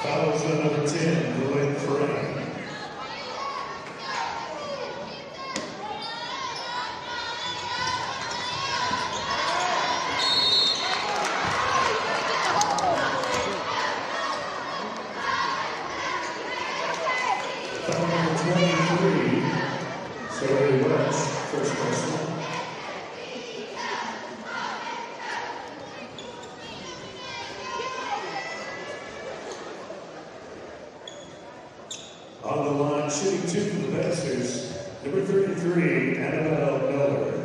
Fouls on number 10, Lloyd Frey. Foul number 23, Zoe West, first baseman. On the line, shooting two for the Masters, number 33, Annabelle Miller.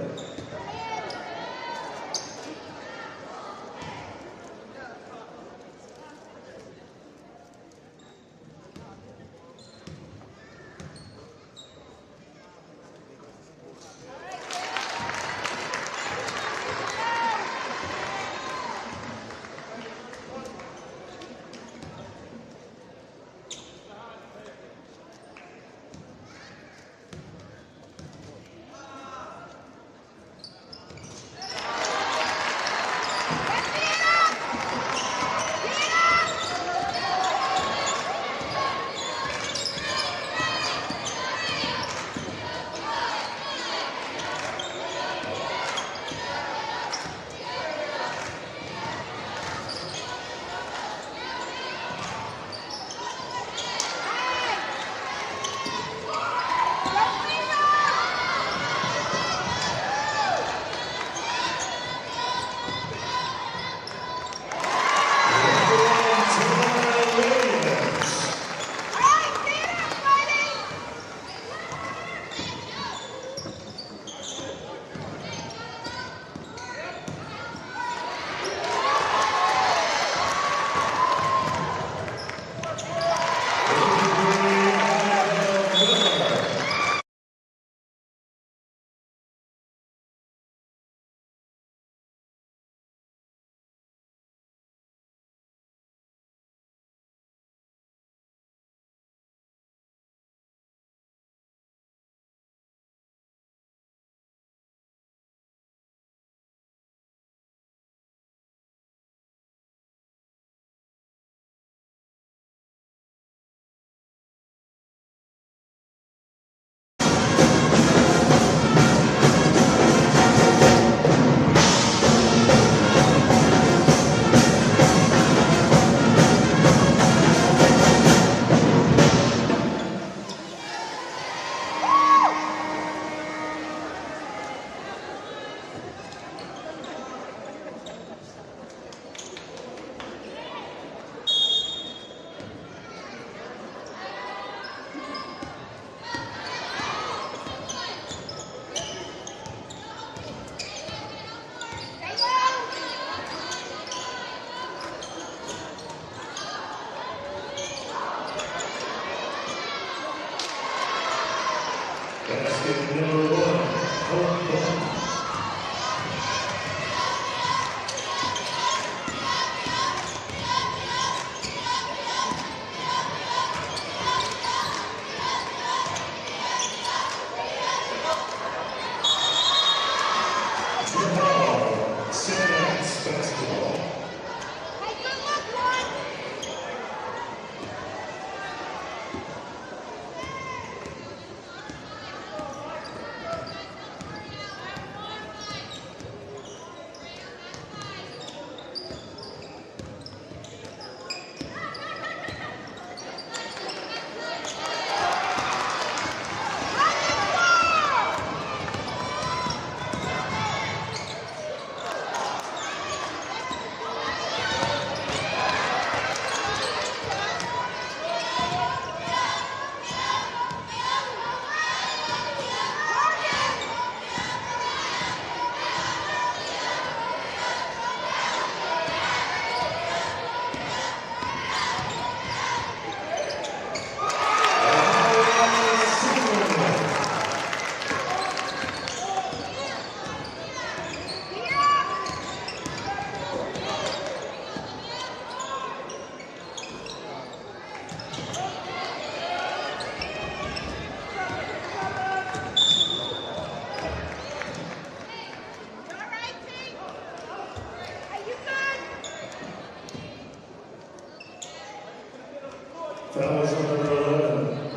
Fouls on number 11.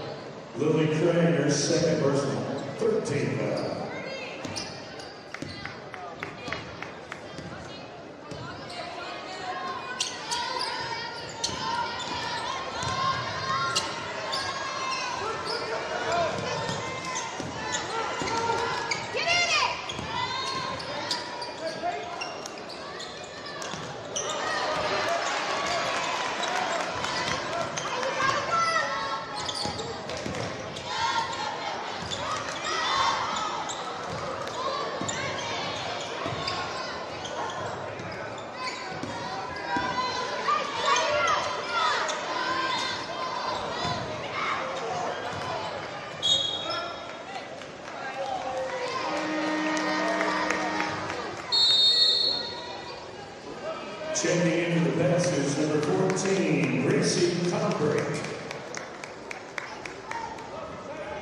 Lily Crane, her second personal. 13 foul. Checking into the passes, number 14, Gracie Combrick.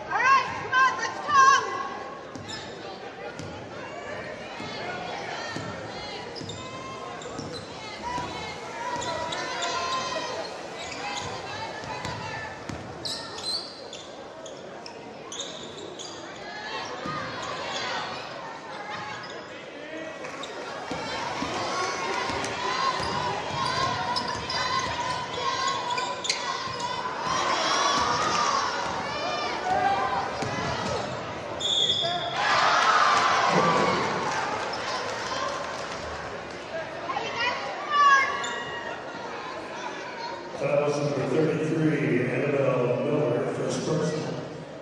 All right, come on, let's talk. Fouls number 33, Annabelle Miller, first personal.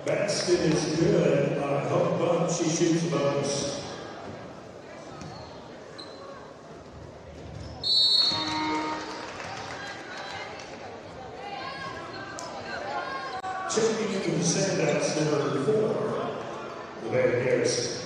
Basket is good. On a hook bump, she shoots a bonus. Checking into the sandouts, number 4, Rebecca Garrison.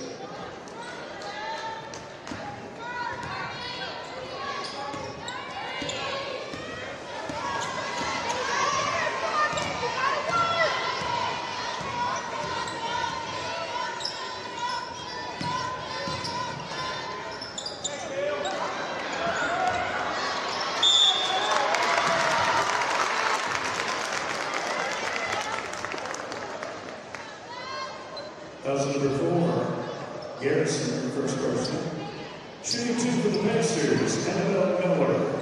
House number 4, Garrison, first person. Shooting 2 for the Masters, Annabelle Miller.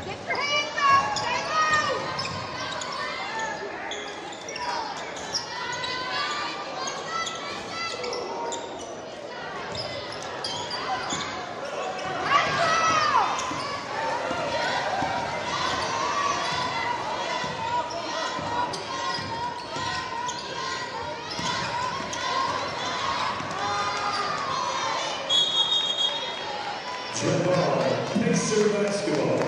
Get your hands up, stay low. Jump ball, Pacer basketball.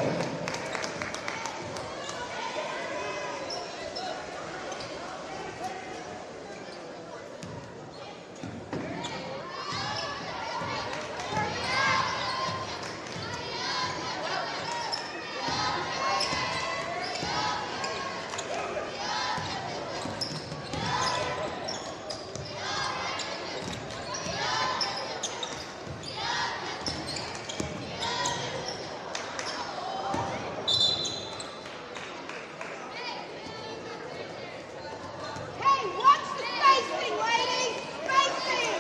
Hey, watch the spacing, ladies. Spacing.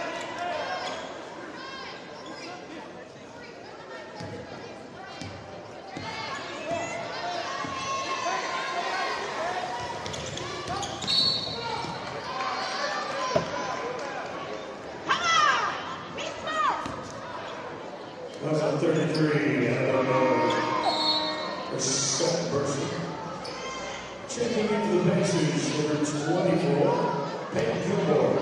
Come on, be smart. House on 33, Annabelle Miller, her second person. Checking into the Pacers, number 24, Peyton Gilmore.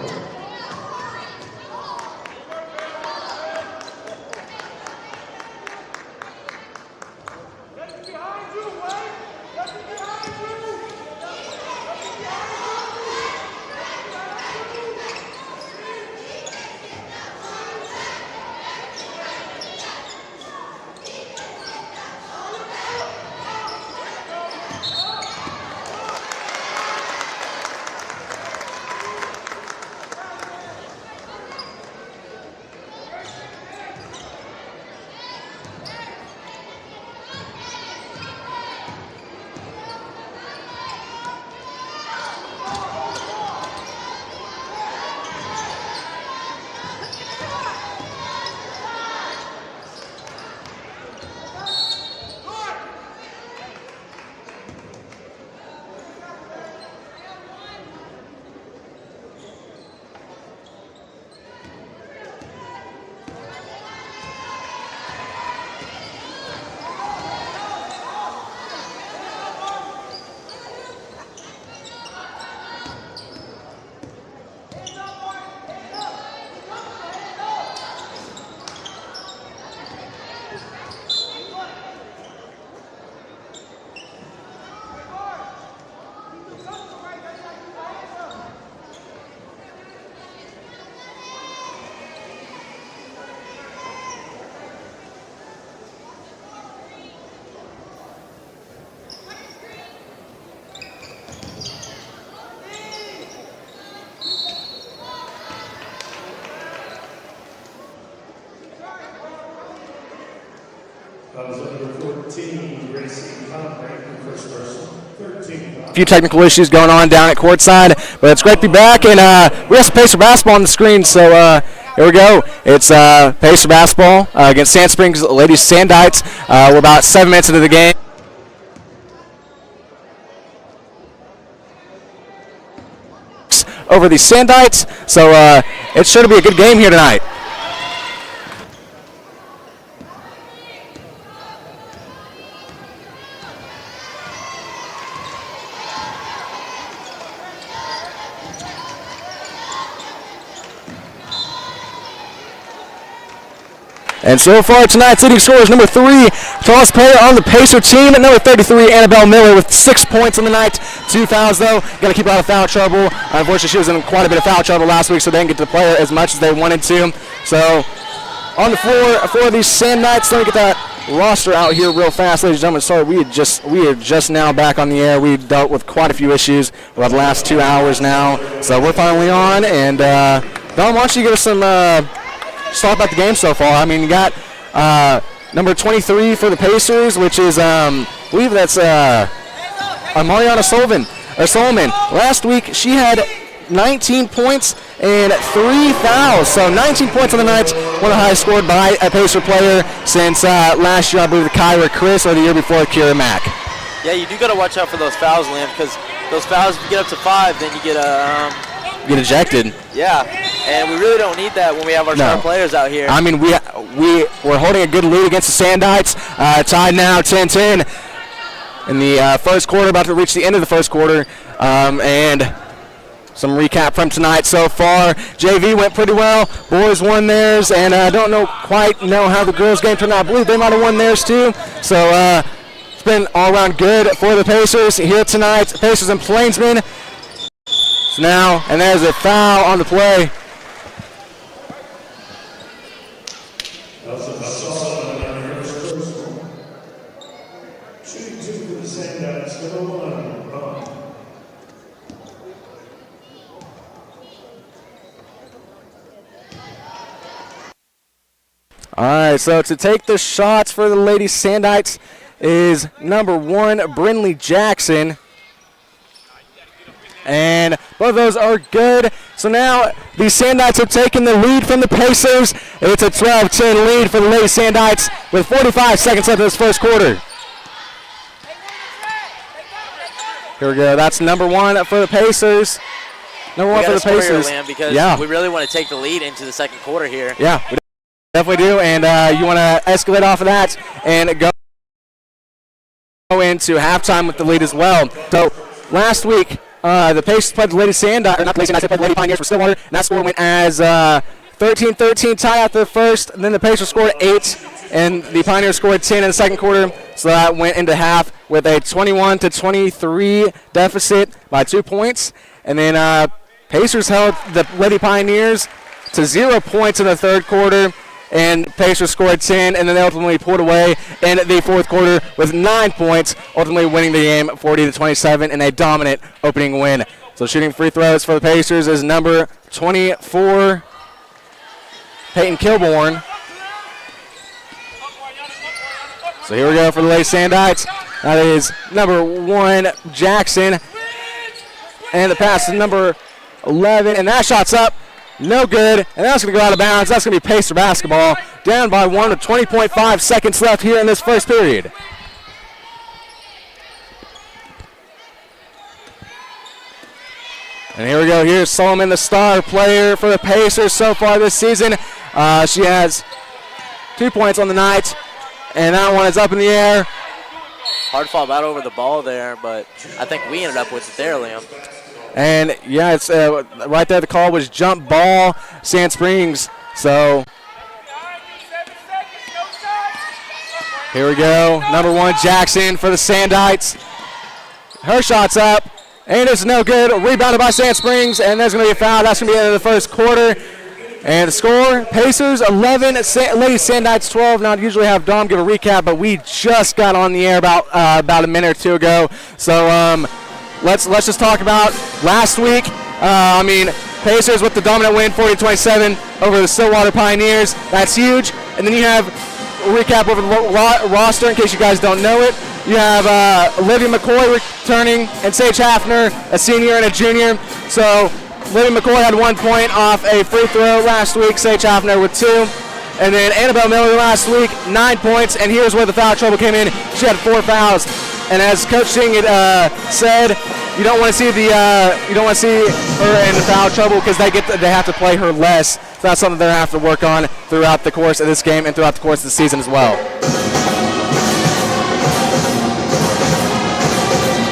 That was number 14, Gracie Conrad, first person. 13. A few technical issues going on down at courtside, but it's great to be back, and we have some Pacer basketball on the screen, so here we go. It's Pacer basketball against Sand Springs Ladies Sandites. We're about 7 minutes into the game. Over the Sandites, so it's sure to be a good game here tonight. And so far tonight's leading scorer is number 3, tallest player on the Pacer team, and number 33, Annabelle Miller, with 6 points on the night. 2 fouls though. Got to keep her out of foul trouble. Unfortunately, she was in quite a bit of foul trouble last week, so they didn't get to play her as much as they wanted to. So on the floor for these Sand Knights, let me get that roster out here real fast, ladies and gentlemen. Sorry, we are just now back on the air. We dealt with quite a few issues over the last 2 hours now, so we're finally on. And Don, why don't you give us some just talk about the game so far. I mean, you got number 23 for the Pacers, which is, I believe that's Mariana Solomon. Last week, she had 19 points and 3 fouls. So 19 points on the night, one of the highest scored by a Pacer player since last year, I believe, Kyra Chris, or the year before, Kira Mack. Yeah, you do got to watch out for those fouls, Liam, because those fouls, if you get up to 5, then you get get ejected. Yeah, and we really don't need that when we have our star players out here. I mean, we're holding a good lead against the Sandites, tied now 10-10 in the first quarter, about to reach the end of the first quarter, and some recap from tonight so far. JV went pretty well. Boys won theirs, and I don't quite know how the girls' game turned out. I believe they might have won theirs too. So it's been all around good for the Pacers here tonight. Pacers and Planesman. Now, and there's a foul on the play. Shooting 2 for the Sandites, number 1. All right, so to take the shots for the Lady Sandites is number 1, Brinley Jackson. And both of those are good. So now the Sandites have taken the lead from the Pacers. It's a 12-10 lead for the Lady Sandites with 45 seconds left in this first quarter. Here we go. That's number 1 for the Pacers. Number 1 for the Pacers. Liam, because we really want to take the lead into the second quarter here. Yeah, we definitely do. And you want to escalate off of that and go into halftime with the lead as well. So last week, the Pacers played the Lady Sandites, not the Lady Sandites, they played the Lady Pioneers for Stillwater, and that score went as 13-13 tie after the first, and then the Pacers scored 8, and the Pioneers scored 10 in the second quarter, so that went into half with a 21-23 deficit by 2 points, and then Pacers held the Lady Pioneers to 0 points in the third quarter, and Pacers scored 10, and then they ultimately pulled away in the fourth quarter with 9 points, ultimately winning the game 40-27 in a dominant opening win. So shooting free throws for the Pacers is number 24, Peyton Kilborn. So here we go for the Lady Sandites. That is number 1, Jackson, and the pass is number 11, and that shot's up. No good, and that's going to go out of bounds. That's going to be Pacer basketball. Down by 1 with 20.5 seconds left here in this first period. And here we go. Here's Solomon, the star player for the Pacers so far this season. She has 2 points on the night, and that one is up in the air. Hard fall about over the ball there, but I think we ended up with it there, Liam. And, yeah, it's right there. The call was jump ball, Sand Springs. So here we go. Number 1, Jackson for the Sandites. Her shot's up, and it's no good. Rebounded by Sand Springs, and there's going to be a foul. That's going to be the end of the first quarter. And the score, Pacers 11, Lady Sandites 12. Now, I usually have Dom give a recap, but we just got on the air about a minute or two ago. So, Let's just talk about last week. Pacers with the dominant win, 40-27 over the Stillwater Pioneers. That's huge. And then you have recap over the roster in case you guys don't know it. You have Olivia McCoy returning and Sage Hafner, a senior and a junior. So Olivia McCoy had 1 point off a free throw last week. Sage Hafner with 2. And then Annabelle Miller last week, 9 points. And here's where the foul trouble came in. She had 4 fouls. And as Coach Singh said, you don't want to see her in foul trouble because they have to play her less. So that's something they're going to have to work on throughout the course of this game and throughout the course of the season as well.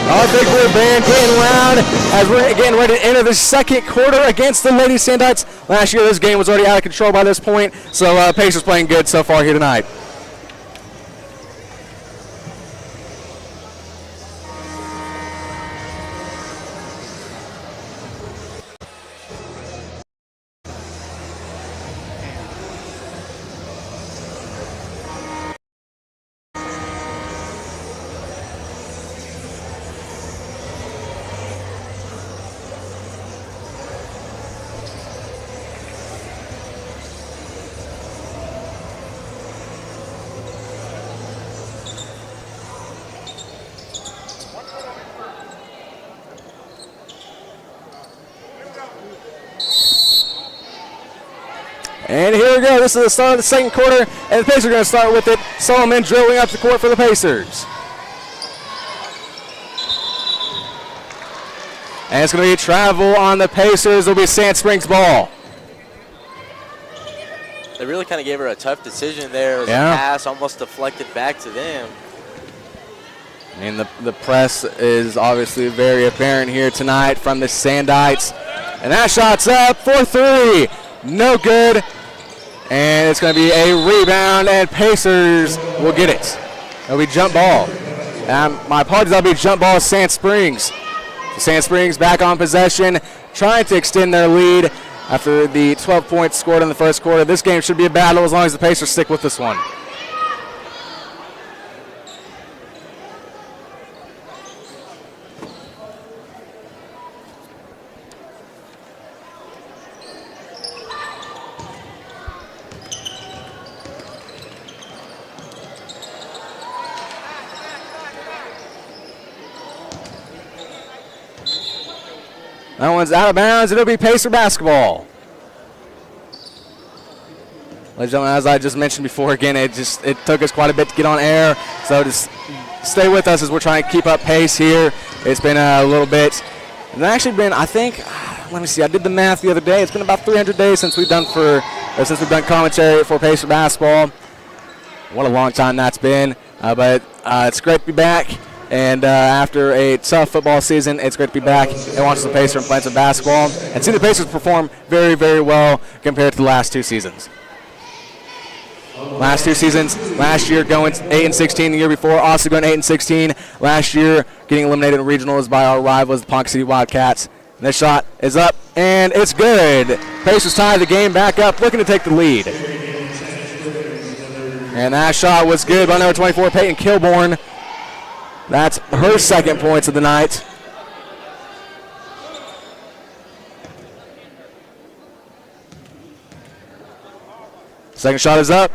Our big blue band getting loud as we're getting ready to enter the second quarter against the Lady Sandites. Last year this game was already out of control by this point, so Pacers playing good so far here tonight. And here we go. This is the start of the second quarter, and the Pacers are going to start with it. Solomon dribbling up the court for the Pacers. And it's going to be travel on the Pacers. It'll be Sand Springs ball. They really kind of gave her a tough decision there. It was a pass almost deflected back to them. I mean, the press is obviously very apparent here tonight from the Sandites. And that shot's up for 3. No good. And it's going to be a rebound, and Pacers will get it. It'll be jump ball. My apologies, that'll be jump ball Sand Springs. So Sand Springs back on possession, trying to extend their lead after the 12 points scored in the first quarter. This game should be a battle as long as the Pacers stick with this one. That one's out of bounds. It'll be Pacer basketball. Ladies and gentlemen, as I just mentioned before, again, it took us quite a bit to get on air. So just stay with us as we're trying to keep up pace here. It's been a little bit. It's actually been, I think, let me see. I did the math the other day. It's been about 300 days since we've done commentary for Pacer basketball. What a long time that's been. But it's great to be back. And after a tough football season, it's great to be back and watch the Pacers and play some basketball and see the Pacers perform very, very well compared to the last 2 seasons. Last year going 8-16, the year before also going 8-16. Last year getting eliminated in regionals by our rivals, the Ponca City Wildcats. And this shot is up, and it's good. Pacers tie the game back up, looking to take the lead. And that shot was good by number 24, Peyton Kilborn. That's her second points of the night. Second shot is up,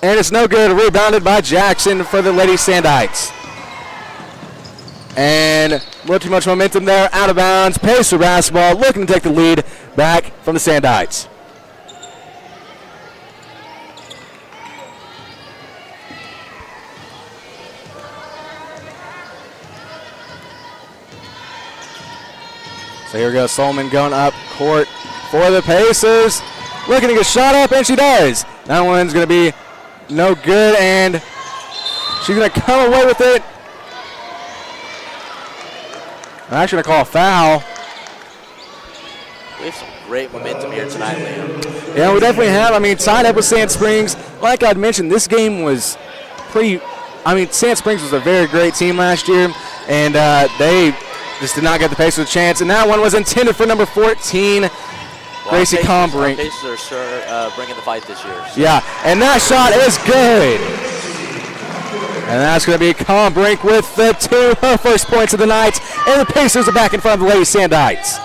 and it's no good. Rebounded by Jackson for the Lady Sandites. And a little too much momentum there, out of bounds. Pacer basketball looking to take the lead back from the Sandites. So here we go, Solomon going up court for the Pacers. Looking to get shot up, and she does. That one's going to be no good, and she's going to come away with it. I'm actually going to call a foul. We have some great momentum here tonight, Liam. Yeah, we definitely have. I mean, tied up with Sand Springs. Like I'd mentioned, this game was pretty. I mean, Sand Springs was a very great team last year, and they just did not get the Pacers a chance. And that one was intended for number 14, Gracie Combrink. The Pacers are sure bringing the fight this year. So. Yeah, and that shot is good. And that's going to be Combrink with the her first points of the night. And the Pacers are back in front of the Lady Sandites.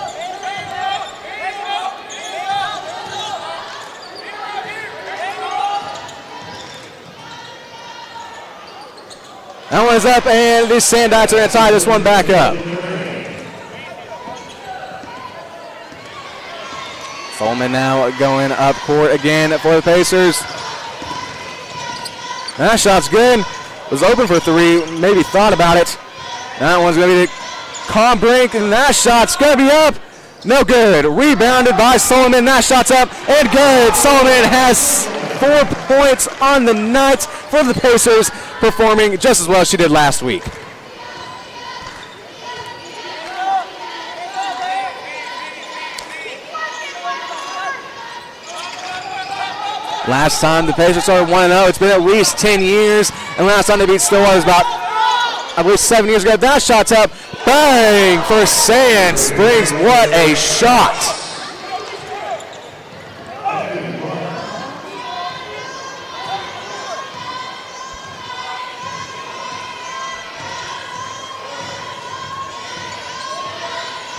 That one's up, and the Sandites are going to tie this one back up. Solomon now going up court again for the Pacers. That shot's good. Was open for three, maybe thought about it. That one's going to be Calm Brink, and that shot's going to be up. No good. Rebounded by Solomon. That shot's up and good. Solomon has 4 points on the night for the Pacers, performing just as well as she did last week. Last time the Pacers started 1-0, it's been at least 10 years, and last time they beat Stillwater was about, I believe, 7 years ago. That shot's up. Bang for Sand Springs. What a shot.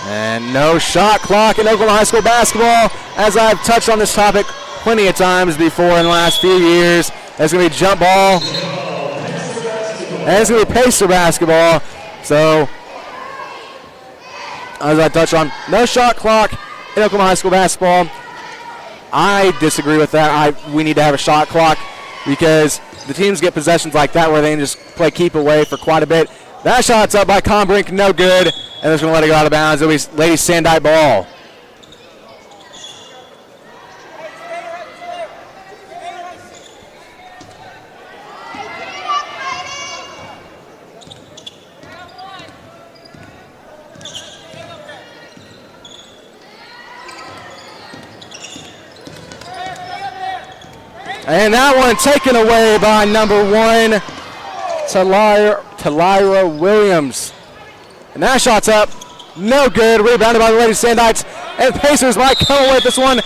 And no shot clock in Oklahoma High School basketball. As I've touched on this topic plenty of times before in the last few years, it's going to be jump ball. And it's going to be Pacer basketball. So, as I touched on, no shot clock in Oklahoma High School basketball. I disagree with that. We need to have a shot clock because the teams get possessions like that where they can just play keep away for quite a bit. That shot's up by Combrink, no good. And they're going to let it go out of bounds. It'll be Lady Sandite ball. And that one taken away by number 1, Talira Williams. And that shot's up. No good. Rebounded by the Lady Sandites. And Pacers might come away with this one.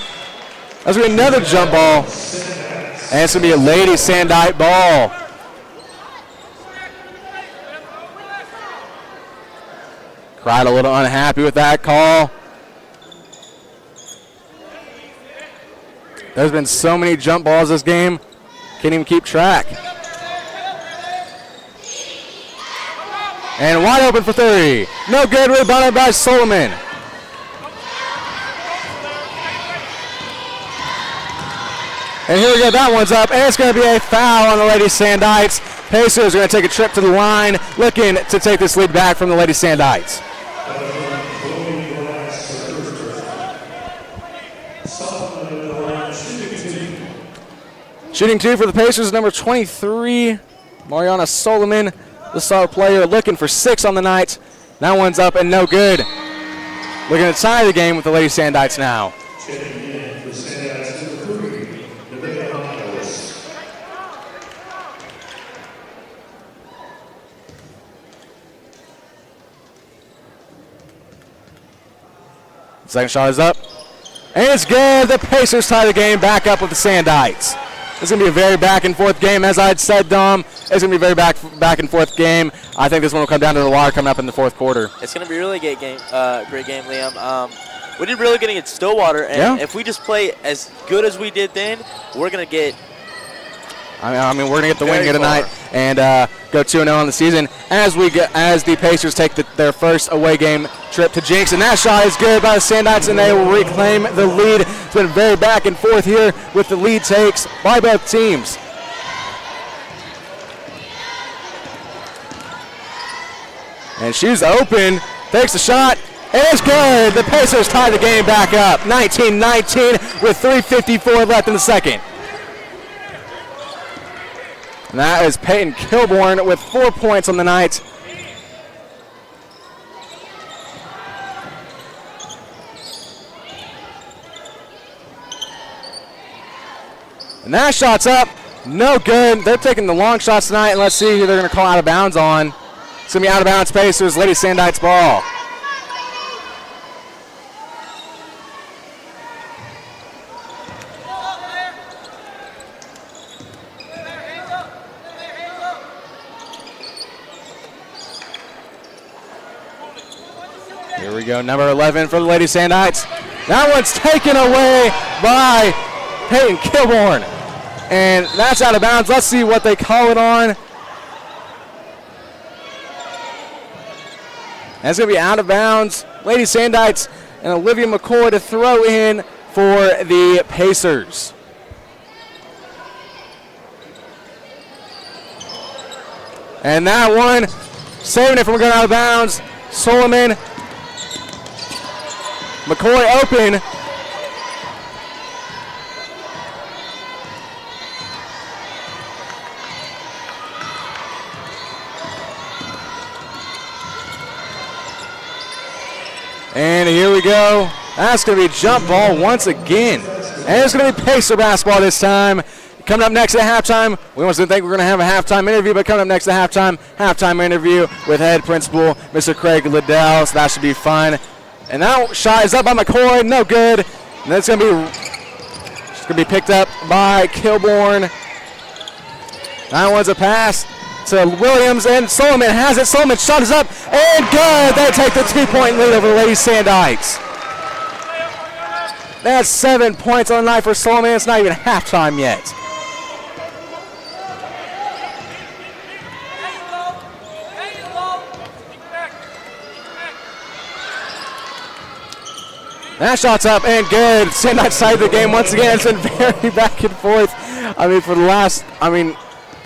That's going to be another jump ball. And it's going to be a Lady Sandite ball. Cried a little unhappy with that call. There's been so many jump balls this game. Can't even keep track. And wide open for three. No good. Rebounded by Solomon. And here we go. That one's up. And it's going to be a foul on the Lady Sandites. Pacers are going to take a trip to the line, looking to take this lead back from the Lady Sandites. Shooting two for the Pacers, number 23, Mariana Solomon, the star player, looking for 6 on the night. That one's up and no good. Looking to tie the game with the Lady Sandites now. Second shot is up. And it's good. The Pacers tie the game back up with the Sandites. It's going to be a very back-and-forth game. As I had said, Dom, it's going to be a very back-and-forth game. I think this one will come down to the wire coming up in the fourth quarter. It's going to be a really great game, Liam. We did really good against Stillwater, and if we just play as good as we did then, we're going to get we're going to get the win here tonight and go 2-0 on the season as the Pacers take their first away game trip to Jinx. And that shot is good by the Sandites, and they will reclaim the lead. It's been very back and forth here with the lead takes by both teams. And she's open, takes the shot, and it's good. The Pacers tie the game back up, 19-19 with 3:54 left in the second. And that is Peyton Kilborn with 4 points on the night. And that shot's up. No good. They're taking the long shots tonight, and let's see who they're going to call out of bounds on. It's going to be out of bounds Pacers, Lady Sandites ball. Here we go, number 11 for the Lady Sandites. That one's taken away by Peyton Kilborn. And that's out of bounds. Let's see what they call it on. That's going to be out of bounds. Lady Sandites and Olivia McCoy to throw in for the Pacers. And that one, saving it from going out of bounds. Solomon. McCoy open. And here we go. That's going to be jump ball once again. And it's going to be Pacer basketball this time. Coming up next at halftime, we almost didn't think we were going to have a halftime interview, but coming up next at halftime interview with head principal, Mr. Craig Liddell, so that should be fun. And that shot is up by McCoy, no good. And that's going to be picked up by Kilborn. That one's a pass to Williams, and Solomon has it. Solomon's shot is up, and good. They take the 2-point lead over the Lady Sandites. That's 7 points on the night for Solomon. It's not even halftime yet. That shot's up and good. Sandites side of the game once again. It's been very back and forth.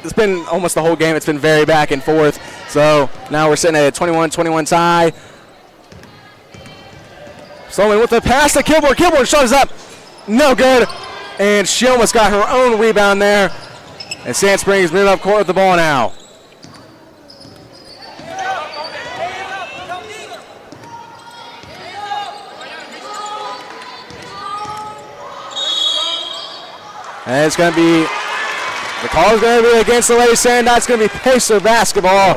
It's been almost the whole game. It's been very back and forth. So now we're sitting at a 21-21 tie. Solomon with the pass to Kilborn. Kilborn shot is up. No good. And she almost got her own rebound there. And Sand Springs moving up court with the ball now. And it's going to be, the call is going to be against the Lady Sandites. It's going to be Pacer basketball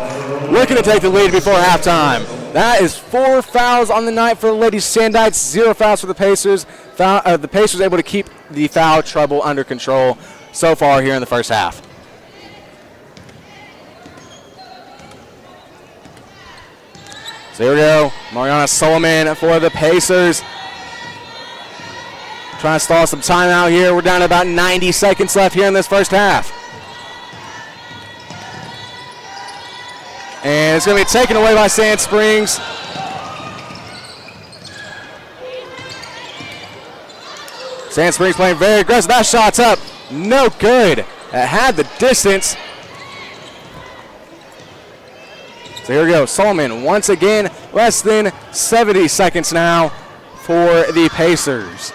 looking to take the lead before halftime. That is 4 fouls on the night for the Lady Sandites, 0 fouls for the Pacers. The Pacers able to keep the foul trouble under control so far here in the first half. So here we go, Mariana Solomon for the Pacers. Trying to stall some time out here. We're down to about 90 seconds left here in this first half. And it's going to be taken away by Sand Springs. Sand Springs playing very aggressive. That shot's up. No good. It had the distance. So here we go. Solomon once again. Less than 70 seconds now for the Pacers.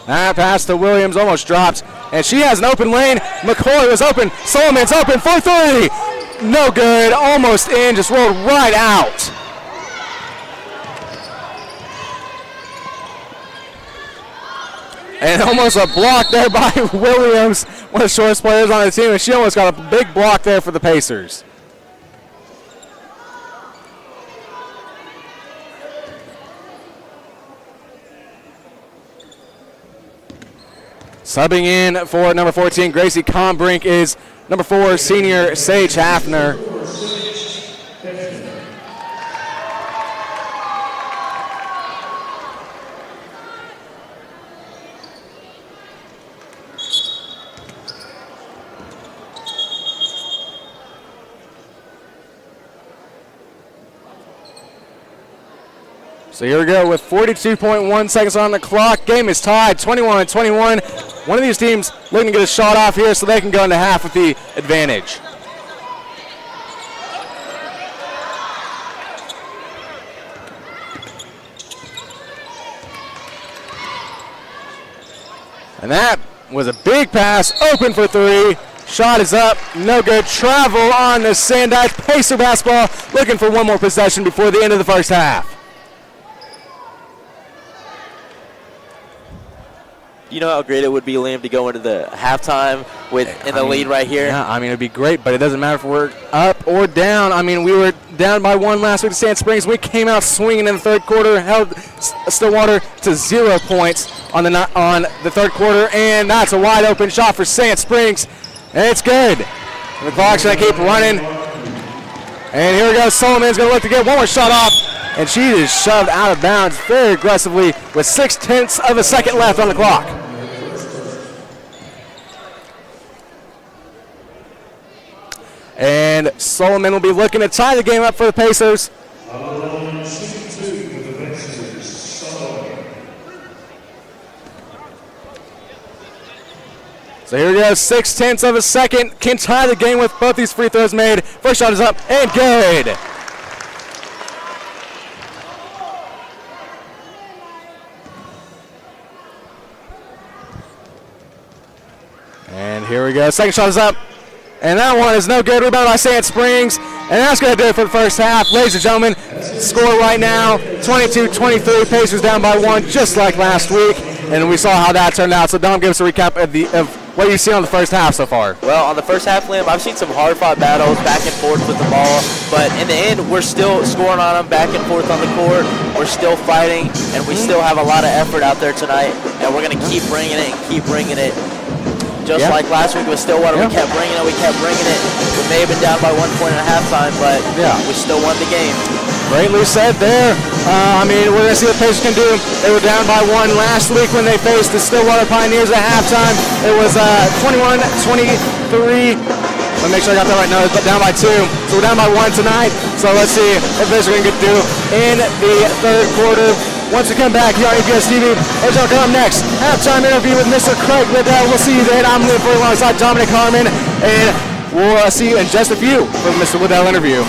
That pass to Williams almost drops, and she has an open lane. McCoy was open. Solomon's open for 3. No good. Almost in. Just rolled right out. And almost a block there by Williams, one of the shortest players on the team, and she almost got a big block there for the Pacers. Subbing in for number 14, Gracie Combrink, is number 4, senior Sage Hafner. So here we go with 42.1 seconds on the clock. Game is tied, 21-21. One of these teams looking to get a shot off here so they can go into half with the advantage. And that was a big pass, open for 3. Shot is up, no good. Travel on the Sandites. Pacer basketball looking for one more possession before the end of the first half. You know how great it would be, Liam, to go into the halftime in the lead right here? Yeah, it'd be great, but it doesn't matter if we're up or down. We were down by 1 last week at Sand Springs. We came out swinging in the third quarter, held Stillwater to 0 points on the third quarter, and that's a wide open shot for Sand Springs, and it's good. And the clock's going to keep running. And here we go. Solomon's going to look to get one more shot off, and she is shoved out of bounds very aggressively with 0.6 of a second left on the clock. And Solomon will be looking to tie the game up for the Pacers. On the line, shooting 2 for the Pacers, Solomon. So here we go, 0.6 of a second. Can tie the game with both these free throws made. First shot is up and good. And here we go, second shot is up. And that one is no good. Rebound by Sand Springs. And that's going to do it for the first half. Ladies and gentlemen, score right now, 22-23. Pacers down by 1, just like last week. And we saw how that turned out. So Dom, give us a recap of what you've seen on the first half so far. Well, on the first half, Liam, I've seen some hard-fought battles back and forth with the ball. But in the end, we're still scoring on them back and forth on the court. We're still fighting, and we still have a lot of effort out there tonight. And we're going to keep bringing it and keep bringing it. Just like last week with Stillwater, we kept bringing it, We may have been down by 1 point at halftime, but we still won the game. Greatly said there. I mean, we're going to see what Pacers can do. They were down by 1 last week when they faced the Stillwater Pioneers at halftime. It was 21-23. Let me make sure I got that right. No, it's down by 2. So we're down by 1 tonight. So let's see what Pacers are going to do in the third quarter. Once we come back here on EPS TV, it's going to come next. Halftime interview with Mr. Craig Liddell. We'll see you then. I'm Liam Furlong alongside Dominic Harmon, and we'll see you in just a few for the Mr. Liddell interview.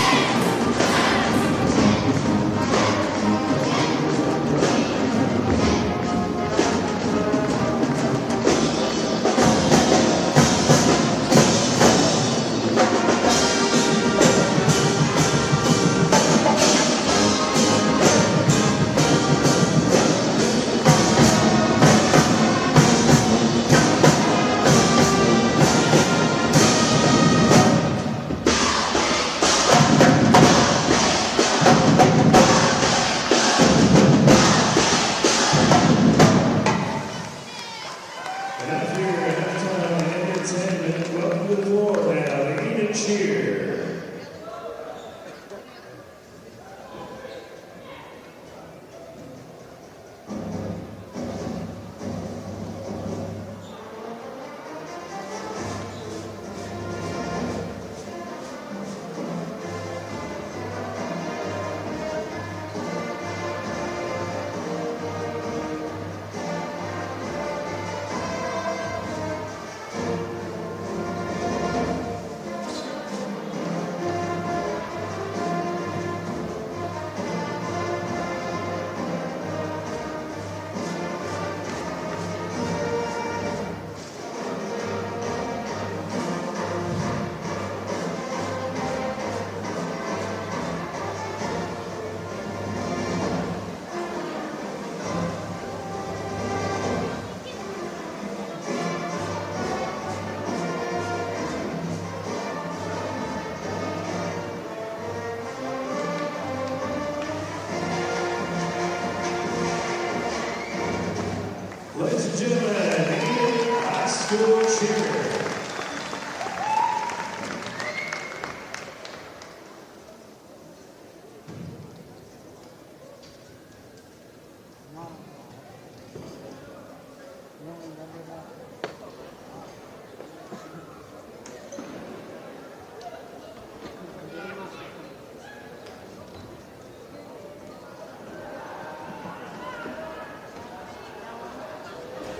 Ladies and gentlemen, Enid High School cheer.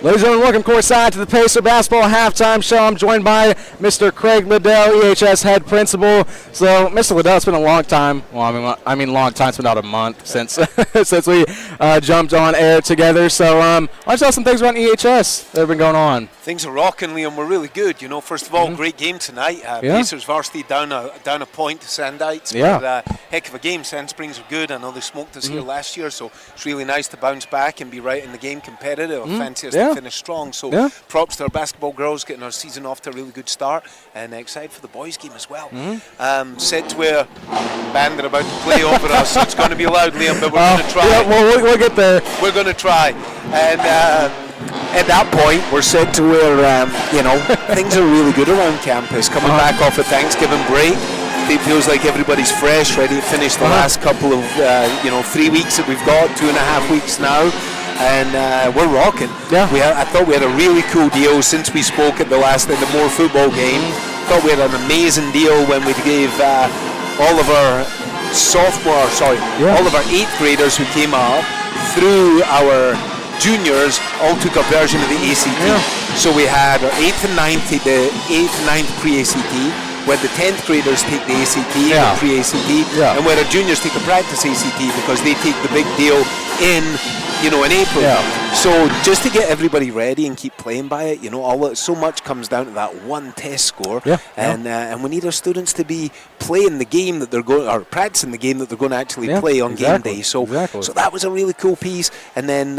Ladies and gentlemen, welcome courtside to the Pacer Basketball Halftime Show. I'm joined by Mr. Craig Liddell, EHS Head Principal. So, Mr. Liddell, it's been a long time. Well, I mean long time. It's been about a month since since we jumped on air together. So, why don't you tell us some things about EHS that have been going on? Things are rocking, Liam. We're really good. You know, first of all, great game tonight. Pacers varsity down a point to Sandites. But, heck of a game. Sand Springs are good. I know they smoked us here last year, so it's really nice to bounce back and be right in the game competitive. Fancy us to finish strong. So props to our basketball girls getting our season off to a really good start, and excited for the boys game as well. Set to where band are about to play over us, so it's going to be loud, Liam, but we're going to try. Yeah, well, we'll get there. We're going to try. And at that point, we're set to where, things are really good around campus. Coming back off a Thanksgiving break, it feels like everybody's fresh, ready to finish the last couple of, 3 weeks that we've got, 2.5 weeks now. And we're rocking. I thought we had a really cool deal since we spoke at the More Football game. thought we had an amazing deal when we gave all of our all of our 8th graders who came up through our juniors all took a version of the ACT. So we had our 8th and 9th take the 8th and 9th pre-ACT, where the 10th graders take the ACT, the pre-ACT, and where our juniors take the practice ACT because they take the big deal in April. So just to get everybody ready and keep playing by it, so much comes down to that one test score, and we need our students to be playing the game that they're going, or practicing the game that they're going to actually play on game day. So that was a really cool piece. And then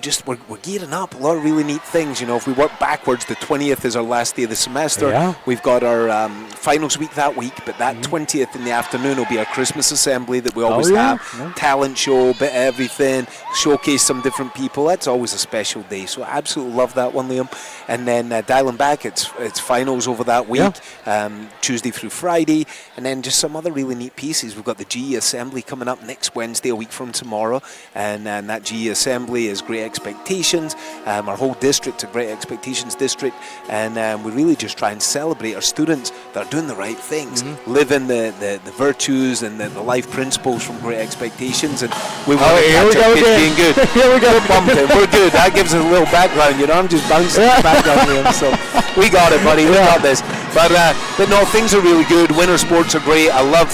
just we're gearing up. A lot of really neat things. If we work backwards, the 20th is our last day of the semester. We've got our finals week that week, but that 20th in the afternoon will be our Christmas assembly that we always have. Talent show, bit of everything, showcase some different people. That's always a special day. So I absolutely love that one, Liam. And then dialing back, it's finals over that week, Tuesday through Friday, and then just some other really neat pieces. We've got the GE assembly coming up next Wednesday, a week from tomorrow, and that GE assembly is Great Expectations. Our whole district, a Great Expectations district, and we really just try and celebrate our students that are doing the right things, living the virtues and the life principles from Great Expectations, and we want to catch up kids being good. Here we go. We're good. That gives us a little background. I'm just bouncing background here, so we got it, buddy. We got this. But no, things are really good. Winter sports are great. I love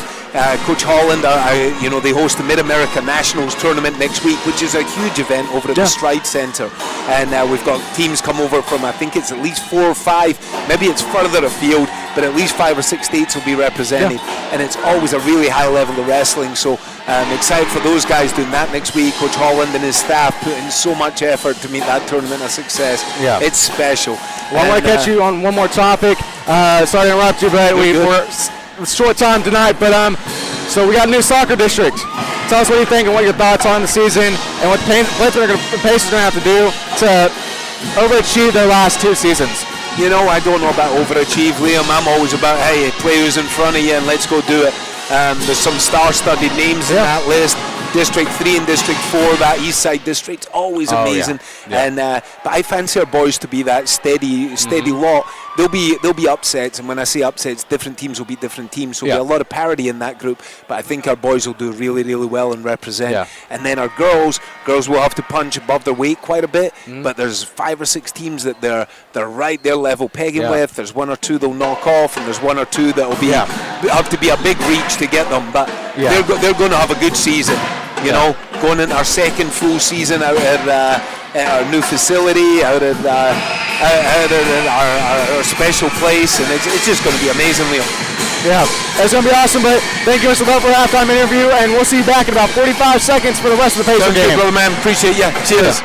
Coach Holland. They host the Mid-America Nationals tournament next week, which is a huge event over at the Stride Center. And we've got teams come over from, I think it's at least 4 or 5, maybe it's further afield, but at least 5 or 6 states will be represented. And it's always a really high level of wrestling. So I'm excited for those guys doing that next week. Coach Holland and his staff put in so much effort to make that tournament a success. It's special. Well, I want to catch you on one more topic. Sorry to interrupt you, but we're short time tonight. But so we got a new soccer district. Tell us what you think and what your thoughts are on the season and what the Pacers are going to have to do to overachieve their last 2 seasons. I don't know about overachieve, Liam. I'm always about, hey, play who's in front of you and let's go do it. There's some star-studded names in that list. District 3 and District 4, that East Side District, always amazing. And but I fancy our boys to be that steady lot. There'll be upsets, and when I say upsets, different teams will beat different teams. So there'll be a lot of parity in that group. But I think our boys will do really, really well and represent. And then our girls will have to punch above their weight quite a bit. But there's 5 or 6 teams that they're right there level pegging with. There's 1 or 2 they'll knock off, and there's 1 or 2 that will be have to be a big reach to get them. But they're going to have a good season. Going in our second full season out at our new facility, out at our special place, and it's just going to be amazing, Leo. Yeah, it's going to be awesome, but thank you so much for the halftime interview, and we'll see you back in about 45 seconds for the rest of the Pacer game. Good, brother, man. Appreciate you. Cheers.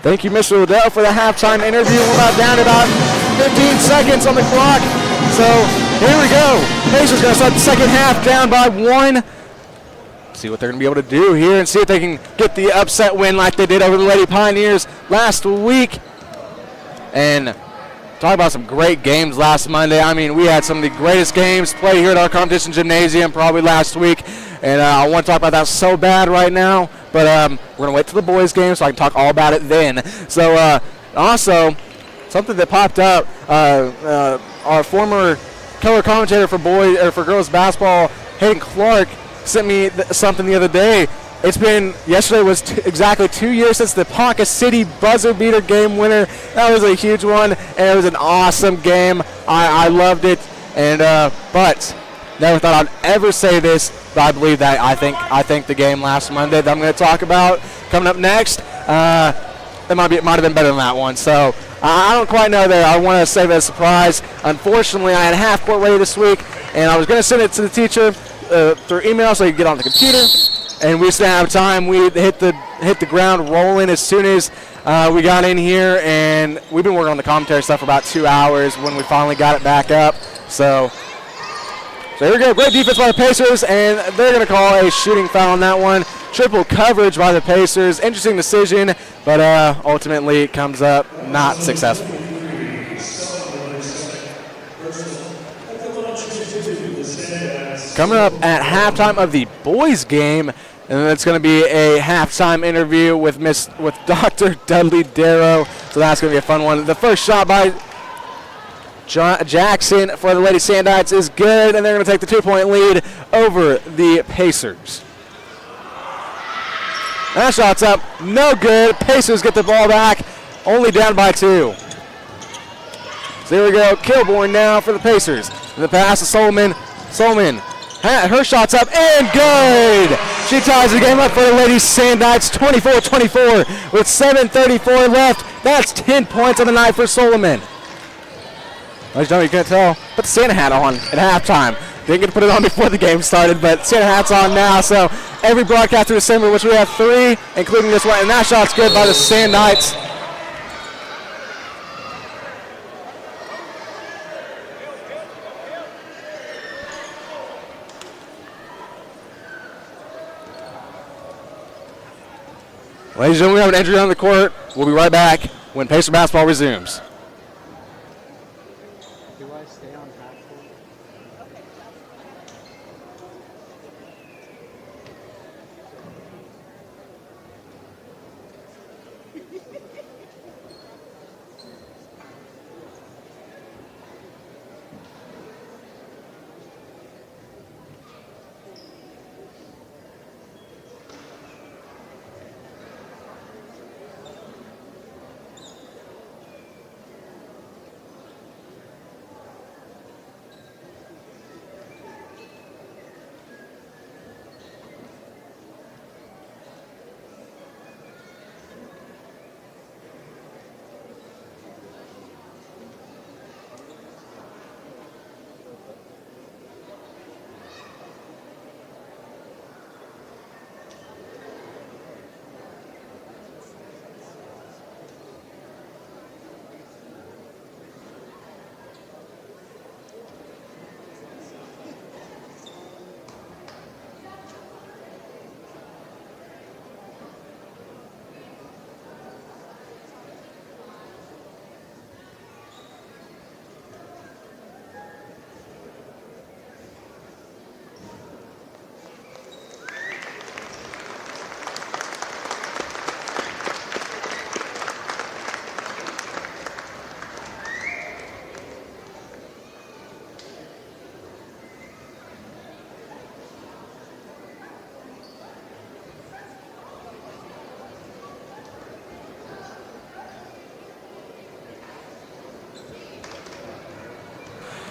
Thank you, Mr. Liddell, for the halftime interview. We're about down to about 15 seconds on the clock. So here we go. Pacers going to start the second half down by 1. See what they're going to be able to do here and see if they can get the upset win like they did over the Lady Pioneers last week. And talk about some great games last Monday. I mean, we had some of the greatest games played here at our competition gymnasium probably last week. And I want to talk about that so bad right now. But we're going to wait till the boys' game so I can talk all about it then. So also, something that popped up, our former color commentator for girls basketball, Hayden Clark, sent me something the other day. Yesterday was exactly 2 years since the Ponca City buzzer beater game winner. That was a huge one, and it was an awesome game. I loved it, and but never thought I'd ever say this, but I believe that I think the game last Monday that I'm going to talk about coming up next, it might have been better than that one. So I don't quite know there. I want to save it as a surprise. Unfortunately, I had half court ready this week, and I was going to send it to the teacher through email so he could get on the computer. And we just didn't have time. We hit the ground rolling as soon as we got in here, and we've been working on the commentary stuff for about 2 hours when we finally got it back up. So here we go. Great defense by the Pacers, and they're going to call a shooting foul on that one. Triple coverage by the Pacers. Interesting decision, but ultimately it comes up not successful. Coming up at halftime of the boys' game, and it's going to be a halftime interview with Dr. Dudley Darrow. So that's going to be a fun one. The first shot by Jackson for the Lady Sandites is good, and they're going to take the 2-point lead over the Pacers. That shot's up, no good. Pacers get the ball back, only down by 2. So here we go, Kilborn now for the Pacers. The pass to Solomon. Her shot's up and good. She ties the game up for the Lady Sandites, 24-24 with 7:34 left. That's 10 points on the night for Solomon. As you can't tell, put the Santa hat on at halftime. Didn't get to put it on before the game started, but Santa hat's on now. So every broadcast through December, which we have 3, including this one, and that shot's good by the Sandites. Ladies and gentlemen, we have an injury on the court. We'll be right back when Pacer basketball resumes. Do I stay on half court?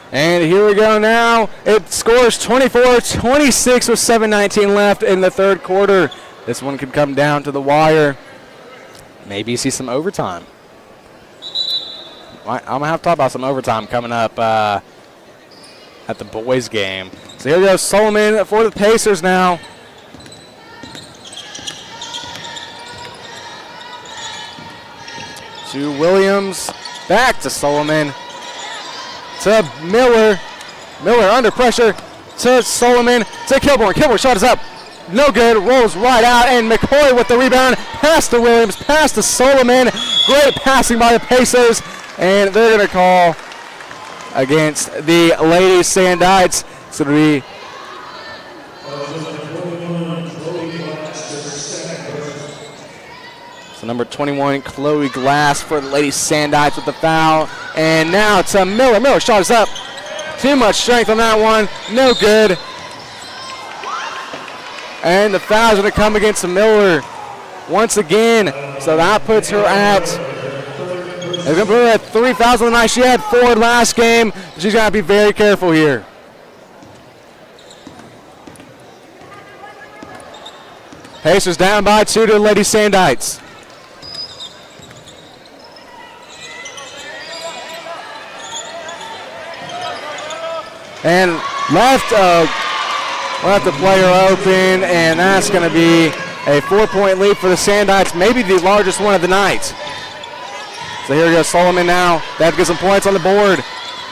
And here we go now. It scores 24-26 with 7:19 left in the third quarter. This one could come down to the wire. Maybe see some overtime. I'm going to have to talk about some overtime coming up at the boys' game. So here goes Solomon for the Pacers now. To Williams, back to Solomon. To Miller. Miller under pressure. To Solomon. To Kilborn. Kilborn shot is up. No good. Rolls right out. And McCoy with the rebound. Pass to Williams. Pass to Solomon. Great passing by the Pacers. And they're going to call against the Lady Sandites. So it'll be number 21, Chloe Glass for the Lady Sandites with the foul. And now to Miller. Miller shot is up. Too much strength on that one. No good. And the foul is going to come against Miller once again. So that puts her at, it's going to put her at 3 fouls on the night. She had 4 last game. She's got to be very careful here. Pacers down by 2 to the Lady Sandites. And left the player open, and that's going to be a 4-point lead for the Sandites, maybe the largest one of the night. So here goes Solomon now. That gets some points on the board.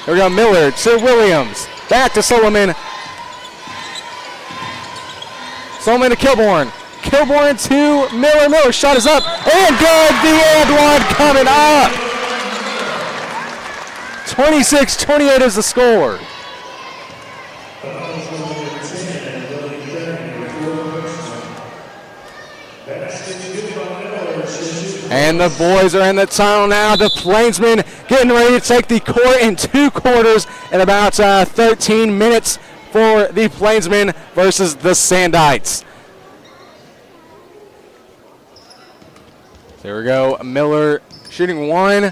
Here we go, Miller to Williams. Back to Solomon. Solomon to Kilborn. Kilborn to Miller. Miller shot is up and good. The and one coming up. 26-28 is the score. And the boys are in the tunnel now. The Planesmen getting ready to take the court in 2 quarters in about 13 minutes for the Planesmen versus the Sandites. There we go. Miller shooting 1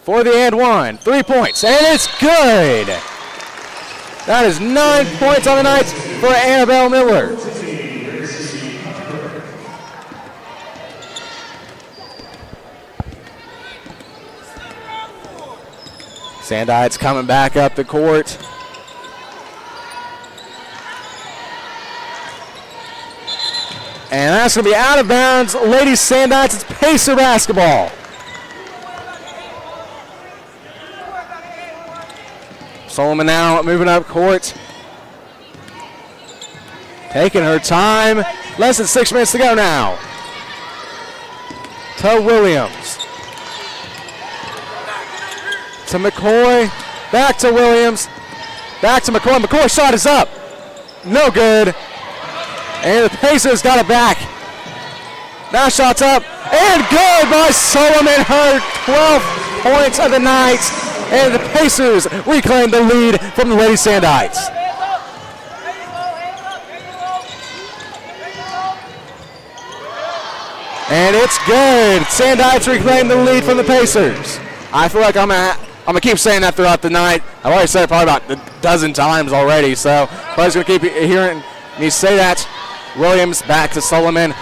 for the and 1. 3 points, and it's good. That is 9 points on the night for Annabelle Miller. Sandites coming back up the court. And that's going to be out of bounds. Ladies Sandites, it's Pacer basketball. Solomon now moving up court. Taking her time. Less than 6 minutes to go now. To Williams. To McCoy. Back to Williams. Back to McCoy. McCoy's shot is up. No good. And the Pacers got it back. Now shot's up. And good by Solomon. Her 12th points of the night. And the Pacers reclaim the lead from the Lady Sandites. And it's good. Sandites reclaim the lead from the Pacers. I feel like I'm gonna keep saying that throughout the night. I've already said it probably about a dozen times already, so I'm just gonna keep hearing me say that. Williams back to Solomon.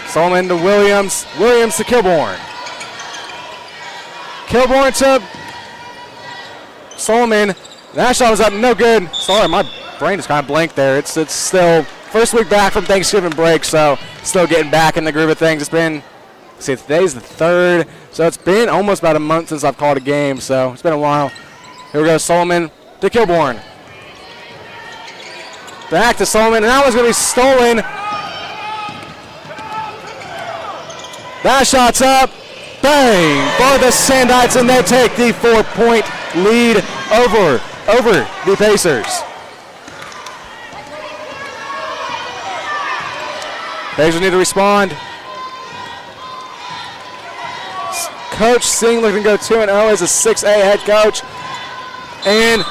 Solomon to Williams. Williams to Kilborn. Kilborn to Solomon. That shot was up, no good. Sorry, my brain is kind of blank there. It's still first week back from Thanksgiving break, so still getting back in the groove of things. It's been, see, today's the 3rd, so it's been almost about a month since I've called a game, so it's been a while. Here we go, Solomon to Kilborn. Back to Solomon, and that one's going to be stolen. That shot's up. Bang! For the Sandites, and they take the 4-point lead over the Pacers. Pacers need to respond. Coach Singh looking to go 2-0 as a 6A head coach. And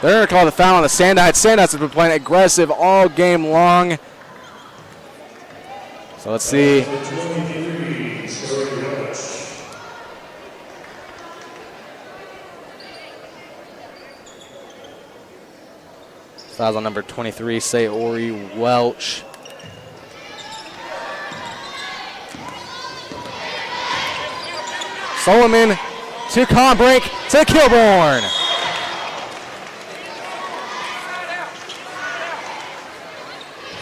they're going to call the foul on the Sandites. Sandites have been playing aggressive all game long. So let's see. Fouls on number 23, Sayori Welch. Solomon to Combrink to Kilborn.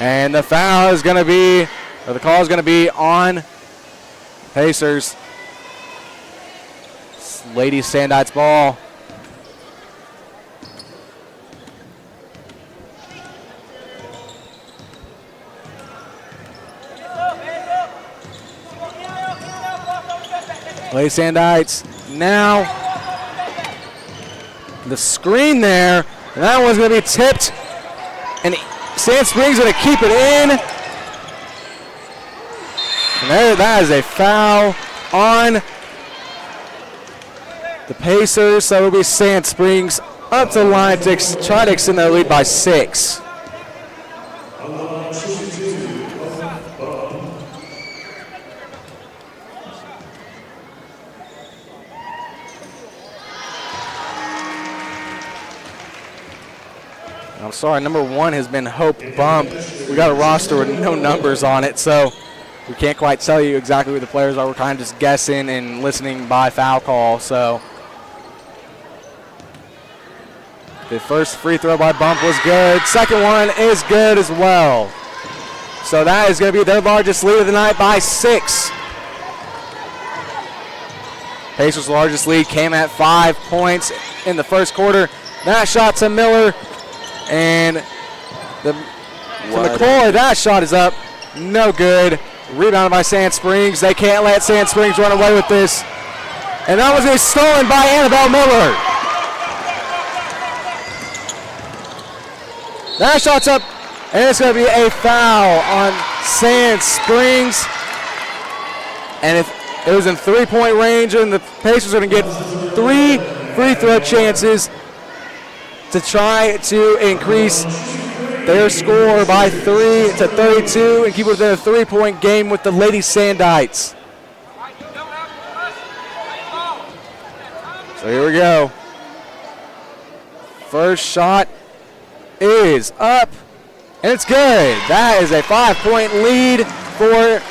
And the foul is going to be, or the call is going to be on Pacers. It's Lady Sandites ball. Lady Sandites now. The screen there, and that one's going to be tipped. And Sand Springs going to keep it in. And there, that is a foul on the Pacers. So it'll be Sand Springs up to the line to try to extend their lead by 6. I'm sorry, number 1 has been Hope Bump. We got a roster with no numbers on it, so we can't quite tell you exactly who the players are. We're kind of just guessing and listening by foul call. So the first free throw by Bump was good. Second one is good as well. So that is going to be their largest lead of the night by 6. Pacers' largest lead came at 5 points in the first quarter. That shot to Miller. And To McCoy, that shot is up. No good. Rebounded by Sand Springs. They can't let Sand Springs run away with this. And that was going to be stolen by Annabelle Miller. That shot's up, and it's going to be a foul on Sand Springs. And if it was in three-point range, and the Pacers are going to get 3 free throw chances to try to increase their score by 3 to 32 and keep it within a 3-point game with the Lady Sandites. So here we go. First shot is up, and it's good. That is a 5-point lead for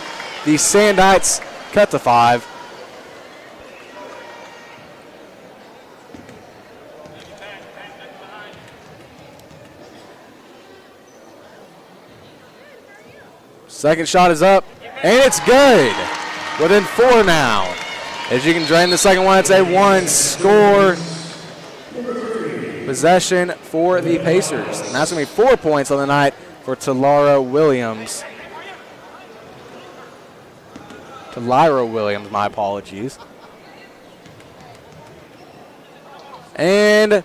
the Sandites. Cut to 5. Second shot is up, and it's good. Within 4 now. As you can drain the second one, it's a 1-score possession for the Pacers. And that's going to be 4 points on the night for Talara Williams. Talyra Williams, my apologies. And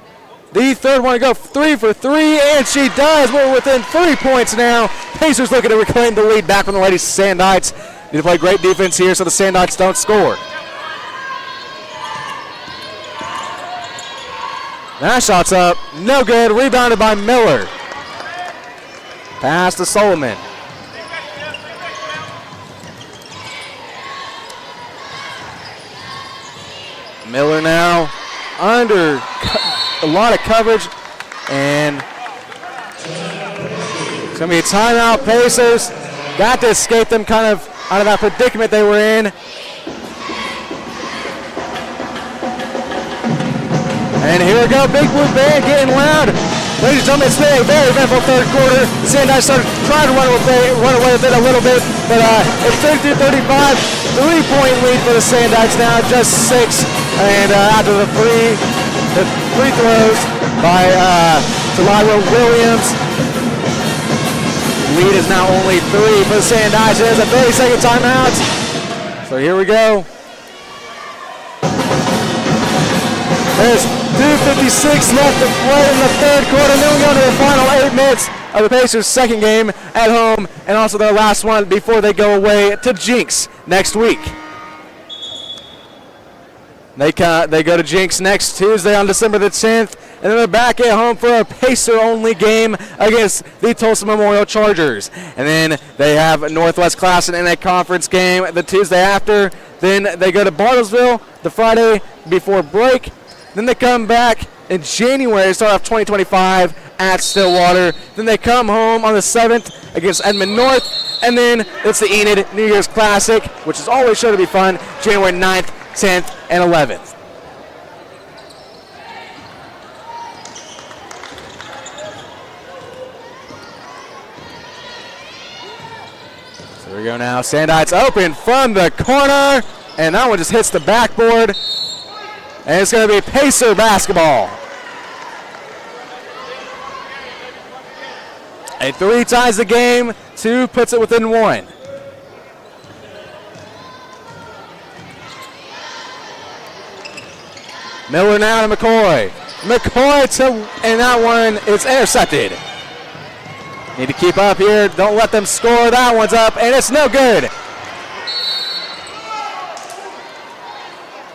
the third one to go 3 for 3, and she does. We're within 3 points now. Pacers looking to reclaim the lead back from the Lady Sandites. Need to play great defense here so the Sandites don't score. That shot's up, no good, rebounded by Miller. Pass to Solomon. Miller now under a lot of coverage, and it's going to be a timeout. Pacers got to escape them kind of out of that predicament they were in. And here we go, Big Blue Band getting loud. Ladies and gentlemen, it's been a very eventful third quarter. The Sandites started trying to run away with it a little bit, but it's 32-35, 3-point lead for the Sandites now, just 6. And after the free throws by Talyra Williams, lead is now only 3 for the Sandites. There's a 30-second timeout. So here we go. There's 2:56 left to play in the third quarter. Then we go to the final 8 minutes of the Pacers' second game at home, and also their last one before they go away to Jinx next week. They go to Jinx next Tuesday on December the 10th, and then they're back at home for a Pacer-only game against the Tulsa Memorial Chargers. And then they have Northwest Classen in a conference game the Tuesday after. Then they go to Bartlesville the Friday before break. Then they come back in January to start off 2025 at Stillwater. Then they come home on the 7th against Edmond North. And then it's the Enid New Year's Classic, which is always sure to be fun, January 9th, 10th, and 11th. So here we go now. Sandites open from the corner, and that one just hits the backboard. And it's going to be Pacer basketball. A 3 ties the game, 2 puts it within 1. Miller now to McCoy. And that one is intercepted. Need to keep up here. Don't let them score. That one's up, and it's no good.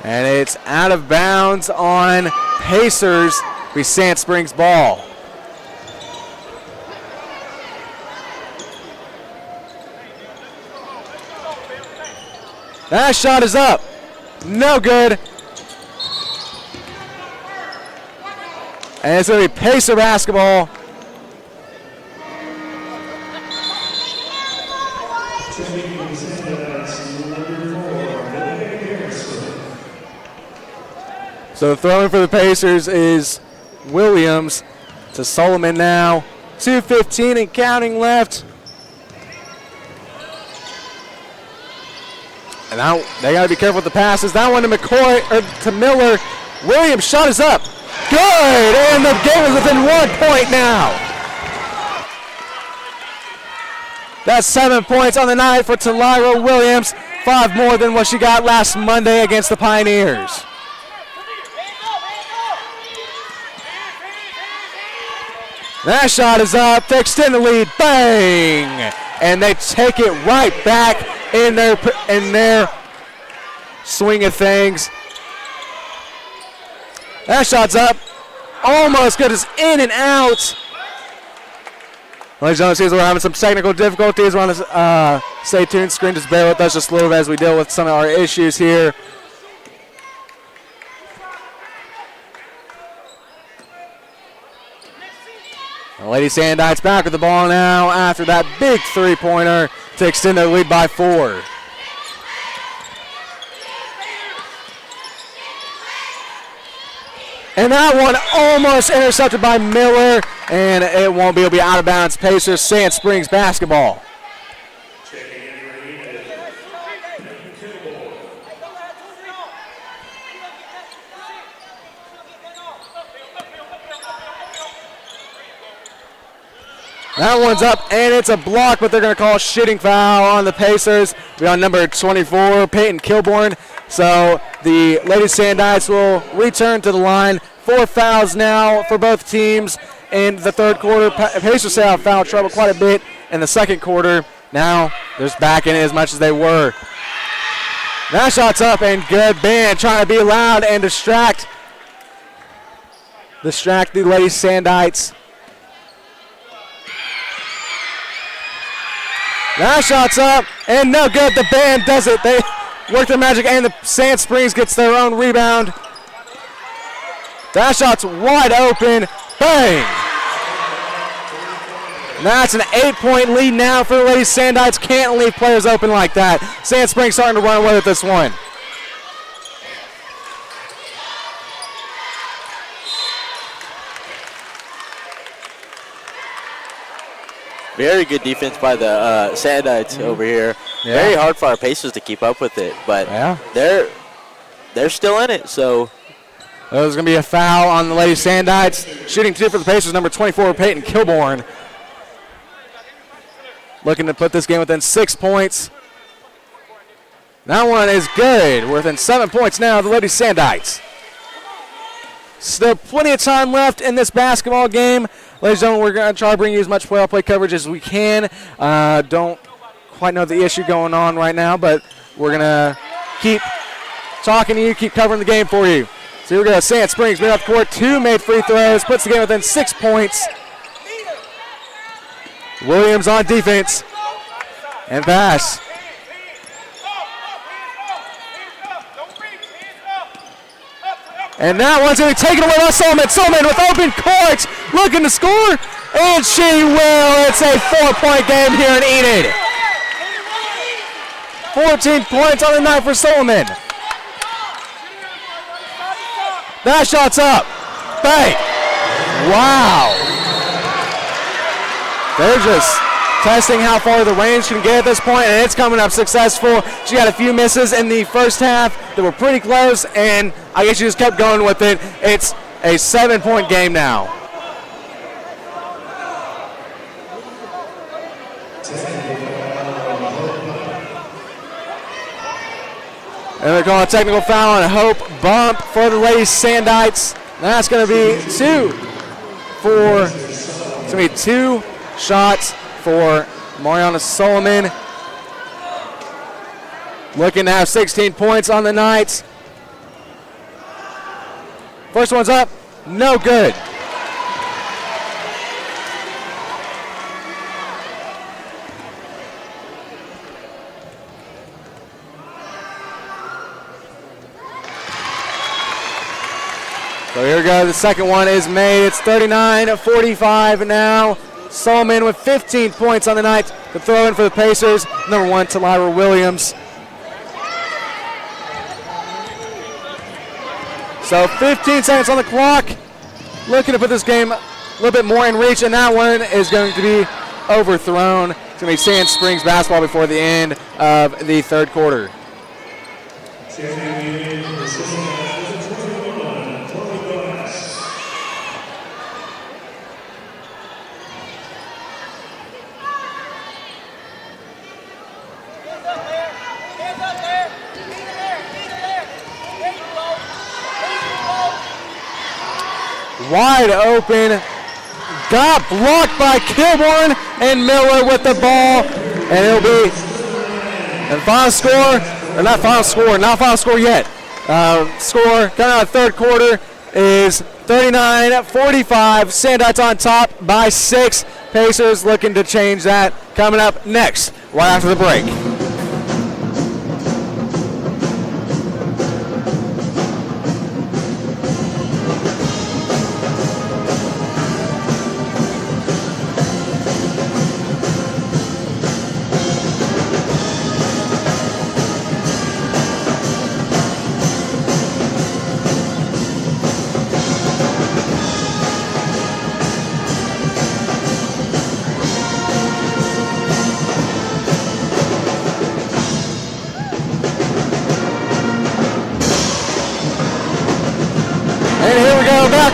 And it's out of bounds on Pacers with Sand Springs ball. That shot is up. No good. And it's going to be Pacer basketball. So throwing for the Pacers is Williams to Solomon now. 2:15 and counting left. And now they got to be careful with the passes. That one to McCoy, or to Miller. Williams' shot is up. Good, and the game is within 1 point now. That's 7 points on the night for Talira Williams. 5 more than what she got last Monday against the Pioneers. That shot is up to extend the lead. Bang! And they take it right back in their swing of things. That shot's up. Almost good as in and out. Ladies and gentlemen, we're having some technical difficulties. We want to stay tuned. Screen, just bear with us just a little bit as we deal with some of our issues here. The Lady Sandites back with the ball now after that big three-pointer to extend their lead by 4. And that one almost intercepted by Miller, and it won't be. It'll be out of bounds. Pacers, Sand Springs basketball. That one's up, and it's a block, but they're going to call a shooting foul on the Pacers. We're on number 24, Peyton Kilborn. So the Lady Sandites will return to the line. 4 fouls now for both teams in the third quarter. Pacers stay out of foul trouble quite a bit in the second quarter. Now they're back in it as much as they were. That shot's up and good. Ben trying to be loud and distract the Lady Sandites. That shot's up and no good. The band does it. They work their magic, and the Sand Springs gets their own rebound. That shot's wide open. Bang! That's an 8-point lead now for the Lady Sandites. Can't leave players open like that. Sand Springs starting to run away with this one. Very good defense by the Sandites over here. Yeah. Very hard for our Pacers to keep up with it, but they're still in it. So there's going to be a foul on the Lady Sandites. Shooting 2 for the Pacers, number 24, Peyton Kilborn. Looking to put this game within 6 points. That one is good. We're within 7 points now, the Lady Sandites. Still plenty of time left in this basketball game. Ladies and gentlemen, we're going to try to bring you as much play-by-play coverage as we can. Don't quite know the issue going on right now, but we're going to keep talking to you, keep covering the game for you. So here we go. Sand Springs made off the court. 2 made free throws. Puts the game within 6 points. Williams on defense. And pass. And that one's going to be taken away by Solomon. Solomon with open court, looking to score, and she will. It's a 4-point game here in Enid. 14 points on the night for Solomon. That shot's up. Bang. Wow. They're just testing how far the range can get at this point, and it's coming up successful. She had a few misses in the first half that were pretty close, and I guess she just kept going with it. It's a 7-point game now. And they're calling a technical foul and Hope bump for the Lady Sandites. That's going to be 2 shots for Mariana Solomon. Looking to have 16 points on the night. First one's up, no good. So here we go, the second one is made. It's 39-45 now. Solomon with 15 points on the night. The throw in for the Pacers, number 1, Talira Williams. So 15 seconds on the clock. Looking to put this game a little bit more in reach, and that one is going to be overthrown. It's going to be Sand Springs basketball before the end of the third quarter. wide open. Got blocked by Kilborn and Miller with the ball. And it'll be the final score, or not final score yet. Score coming out of third quarter is 39-45. Sandites on top by 6. Pacers looking to change that. Coming up next, right after the break.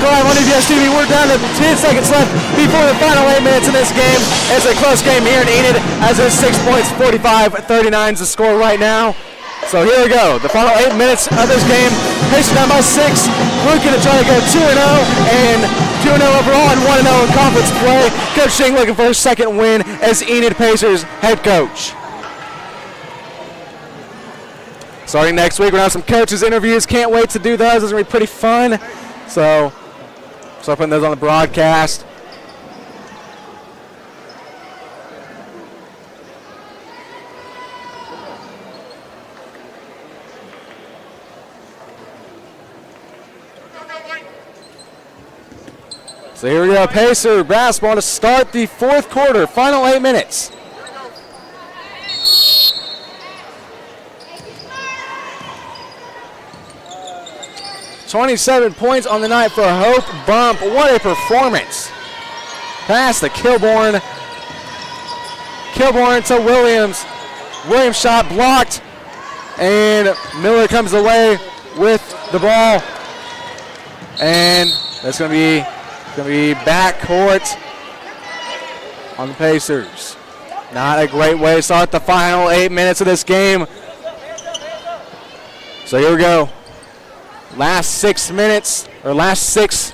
Live on EBS TV. We're down to 10 seconds left before the final 8 minutes in this game. It's a close game here in Enid as it's 6 points, 45-39 is the score right now. So here we go. The final 8 minutes of this game. Pacers down by 6. Looking to try to go 2-0 and 2-0 overall and 1-0 in conference play. Coach Shing looking for his second win as Enid Pacers head coach. Starting next week, we're going to have some coaches interviews. Can't wait to do those. It's going to be pretty fun. So putting those on the broadcast. So here we go, Pacer basketball to start the fourth quarter, final 8 minutes. $27 points on the night for Hope Bump. What a performance. Pass to Kilborn. Kilborn to Williams. Williams shot blocked. And Miller comes away with the ball. And that's going to be backcourt on the Pacers. Not a great way to start the final 8 minutes of this game. So here we go. Last 6 minutes, or last 6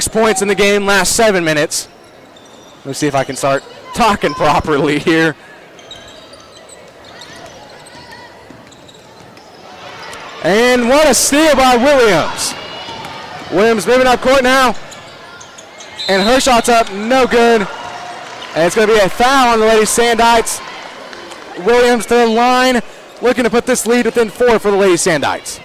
points in the game, last 7 minutes. Let me see if I can start talking properly here. And what a steal by Williams. Williams moving up court now. And her shot's up, no good. And it's going to be a foul on the Lady Sandites. Williams to the line. Looking to put this lead within 4 for the Lady Sandites.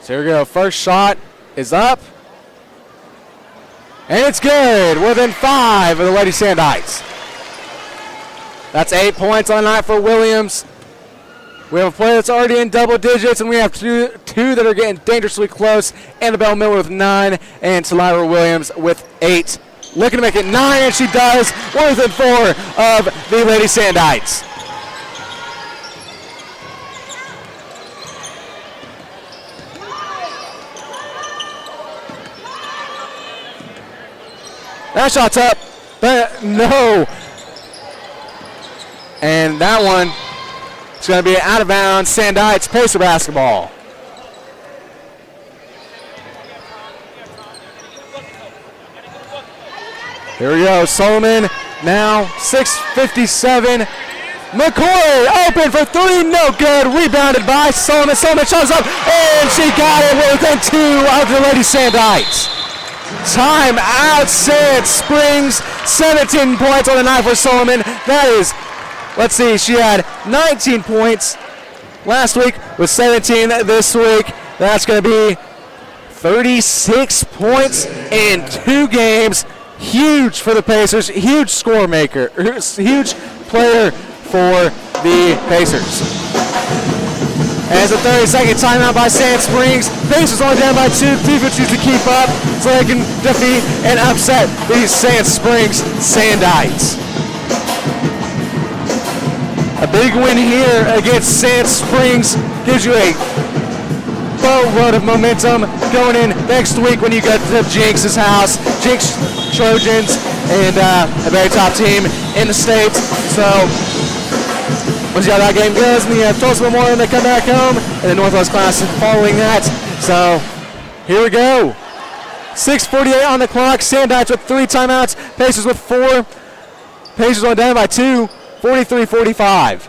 So here we go. First shot is up. And it's good. Within 5 of the Lady Sandites. That's 8 points on the night for Williams. We have a player that's already in double digits, and we have two that are getting dangerously close. Annabelle Miller with 9, and Talira Williams with 8. Looking to make it 9, and she does. 1 within 4 of the Lady Sandites. That shot's up, but no. And that one, it's going to be out of bounds. Sandites, Pacer basketball. Here we go. Solomon now 6:57. McCoy open for 3. No good. Rebounded by Solomon. Solomon shows up, and she got it within 2 of the Lady Sandites. Time out, Sand Springs. 17 points on the night for Solomon. That is, let's see, she had 19 points last week with 17 this week. That's going to be 36 points in 2 games. Huge for the Pacers. Huge score maker. Huge player for the Pacers. As a 30-second timeout by Sand Springs. Pacers only down by 2. Defense needs to keep up so they can defeat and upset these Sand Springs Sandites. A big win here against Sand Springs gives you a boatload of momentum going in next week when you go to Jinx's house. Jinx Trojans and a very top team in the States. So we'll see how that game goes. And the Tulsa Memorial, and they come back home, and the Northwest Classic following that. So here we go. 6:48 on the clock. Sandites with 3 timeouts. Pacers with 4. Pacers on down by 2. 43-45.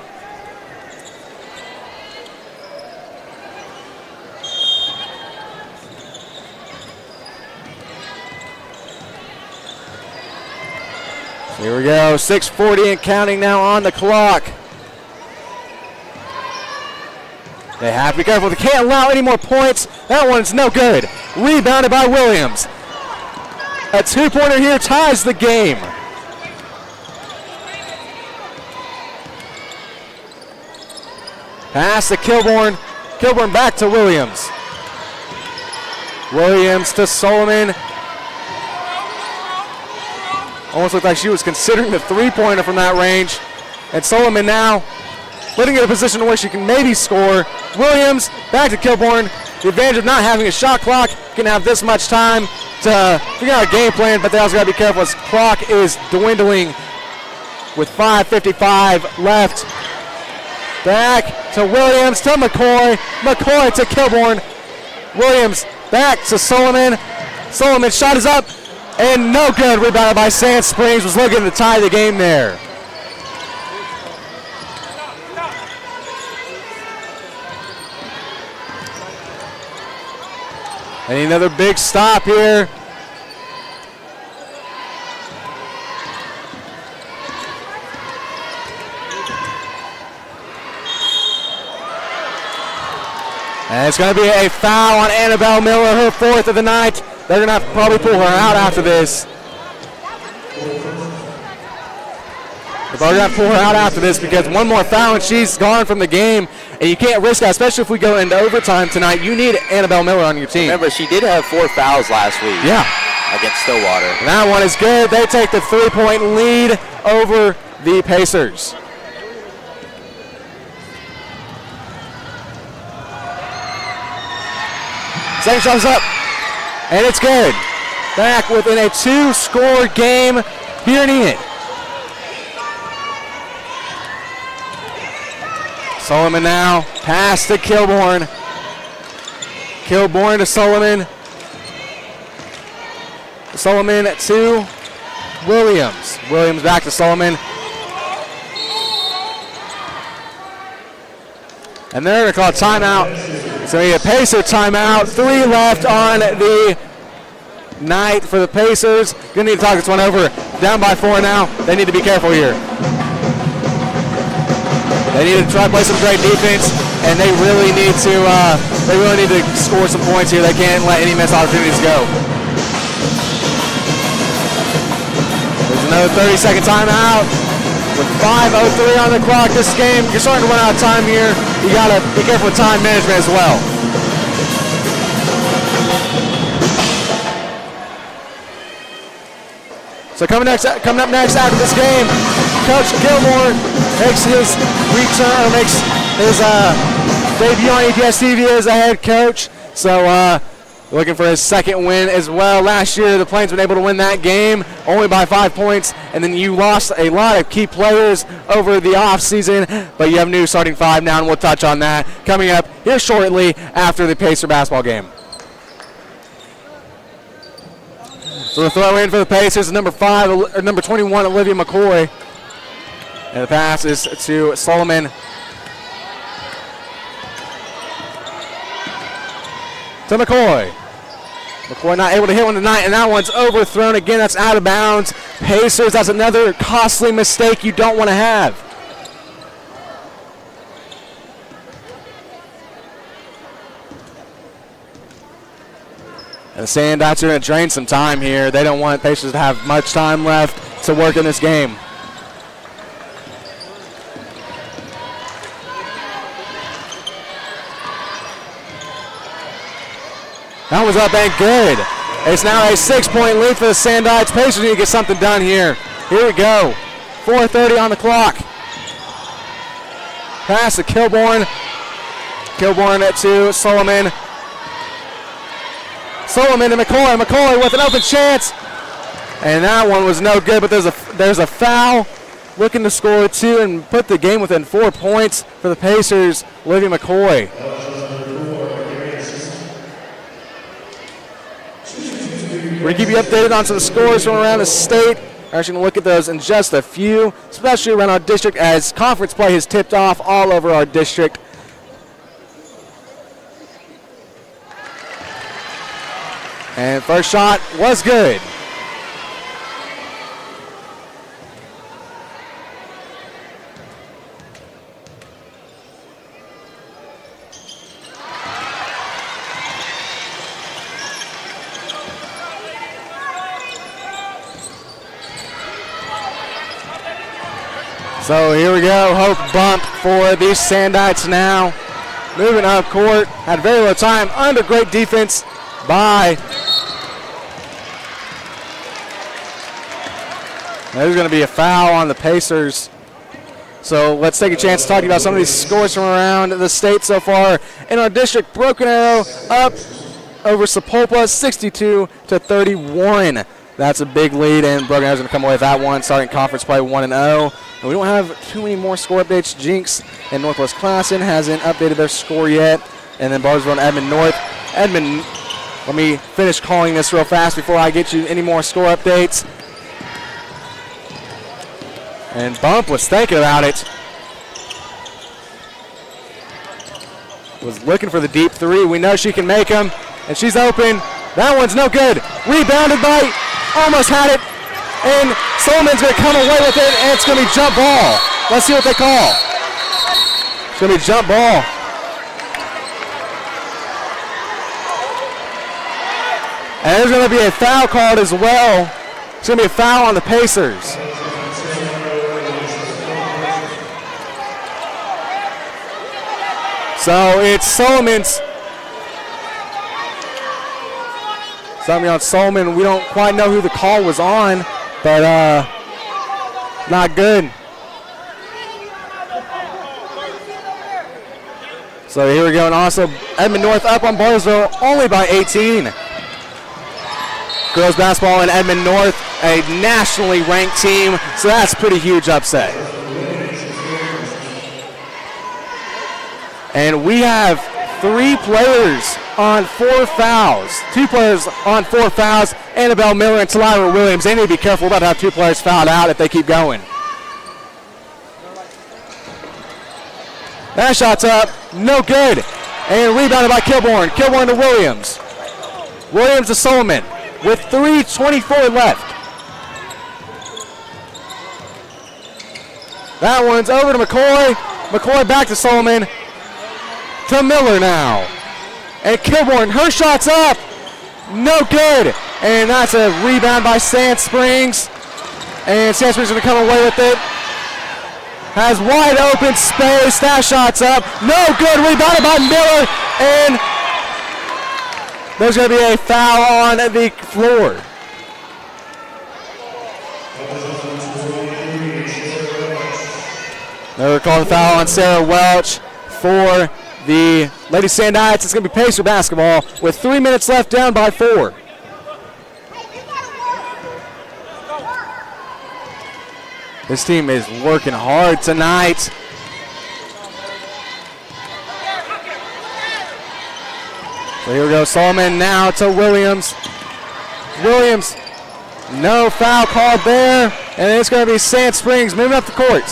Here we go. 6:40 and counting now on the clock. They have to be careful. They can't allow any more points. That one's no good. Rebounded by Williams. A 2-pointer here ties the game. Pass to Kilborn. Kilborn back to Williams. Williams to Solomon. Almost looked like she was considering the 3-pointer from that range. And Solomon now putting her in a position where she can maybe score. Williams back to Kilborn. The advantage of not having a shot clock, can have this much time to figure out a game plan, but they also got to be careful as clock is dwindling with 5:55 left. Back to Williams to McCoy. McCoy to Kilborn. Williams back to Solomon. Solomon's shot is up and no good. Rebounded by Sand Springs. Was looking to tie the game there. And another big stop here. And it's going to be a foul on Annabelle Miller, her 4th of the night. They're going to have to probably pull her out after this. They're going to have to pull her out after this because one more foul and she's gone from the game. And you can't risk that, especially if we go into overtime tonight. You need Annabelle Miller on your team. Remember, she did have 4 fouls last week. Yeah. Against Stillwater. And that one is good. They take the 3-point lead over the Pacers. Second shot's up, and it's good. Back within a 2-score game here in Enid. Solomon now, pass to Kilborn. Kilborn to Solomon. Solomon to Williams. Williams back to Solomon. And they're going to call a timeout. So a Pacer timeout. 3 left on the night for the Pacers. Going to need to talk this one over. Down by 4 now. They need to be careful here. They need to try to play some great defense, and they really need to score some points here. They can't let any missed opportunities go. There's another 30-second timeout. With 5:03 on the clock, this game, you're starting to run out of time here. You got to be careful with time management as well. So coming up next after this game, Coach Gilmore makes his return, or makes his debut on EPS TV as a head coach. So looking for his 2nd win as well. Last year, the Plains were able to win that game only by 5 points, and then you lost a lot of key players over the offseason, but you have new starting 5 now, and we'll touch on that coming up here shortly after the Pacer basketball game. So the throw in for the Pacers is number 21, Olivia McCoy. And the pass is to Solomon. To McCoy. McCoy not able to hit one tonight, and that one's overthrown again. That's out of bounds. Pacers, that's another costly mistake you don't want to have. And the Sandites are going to drain some time here. They don't want Pacers to have much time left to work in this game. That was up and good. It's now a 6-point lead for the Sandites. Pacers need to get something done here. Here we go. 4:30 on the clock. Pass to Kilborn. Kilborn to Solomon. Solomon and McCoy. McCoy with an open chance. And that one was no good, but there's a foul. Looking to score 2 and put the game within 4 points for the Pacers, Olivia McCoy. We're going to keep you updated on some scores from around the state. We're actually going to look at those in just a few, especially around our district as conference play has tipped off all over our district. And first shot was good. So here we go, Hope bump for the Sandites now. Moving up court, had very little time, under great defense by. There's going to be a foul on the Pacers. So let's take a chance to talk about some of these scores from around the state so far. In our district, Broken Arrow up over Sapulpa, 62-31. That's a big lead, and Broken Arrow's going to come away with that one, starting conference play 1-0. And we don't have too many more score updates. Jinx and Northwest Classen hasn't updated their score yet. And then Barnesville and Edmond North. Edmond, let me finish calling this real fast before I get you any more score updates. And Bump was thinking about it. Was looking for the deep three. We know she can make them. And she's open. That one's no good. Rebounded by, almost had it. And Solomon's going to come away with it, and it's going to be jump ball. Let's see what they call. It's going to be jump ball. And there's going to be a foul called as well. It's going to be a foul on the Pacers. So it's Solomon's. Something on Solomon. We don't quite know who the call was on, but not good. So here we go, and also Edmond North up on Barnesville only by 18. Girls basketball in Edmond North, a nationally ranked team, so that's a pretty huge upset. And we have 3 players on 4 fouls. 2 players on 4 fouls. Annabelle Miller and Talira Williams. They need to be careful about how 2 players fouled out if they keep going. That shot's up. No good. And rebounded by Kilborn. Kilborn to Williams. Williams to Solomon with 3:24 left. That one's over to McCoy. McCoy back to Solomon. To Miller now. And Kilborn, her shot's up. No good. And that's a rebound by Sand Springs. And Sand Springs is going to come away with it. Has wide open space. That shot's up. No good. Rebounded by Miller. And there's going to be a foul on the floor. They're calling the foul on Sarah Welch for the Lady Sandites. It's going to be Pacer basketball with 3 minutes left, down by 4. This team is working hard tonight. So here we go, Solomon now to Williams. Williams, no foul called there, and it's going to be Sand Springs moving up the court.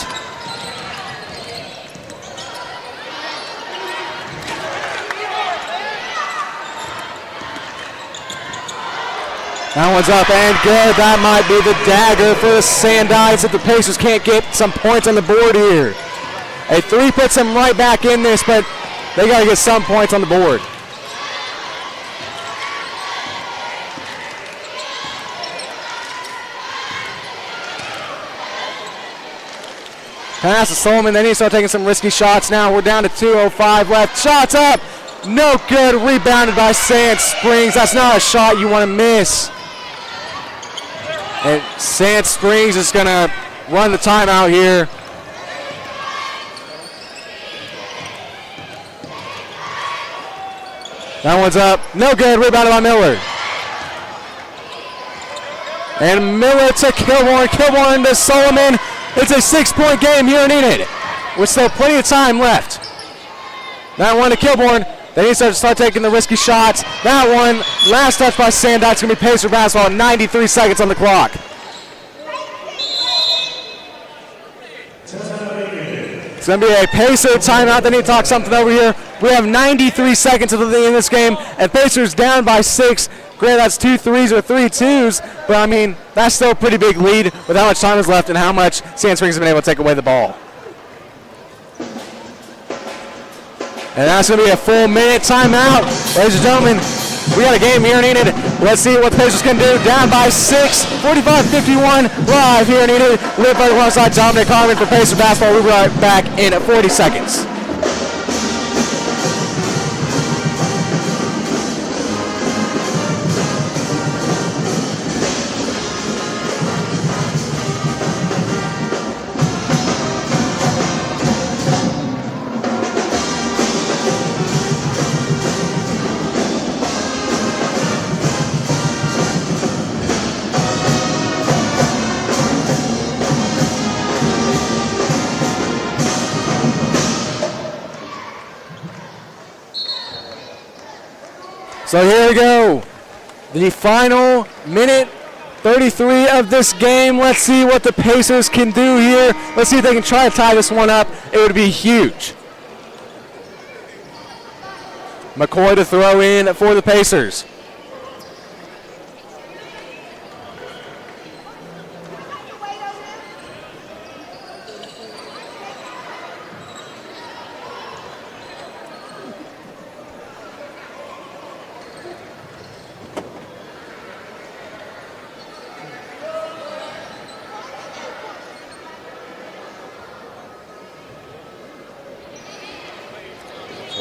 That one's up and good. That might be the dagger for the Sandites if the Pacers can't get some points on the board here. A 3 puts them right back in this, but they got to get some points on the board. Pass to Solomon. They need to start taking some risky shots now. We're down to 2:05 left. Shots up. No good. Rebounded by Sand Springs. That's not a shot you want to miss. And Sand Springs is going to run the timeout here. That one's up. No good. Rebounded by Miller. And Miller to Kilborn. Kilborn to Solomon. It's a 6-point game here in Enid, with still plenty of time left. That one to Kilborn. They need to start taking the risky shots. That one, last touch by Sandite. It's going to be Pacer basketball. 93 seconds on the clock. It's going to be a Pacer timeout. They need to talk something over here. We have 93 seconds in this game, and Pacers down by 6. Granted, that's 2 threes or 3 twos, but I mean, that's still a pretty big lead with how much time is left and how much Sand Springs has been able to take away the ball. And that's going to be a full minute timeout. Ladies and gentlemen, we got a game here in Enid. Let's see what the Pacers can do. Down by 6, 45-51, live here in Enid. Live right alongside Dominic Harmon for Pacer basketball. We'll be right back in 40 seconds. So here we go, the final minute 33 of this game. Let's see what the Pacers can do here. Let's see if they can try to tie this one up. It would be huge. McCoy to throw in for the Pacers.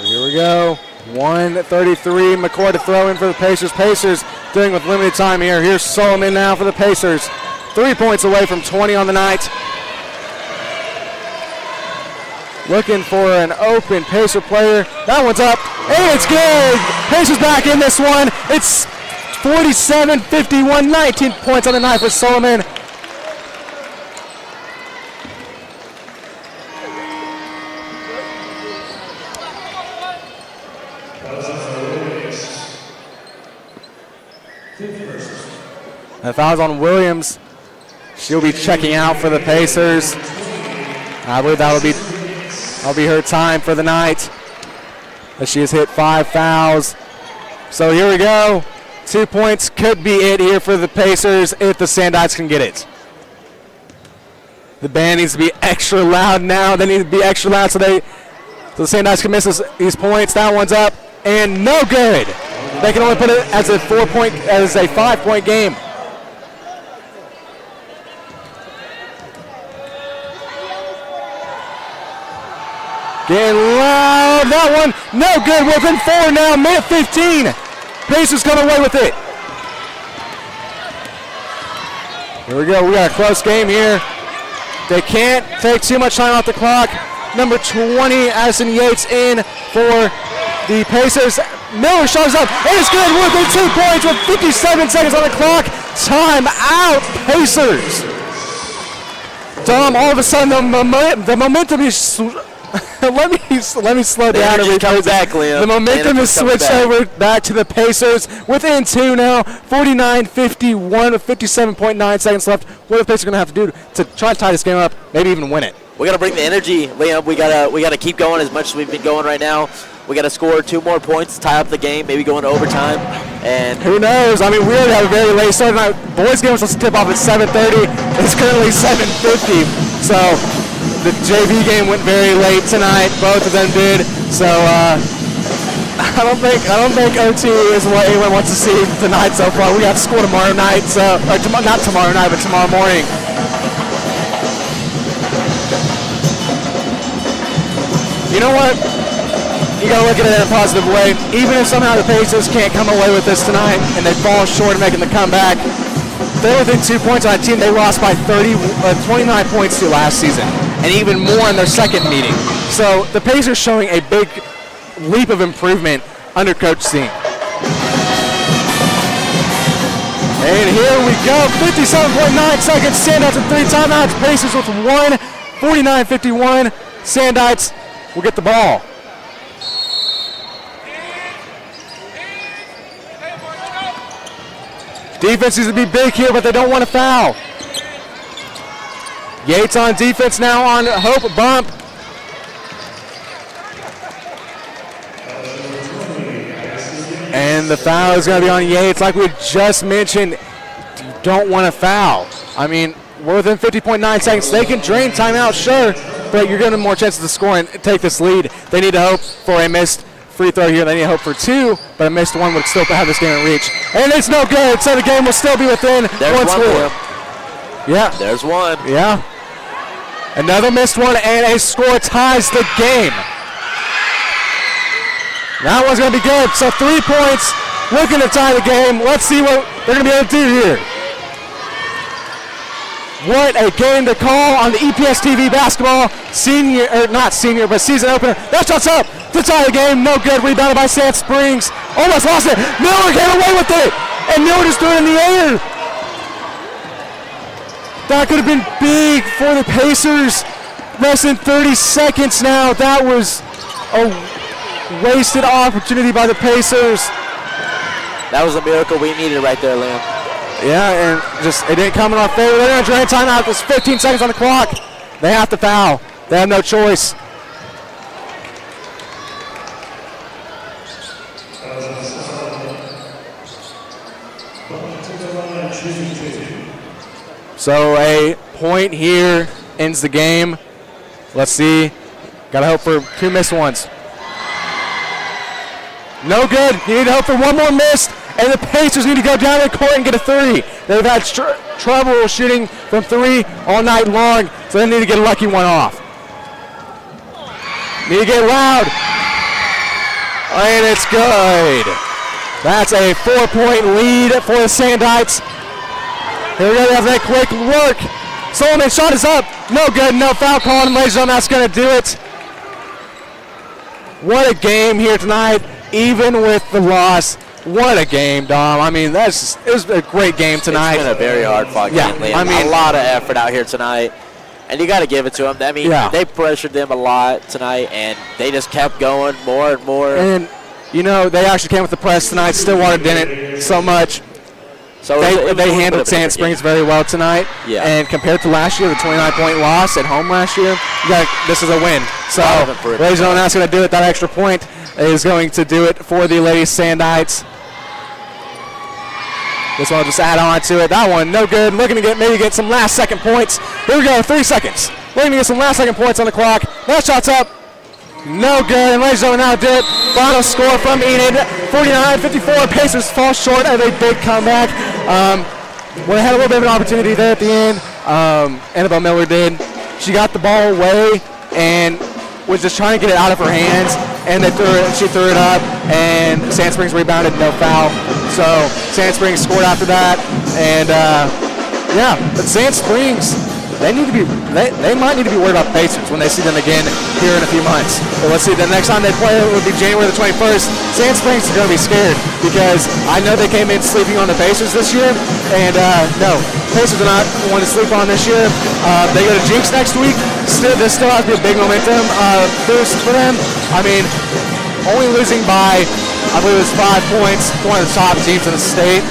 Here we go. 1:33. McCoy to throw in for the Pacers. Pacers doing with limited time here. Here's Solomon now for the Pacers. 3 points away from 20 on the night. Looking for an open Pacer player. That one's up. And it's good. Pacers back in this one. It's 47-51. 19 points on the night for Solomon. The foul's on Williams. She'll be checking out for the Pacers. I believe that'll be her time for the night, as she has hit 5 fouls. So here we go. 2 points could be it here for the Pacers if the Sandites can get it. The band needs to be extra loud now. They need to be extra loud so the Sandites can miss these points. That one's up and no good. They can only put it as a 5-point game. Getting loud. That one, no good. Within 4 now. Minute 15. Pacers come away with it. Here we go. We got a close game here. They can't take too much time off the clock. Number 20, Addison Yates in for the Pacers. Miller shows up. And it's good. Within 2 points with 57 seconds on the clock. Time out, Pacers. Dom, all of a sudden the momentum is... let me slow down and recover back, Liam. The momentum is switched over back to the Pacers. Within 2 now, 49-51 with 57.9 seconds left. What are the Pacers going to have to do to try to tie this game up, maybe even win it? We got to bring the energy, Liam. We gotta keep going as much as we've been going right now. We got to score 2 more points, tie up the game, maybe go into overtime. And who knows? I mean, we already have a very late start tonight. Boys game was supposed to tip off at 7:30. It's currently 7:50. So the JV game went very late tonight. Both of them did. So I don't think OT is what anyone wants to see tonight so far. We got to score tomorrow night. So not tomorrow night, but tomorrow morning. You know what? You got to look at it in a positive way. Even if somehow the Pacers can't come away with this tonight and they fall short of making the comeback, they're within 2 points on a team they lost by 29 points to last season, and even more in their second meeting. So the Pacers showing a big leap of improvement under Coach Steen. And here we go, 57.9 seconds, Sandites with 3 timeouts, Pacers with 1, 49-51. Sandites will get the ball. Defense needs to be big here, but they don't want to foul. Yates on defense now on Hope bump. And the foul is going to be on Yates. Like we just mentioned, you don't want to foul. I mean, we're within 50.9 seconds. They can drain timeout, sure, but you're giving them more chances to score and take this lead. They need to hope for a missed free throw here. They need to hope for 2, but a missed one would still have this game in reach. And it's no good, so the game will still be within one score. Yeah. There's one. Yeah. Another missed one, and a score ties the game. That one's going to be good. So 3 points, looking to tie the game. Let's see what they're going to be able to do here. What a game to call on the EPS TV basketball season opener. That shot's up to tie the game. No good. Rebounded by Sand Springs. Almost lost it. Miller came away with it. And Miller just threw it in the air. That could have been big for the Pacers. Less than 30 seconds now. That was a wasted opportunity by the Pacers. That was a miracle we needed right there, Liam. Yeah, and just it didn't come in our favor. They're going to drain timeout. There's 15 seconds on the clock. They have to foul. They have no choice. So a point here ends the game. Let's see. Got to hope for 2 missed ones. No good. You need to hope for one more miss, and the Pacers need to go down the court and get a 3. They've had trouble shooting from 3 all night long, so they need to get a lucky one off. Need to get loud. And it's good. That's a 4-point lead for the Sandites. Here we go, they have that quick work. Solomon shot is up. No good, no foul call, and ladies and gentlemen, that's going to do it. What a game here tonight, even with the loss. What a game, Dom. I mean, it was a great game tonight. It's been a very hard-fought game, Liam. I mean, a lot of effort out here tonight, and you got to give it to them. I mean, they pressured them a lot tonight, and they just kept going more and more. And, you know, they actually came with the press tonight. Stillwater didn't so much. So they handled Sand Springs very well tonight. Yeah. And compared to last year, the 29-point loss at home last year, this is a win. So, ladies and gentlemen, that's going to do it. That extra point is going to do it for the Lady Sandites. This one will just add on to it. That one, no good. Looking to maybe get some last-second points. Here we go, 3 seconds. Looking to get some last-second points on the clock. That shot's up. No good. And ladies and gentlemen, now did it. Final score from Enid, 49-54. Pacers fall short of a big comeback. Well, they had a little bit of an opportunity there at the end. Annabelle Miller did. She got the ball away and was just trying to get it out of her hands. And she threw it up, and Sand Springs rebounded, no foul. So Sand Springs scored after that, and but Sand Springs, they might need to be worried about Pacers when they see them again here in a few months. But let's see, the next time they play will be January the 21st. Sand Springs is going to be scared because I know they came in sleeping on the Pacers this year, and no, Pacers are not one to sleep on this year. They go to Jinx next week. This still has to be a big momentum boost for them. I mean, only losing by, I believe it was 5 points, one of the top teams in the state.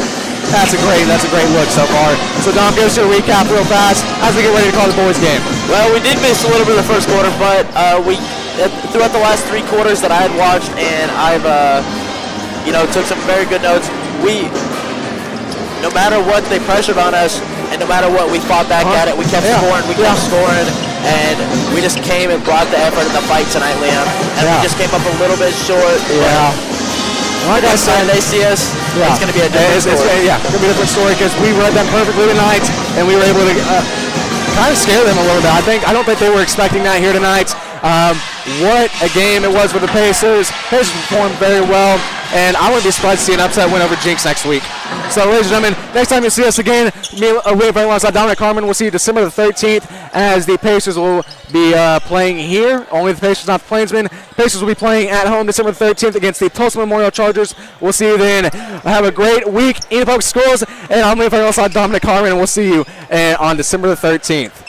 That's a great look so far. So Dom, give us your recap real fast as we get ready to call the boys game. Well, we did miss a little bit of the first quarter, but we throughout the last 3 quarters that I had watched, and I've took some very good notes. No matter what they pressured on us, and no matter what we fought back at it, we kept scoring, and we just came and brought the effort in the fight tonight, Liam. And we just came up a little bit short. Yeah. Like I said, they see us, it's going to be a different story. It's going to be a different story because we read them perfectly tonight, and we were able to kind of scare them a little bit. I don't think they were expecting that here tonight. What a game it was for the Pacers. Pacers performed very well, and I wouldn't be surprised to see an upset win over Jinx next week. So, ladies and gentlemen, next time you see us again, me alongside Dominic Carmen, we'll see you December the 13th as the Pacers will be playing here. Only the Pacers, not the Planesman. Pacers will be playing at home December the 13th against the Tulsa Memorial Chargers. We'll see you then. Have a great week. Enid Public Schools, and I'm alongside Dominic Carmen, and we'll see you on December the 13th.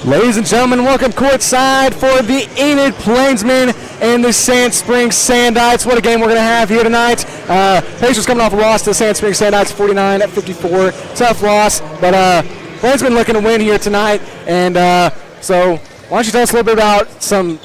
Ladies and gentlemen, welcome courtside for the Enid Planesman and the Sand Springs Sandites. What a game we're going to have here tonight. Pacers coming off a loss to the Sand Springs Sandites, 49-54. Tough loss, but Planesman looking to win here tonight. And so why don't you tell us a little bit about some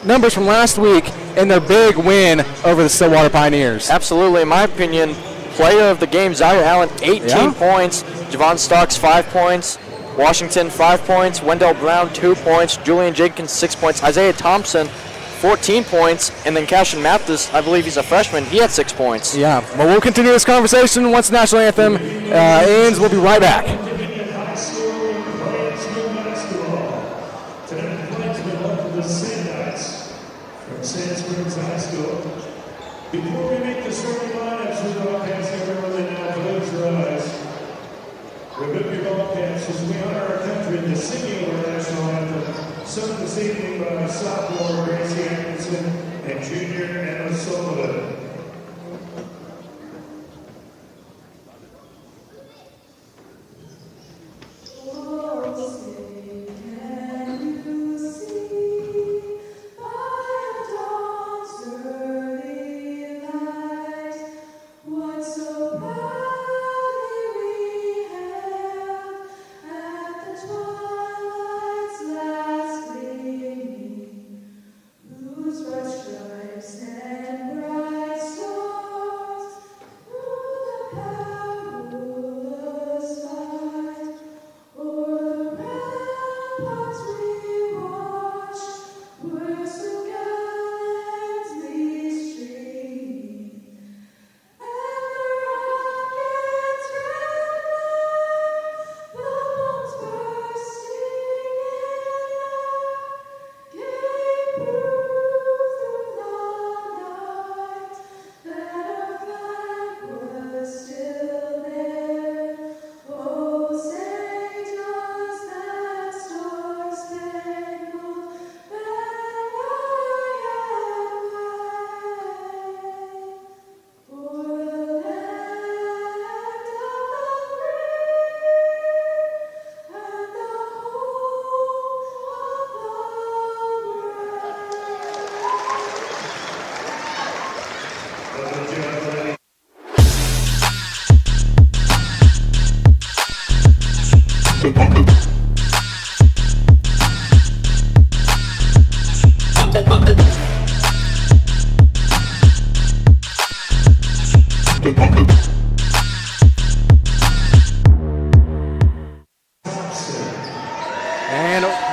numbers from last week and their big win over the Stillwater Pioneers. Absolutely. In my opinion, player of the game, Zaire Allen, 18 points. Javon Starks, 5 points. Washington, 5 points. Wendell Brown, 2 points. Julian Jenkins, 6 points. Isaiah Thompson, 14 points. And then Cashin Mathis, I believe he's a freshman, he had 6 points. Yeah, well, we'll continue this conversation once the national anthem ends. We'll be right back. Sand Springs High School. Before we make the starting lineups, we broadcast everyone that now close your eyes. Remove your ball caps as we honor our country in the singing of our national anthem, sung this evening by sophomore Gracie Atkinson and junior Emma Sullivan.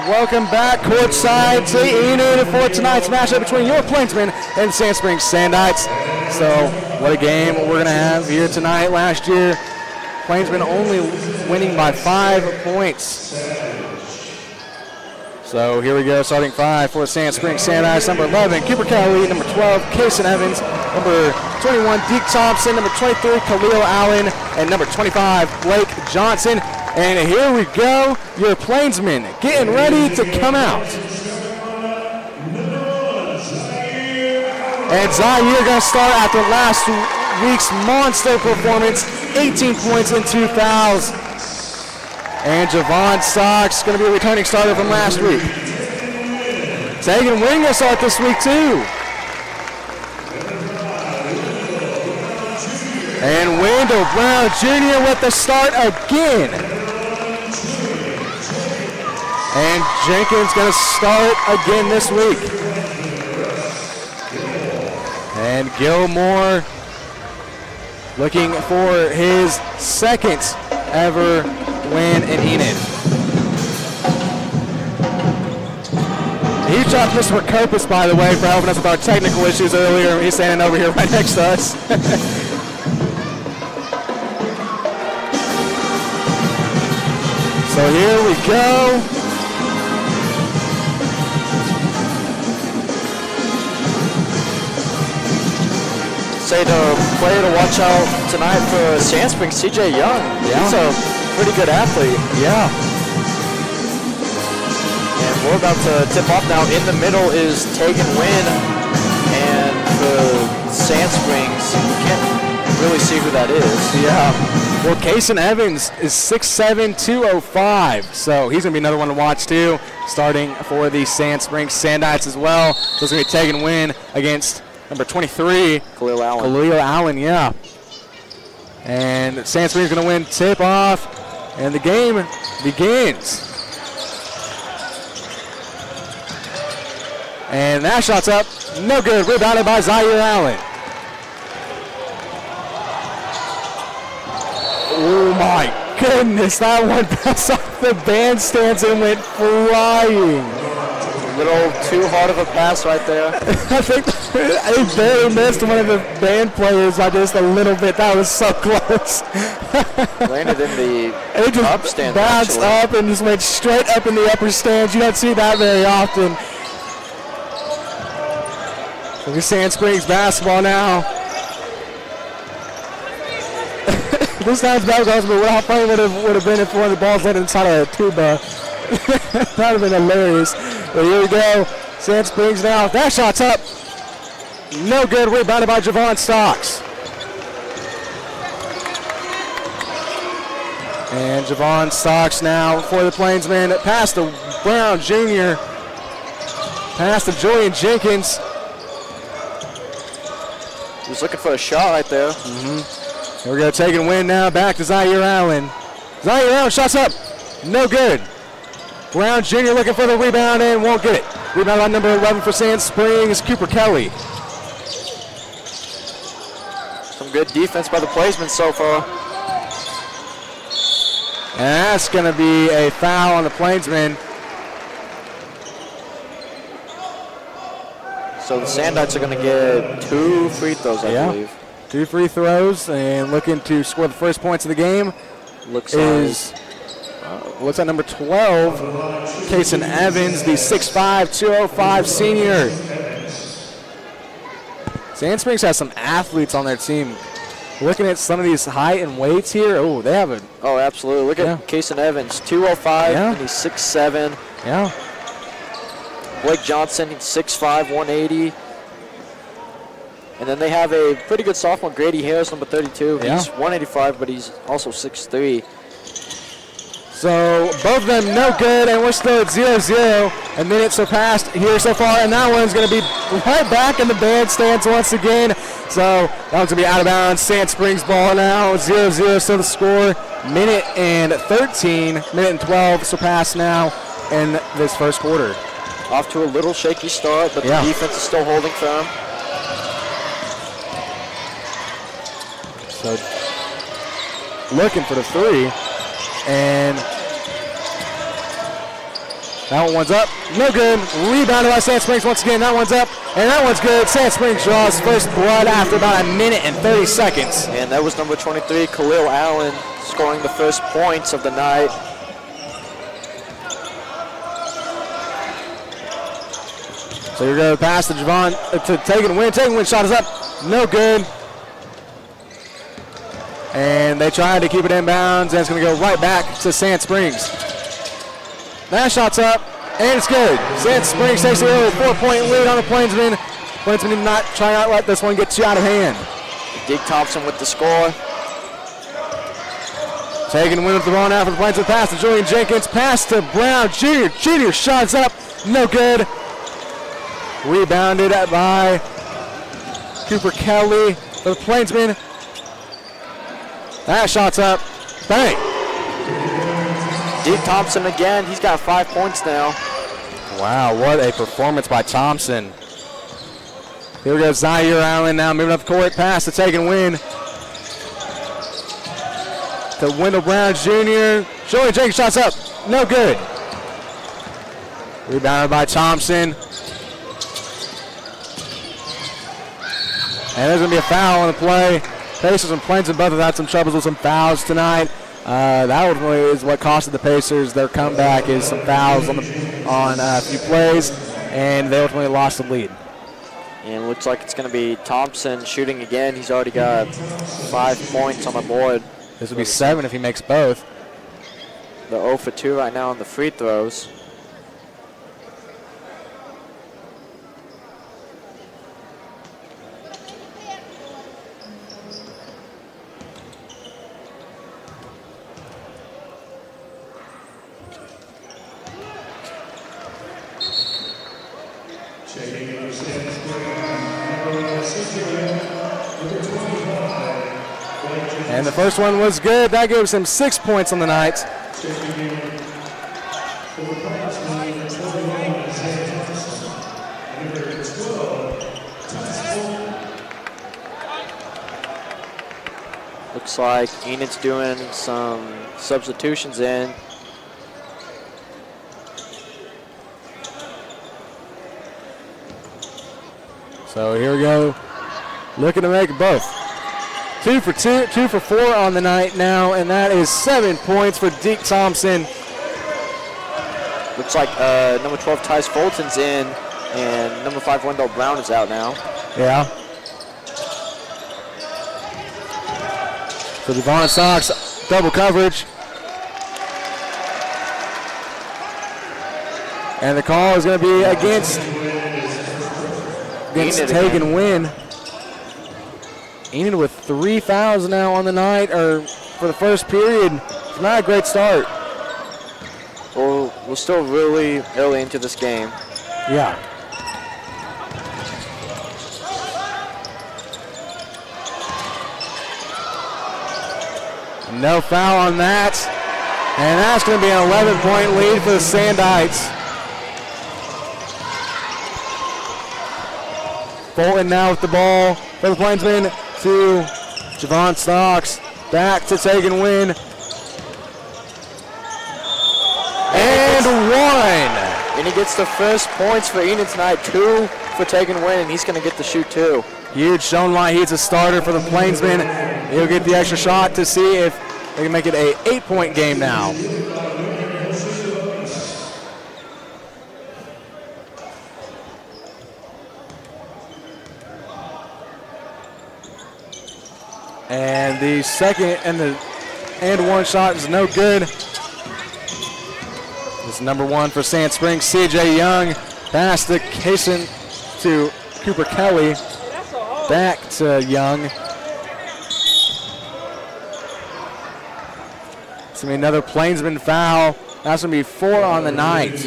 Welcome back courtside to Enid for tonight's matchup between your Planesman and Sand Springs Sandites. So, what a game we're going to have here tonight. Last year, Planesman only winning by 5 points. So, here we go, starting 5 for Sand Springs Sandites. Number 11, Cooper Kelly. Number 12, Kason Evans. Number 21, Deke Thompson. Number 23, Khalil Allen. And number 25, Blake Johnson. And here we go, your Planesmen getting ready to come out. And Zaire going to start after last week's monster performance, 18 points and 2 fouls. And Javon Stocks going to be a returning starter from last week. Tegan Wing will start this week too. And Wendell Brown Jr. with the start again. And Jenkins going to start again this week. And Gilmore looking for his second ever win in Enid. Huge shout to Mr. Kirpus, by the way, for helping us with our technical issues earlier. He's standing over here right next to us. So here we go. Say the player to watch out tonight for Sand Springs, CJ Young. Yeah. He's a pretty good athlete. Yeah. And we're about to tip off now. In the middle is Tegan Wynn. And for Sand Springs, really see who that is. Yeah. Well, Kason Evans is 6'7", 205. So he's going to be another one to watch, too, starting for the Sand Springs Sandites as well. So it's going to be taking win against number 23. Khalil Allen. Khalil Allen, yeah. And Sand Springs going to win tip-off, and the game begins. And that shot's up. No good. Rebounded by Zaire Allen. Oh my goodness, that one bounced off the bandstands and went flying. A little too hard of a pass right there. I think he barely missed one of the band players by just a little bit. That was so close. Landed in the It just up stand, bounced actually. up and just went straight up in the upper stands. You don't see that very often. So the Sand Springs basketball now. This time's basketball, but how funny would have been if one of the balls landed inside of a tuba. That would have been hilarious. But here we go. Sand Springs now. That shot's up. No good. Rebounded by Javon Stocks. And Javon Stocks now for the Planesman. Pass to Brown Jr. Pass to Julian Jenkins. He was looking for a shot right there. Here we go, taking win now, back to Zaire Allen. Zaire Allen, shots up, no good. Brown Jr. looking for the rebound and won't get it. Rebound on number 11 for Sand Springs, Cooper Kelly. Some good defense by the Planesman so far. And that's going to be a foul on the Planesman. So the Sandites are going to get 2 free throws, I believe. 2 free throws and looking to score the first points of the game Looks like number 12, Kason Evans, the 6'5", 205 senior. Sand Springs has some athletes on their team. Looking at some of these height and weights here, oh, they have it. Oh, absolutely. Look at Kason Evans, 205, and he's 6'7". Yeah. Blake Johnson, he's 6'5", 180. And then they have a pretty good sophomore, Grady Harris, number 32. Yeah. He's 185, but he's also 6'3". So both of them no good, and we're still at 0-0. A minute surpassed here so far, and that one's going to be right back in the bandstands once again. So that one's going to be out of bounds. Sand Springs ball now, 0-0 still the score. Minute and 12 surpassed now in this first quarter. Off to a little shaky start, but the defense is still holding firm. So looking for the three, and that one's up, no good. Rebounded by Sand Springs once again. That one's up, and that one's good. Sand Springs draws first blood after about a minute and 30 seconds. And that was number 23, Khalil Allen, scoring the first points of the night. So you're going to pass to Javon to taking win. Taking win shot is up, no good. And they tried to keep it inbounds, and it's going to go right back to Sand Springs. That shot's up, and it's good. Sand Springs takes a little 4-point lead on the Planesman. Planesman did not try not let this one get too out of hand. Dig Thompson with the score. Taking win with the ball now for the Planesman. Pass to Julian Jenkins. Pass to Brown Jr. Jr. Shots up, no good. Rebounded by Cooper Kelly for the Planesman. That shot's up. Bang. Dig Thompson again. He's got 5 points now. Wow, what a performance by Thompson. Here we go, Zaire Allen now moving up the court. Pass to Taking Win. To Wendell Brown Jr. Julian Jenkins shots up. No good. Rebounded by Thompson. And there's going to be a foul on the play. Pacers and Plains both have had some troubles with some fouls tonight. That ultimately is what costed the Pacers their comeback, is some fouls on a few plays, and they ultimately lost the lead. And it looks like it's going to be Thompson shooting again. He's already got 5 points on the board. This would be 7 if he makes both. The 0 for 2 right now on the free throws. Taking over Sand Springs, number 61, number 25. And the first one was good. That gives him 6 points on the night. Taking over for Planesman, 21, Sand Thompson, number 12, Thompson. Looks like Enid's doing some substitutions in. So here we go. Looking to make both. 2 for 2, 2 for 4 on the night now, and that is 7 points for Deke Thompson. Looks like number 12 Tice Fulton's in, and number 5 Wendell Brown is out now. Yeah. So Devon Sox, double coverage. And the call is going to be against Take and Win. Enid with 3 fouls now on the night, or for the first period. It's not a great start. Well, we're still really early into this game. Yeah. No foul on that. And that's going to be an 11-point lead for the Sandites. Fulton now with the ball for the Planesman to Javon Stocks. Back to Take and Win. And 1. And he gets the first points for Enid tonight, 2 for Take and Win, and he's going to get the shoot too. Huge shown light. He's a starter for the Planesman. He'll get the extra shot to see if they can make it a 8-point game now. And the second and one shot is no good. This is number 1 for Sand Springs. CJ Young pass the Kaysen to Cooper Kelly. Back to Young. It's going to be another Planesman foul. That's going to be 4 on the night.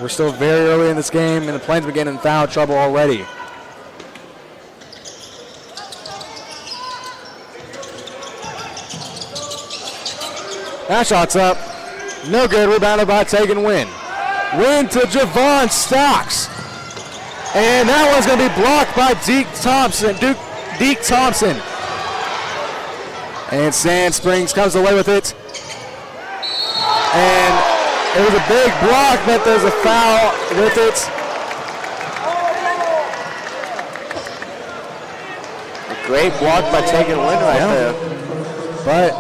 We're still very early in this game, and the Planesman getting in foul trouble already. That shot's up. No good. Rebounded by Take and Win. Win to Javon Stocks. And that one's going to be blocked by Deke Thompson. And Sand Springs comes away with it. And it was a big block, but there's a foul with it. A great block by Take and Win right there. But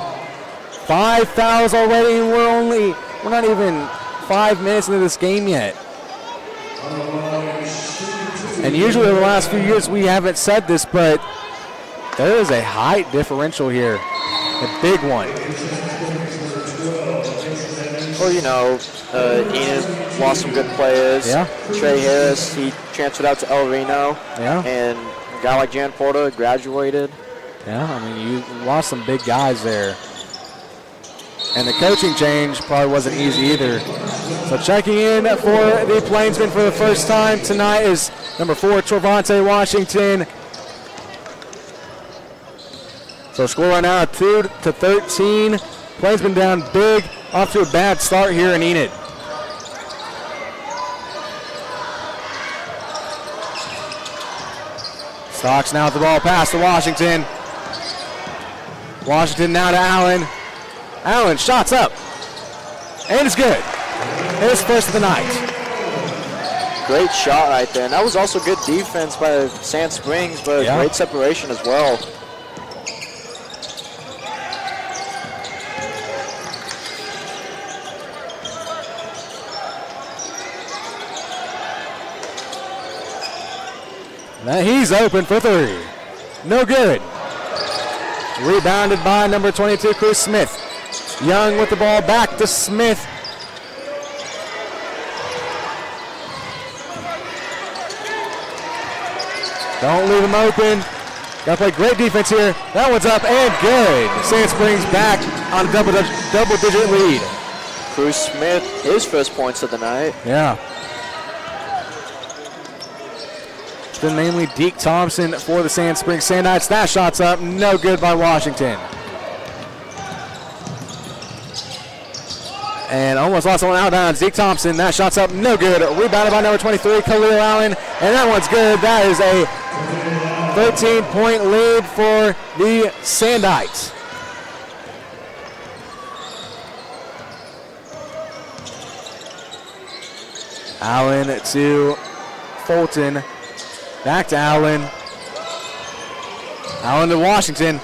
5 fouls already, and we're not even 5 minutes into this game yet. And usually in the last few years we haven't said this, but there is a height differential here, a big one. Well, you know, Enid lost some good players. Yeah. Trey Harris, he transferred out to El Reno. Yeah. And a guy like Jan Porter graduated. Yeah, I mean, you lost some big guys there. And the coaching change probably wasn't easy either. So checking in for the Planesmen for the first time tonight is number 4, Trevante Washington. So score right now 2-13. Planesmen down big, off to a bad start here in Enid. Stocks now with the ball, pass to Washington. Washington now to Allen. Allen, shots up. And it's good. His first of the night. Great shot right there. And that was also good defense by Sand Springs, but great separation as well. Now he's open for 3. No good. Rebounded by number 22, Chris Smith. Young with the ball, back to Smith. Don't leave him open. Got to play great defense here. That one's up and good. Sand Springs back on a double-digit lead. Cruz Smith, his first points of the night. Yeah. It's been mainly Deke Thompson for the Sand Springs Sandites. That shot's up, no good by Washington. And almost lost one out of bounds. Deke Thompson, that shot's up, no good. Rebounded by number 23, Khalil Allen, and that one's good. That is a 13-point lead for the Sandites. Allen to Fulton. Back to Allen. Allen to Washington.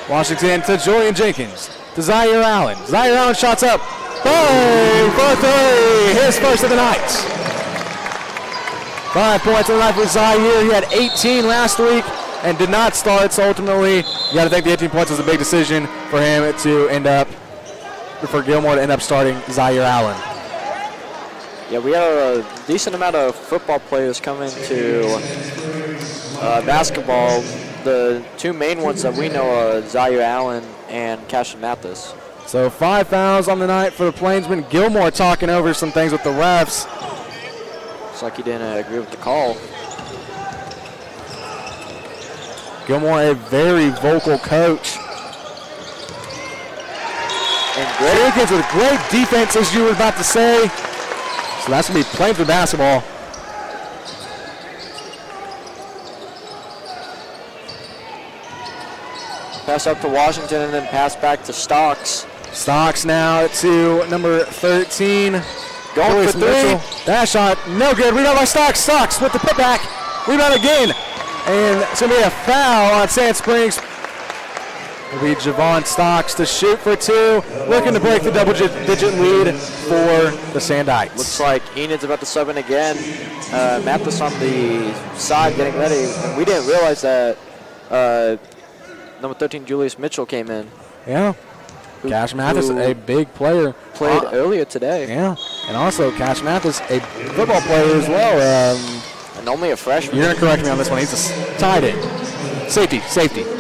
Washington to Julian Jenkins. To Zaire Allen. Zaire Allen shots up. Boom! For three. His first of the night. 5 points on the night for Zaire. He had 18 last week and did not start, so ultimately, you got to think the 18 points was a big decision for him to end up, for Gilmore to end up starting Zaire Allen. Yeah, we have a decent amount of football players coming to basketball. The two main ones that we know are Zaire Allen and Cashin Mathis. So 5 fouls on the night for the Plainsmen. Gilmore talking over some things with the refs. Looks like he didn't agree with the call. Gilmore, a very vocal coach. And Jenkins with great defense, as you were about to say. So that's going to be Plainsman basketball. Pass up to Washington and then pass back to Stocks. Stocks now to number 13. Going for three. That shot, no good. Rebound by Stocks. Stocks with the putback. Rebound again. And it's going to be a foul on Sand Springs. It'll be Javon Stocks to shoot for two. Looking to break the double-digit lead for the Sandites. Looks like Enid's about to sub in again. Mathis on the side getting ready. And we didn't realize that number 13, Julius Mitchell, came in. Yeah. Cash Mathis, a big player. Played earlier today. Yeah. And also Cash Mathis, a football player as well. And only a freshman. You're going to correct me on this one. He's a tight end. Safety.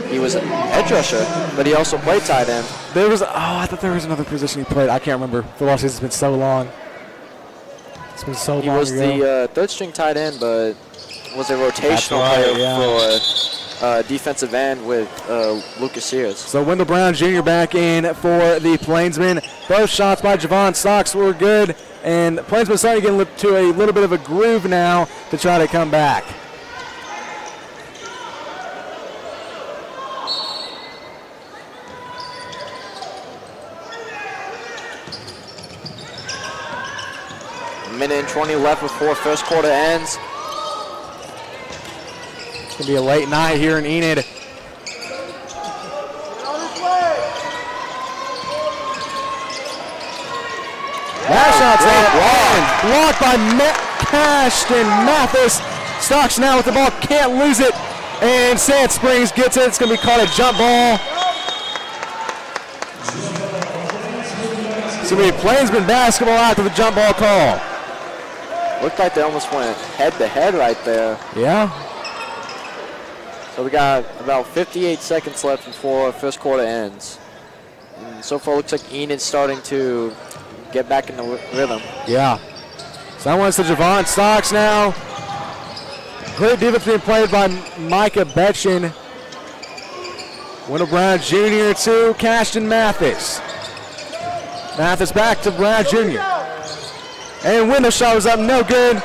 He was an edge rusher, but he also played tight end. I thought there was another position he played. I can't remember. Football season's been so long. It's been so long He was ago. the third string tight end, but was a rotational player for defensive end with Lucas Sears. So Wendell Brown Jr. back in for the Plainsmen. Both shots by Javon Stocks were good, and Plainsmen starting to get to a little bit of a groove now to try to come back. Minute and 20 left before first quarter ends. It's going to be a late night here in Enid. That shot's blocked by Cashton Mathis. Stocks now with the ball, can't lose it. And Sand Springs gets it. It's going to be called a jump ball. It's going to be Plainsman basketball after the jump ball call. Looked like they almost went head-to-head right there. Yeah. So we got about 58 seconds left before first quarter ends. And so far, looks like Enid's starting to get back in the rhythm. Yeah. So that one's to Javon Stocks now. Great defense being played by Micah Betchen. Wendell Brown Jr. to Cashton Mathis. Mathis back to Brown Jr. And Wendell shot was up, no good.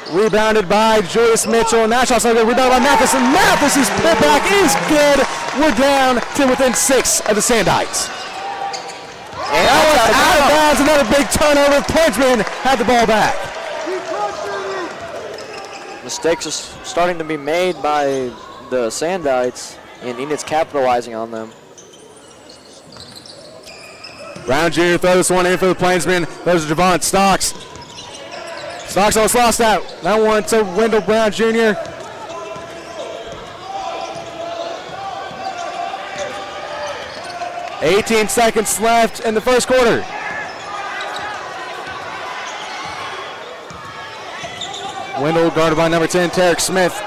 Rebounded by Julius Mitchell, and that shot's no good. Rebounded by Mathis, and Mathis's putback is good. We're down to within 6 of the Sandites. And that was out of bounds, another big turnover. Plainsman had the ball back. Mistakes are starting to be made by the Sandites, and Enid's capitalizing on them. Brown Jr. throws this one in for the Plainsmen. Those are Javon Stocks. Stocks almost lost that one to Wendell Brown Jr. $18 seconds left in the first quarter. Wendell guarded by number 10, Tarek Smith.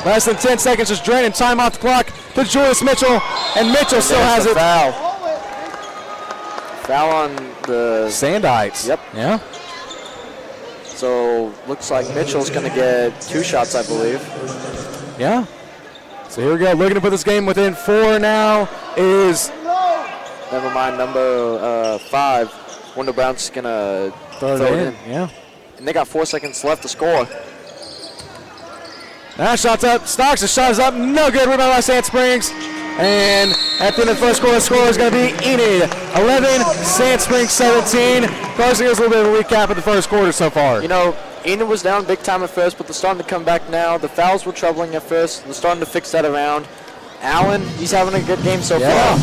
Less than 10 seconds, just draining time off the clock to Julius Mitchell, and Mitchell still has it. Foul. Foul on the Sandites. Yep. Yeah. So looks like Mitchell's going to get 2 shots, I believe. Yeah. So here we go. Looking to put this game within 4 now is. Never mind, number 5. Wendell Brown's going to throw it in. Yeah. And they got 4 seconds left to score. That shot's up. Stocks, the shot is up. No good. Rebound by Sand Springs. And at the end of the first quarter, the score is going to be Enid 11, Sand Springs 17. Closing us a little bit of a recap of the first quarter so far. You know, Enid was down big time at first, but they're starting to come back now. The fouls were troubling at first. They're starting to fix that around. Allen, he's having a good game so far.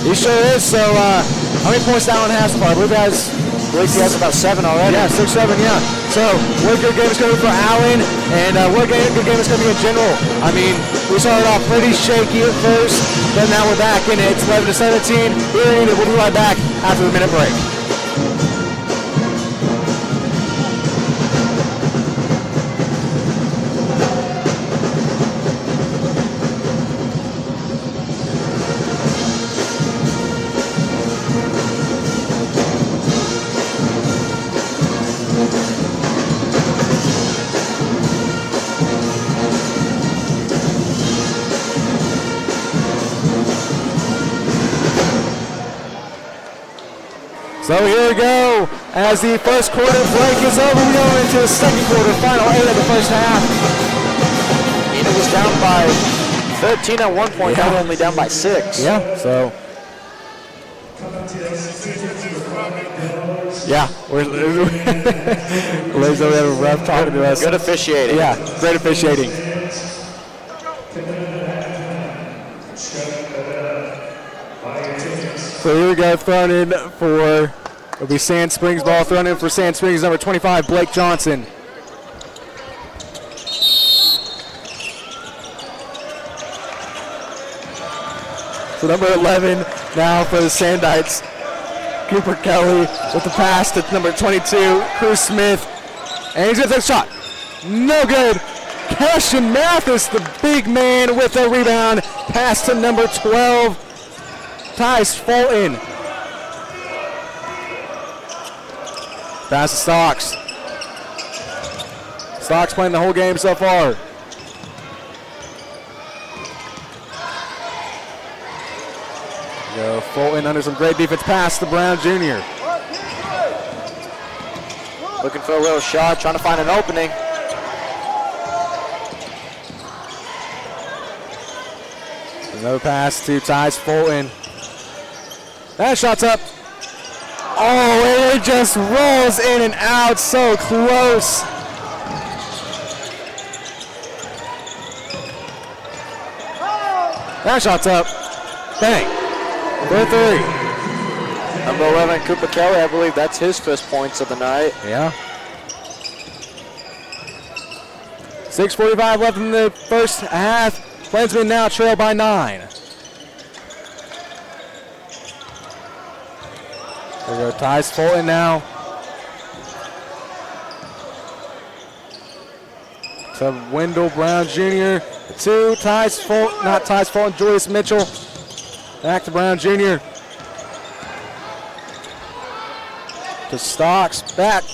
He sure is. So, how many points Allen has so far? I believe he has about 7 already. Yeah, 6, 7, yeah. So, what a good game is going to be for Allen, and what a good game is going to be in general. I mean, we started off pretty shaky at first, but now we're back in it. It's 11-17. We'll be right back after the minute break. So here we go. As the first quarter break is over, we go into the second quarter, final 8 of the first half. Enid was down by 13 at one point, now only down by 6. Yeah, so. Yeah, Liz over there, ref talking to us. Good officiating. Yeah, great officiating. So here we go, thrown in for, it'll be Sand Springs ball, thrown in for Sand Springs, number 25, Blake Johnson. So number 11 now for the Sandites, Cooper Kelly with the pass to number 22, Cruz Smith. And he's going to take a shot. No good. Cashin Mathis, the big man with a rebound. Pass to number 12. Tice Fulton. Pass to Stocks. Stocks playing the whole game so far. Go Fulton under some great defense. Pass to Brown Jr. Looking for a little shot, trying to find an opening. Another pass to Tice Fulton. That shot's up. Oh, it just rolls in and out. So close. That shot's up. Bang. For 3. Number 11, Cooper Kelly, I believe that's his first points of the night. Yeah. 6:45 left in the first half. Planesman now trail by 9. There we go, Tice Fulton now. To Wendell Brown Jr. 2, Tice Fulton, not Tice Fulton, Julius Mitchell. Back to Brown Jr. To Stocks, back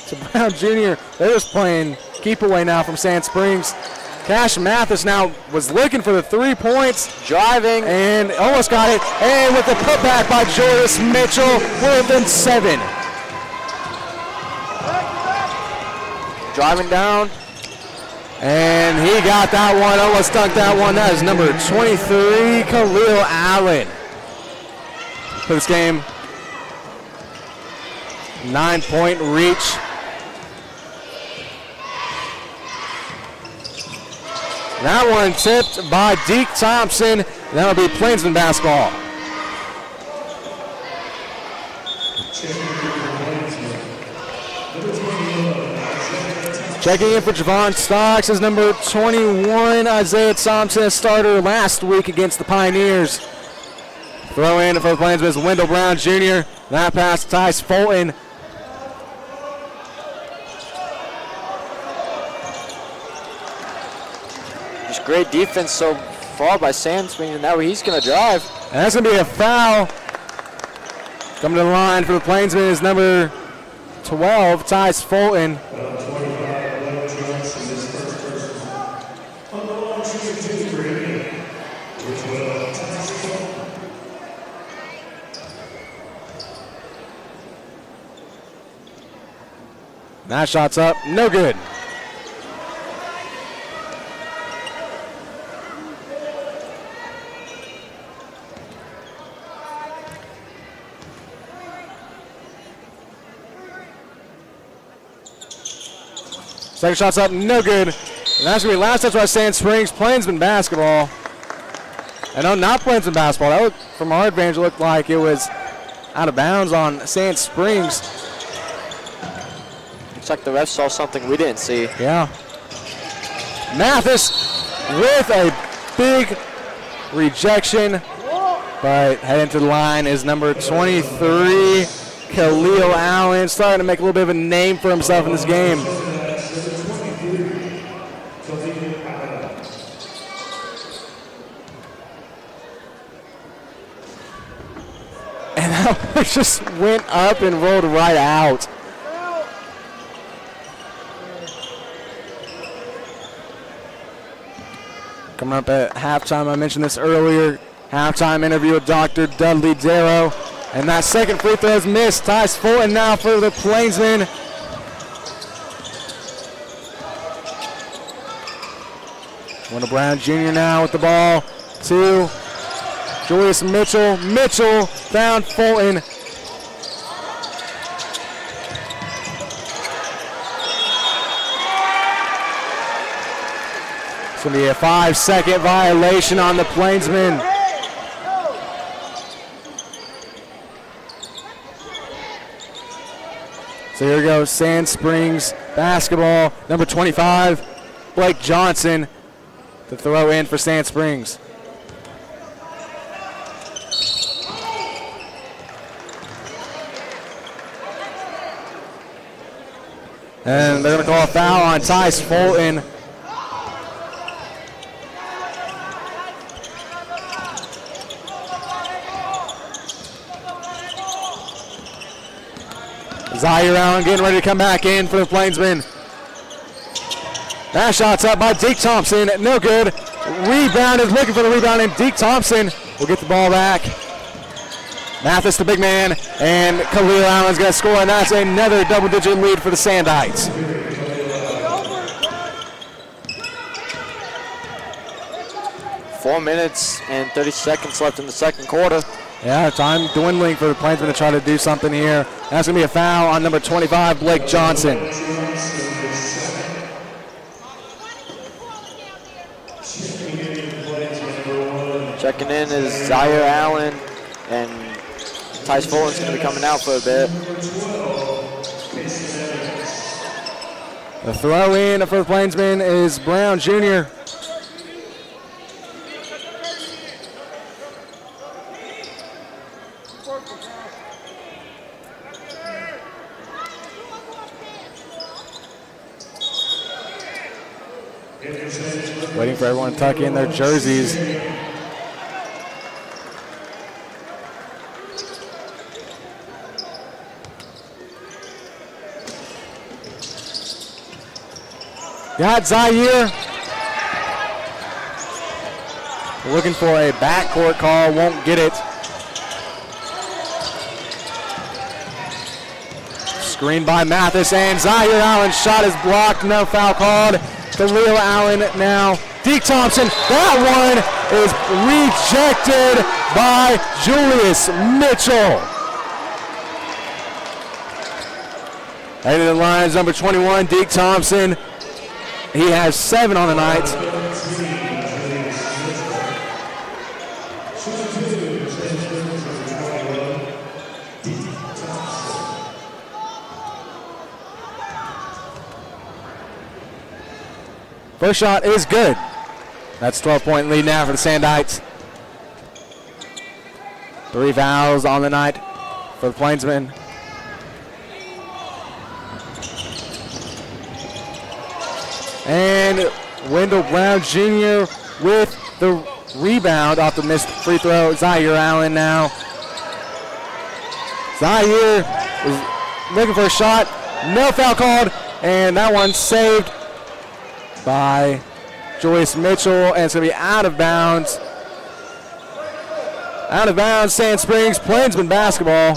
to Brown Jr. They're just playing keep away now from Sand Springs. Cash Mathis now was looking for the 3 points. Driving. And almost got it. And with the putback by Julius Mitchell, we're within 7. Driving down. And he got that one, almost dunked that one. That is number 23, Khalil Allen. For this game, 9-point reach. That one tipped by Deke Thompson. That'll be Planesman basketball. Checking in for Javon Stocks is number 21, Isaiah Thompson, a starter last week against the Pioneers. Throw in for the Planesman is Wendell Brown Jr. That pass to Tice Fulton. Just great defense so far by Sand Springs, and now he's going to drive. And that's going to be a foul Coming to the line for the Planesman is number 12, Tice Fulton. That shot's up, no good. Second shot's up, no good. And that's going to be last touch by Sand Springs, Planesman basketball. And no, not Planesman basketball. That looked, from our advantage, looked like it was out of bounds on Sand Springs. Looks like the refs saw something we didn't see. Yeah. Mathis with a big rejection. But heading to the line is number 23, Khalil Allen, starting to make a little bit of a name for himself in this game. And that just went up and rolled right out. Coming up at halftime, I mentioned this earlier, halftime interview with Dr. Dudley Darrow. And that second free throw is missed. Tice Fulton now for the Planesmen. Wendell Brown Jr. now with the ball to Julius Mitchell. Mitchell found Fulton. It's going to be a 5-second violation on the Planesmen. So here goes Sand Springs basketball. Number 25, Blake Johnson, to throw in for Sand Springs. And they're going to call a foul on Tice Fulton. Zaire Allen getting ready to come back in for the Planesmen. That shot's up by Deke Thompson, no good. Rebound is looking for the rebound, and Deke Thompson will get the ball back. Mathis, the big man, and Khalil Allen's going to score, and that's another double-digit lead for the Sandites. Four minutes and 30 seconds left in the second quarter. Yeah, time dwindling for the Planesmen to try to do something here. That's going to be a foul on number 25, Blake Johnson. Checking in is Zaire Allen, and Tice Fulton's going to be coming out for a bit. The throw in for the Planesmen is Brown Jr. Waiting for everyone to tuck in their jerseys. Got Zaire. Looking for a backcourt call, won't get it. Screen by Mathis, and Zaire Allen's shot is blocked, no foul called. Khalil Allen now. Deke Thompson, that one is rejected by Julius Mitchell. Heading to the lines, number 21, Deke Thompson. He has 7 on the night. First shot is good. That's 12-point lead now for the Sandites. 3 fouls on the night for the Planesmen. And Wendell Brown Jr. with the rebound off the missed free throw. Zaire Allen now. Zaire was looking for a shot. No foul called, and that one saved by Joyce Mitchell, and it's going to be out of bounds. Out of bounds, Sand Springs, Planesman basketball.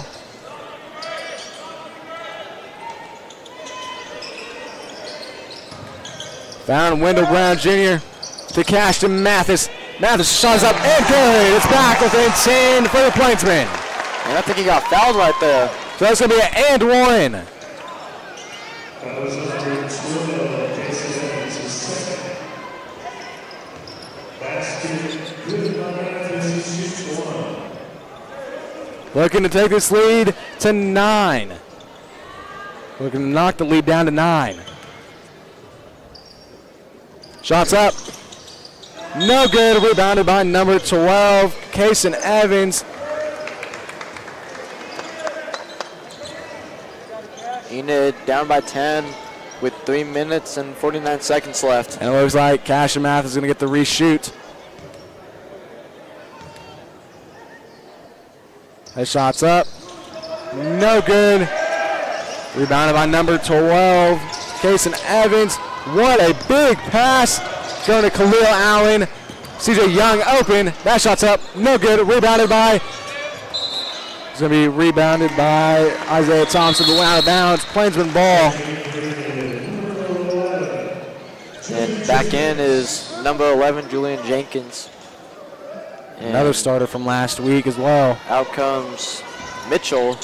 Found Wendell Brown Jr. to Cashton Mathis. Mathis shot is up and good. It's back within 10 for the Planesman. And I think he got fouled right there. So that's going to be an and one. Looking to take this lead to 9. Looking to knock the lead down to 9. Shots up. No good. Rebounded by number 12, Kason Evans. Enid down by 10 with 3 minutes and 49 seconds left. And it looks like Cash and Math is going to get the reshoot. His shot's up. No good. Rebounded by number 12, Kason Evans. What a big pass. Going to Khalil Allen. CJ Young open. That shot's up. No good. Rebounded by. It's going to be rebounded by Isaiah Thompson, but went out of bounds. Plainsman ball. And back in is number 11, Julian Jenkins. And Another starter from last week as well. out comes Mitchell,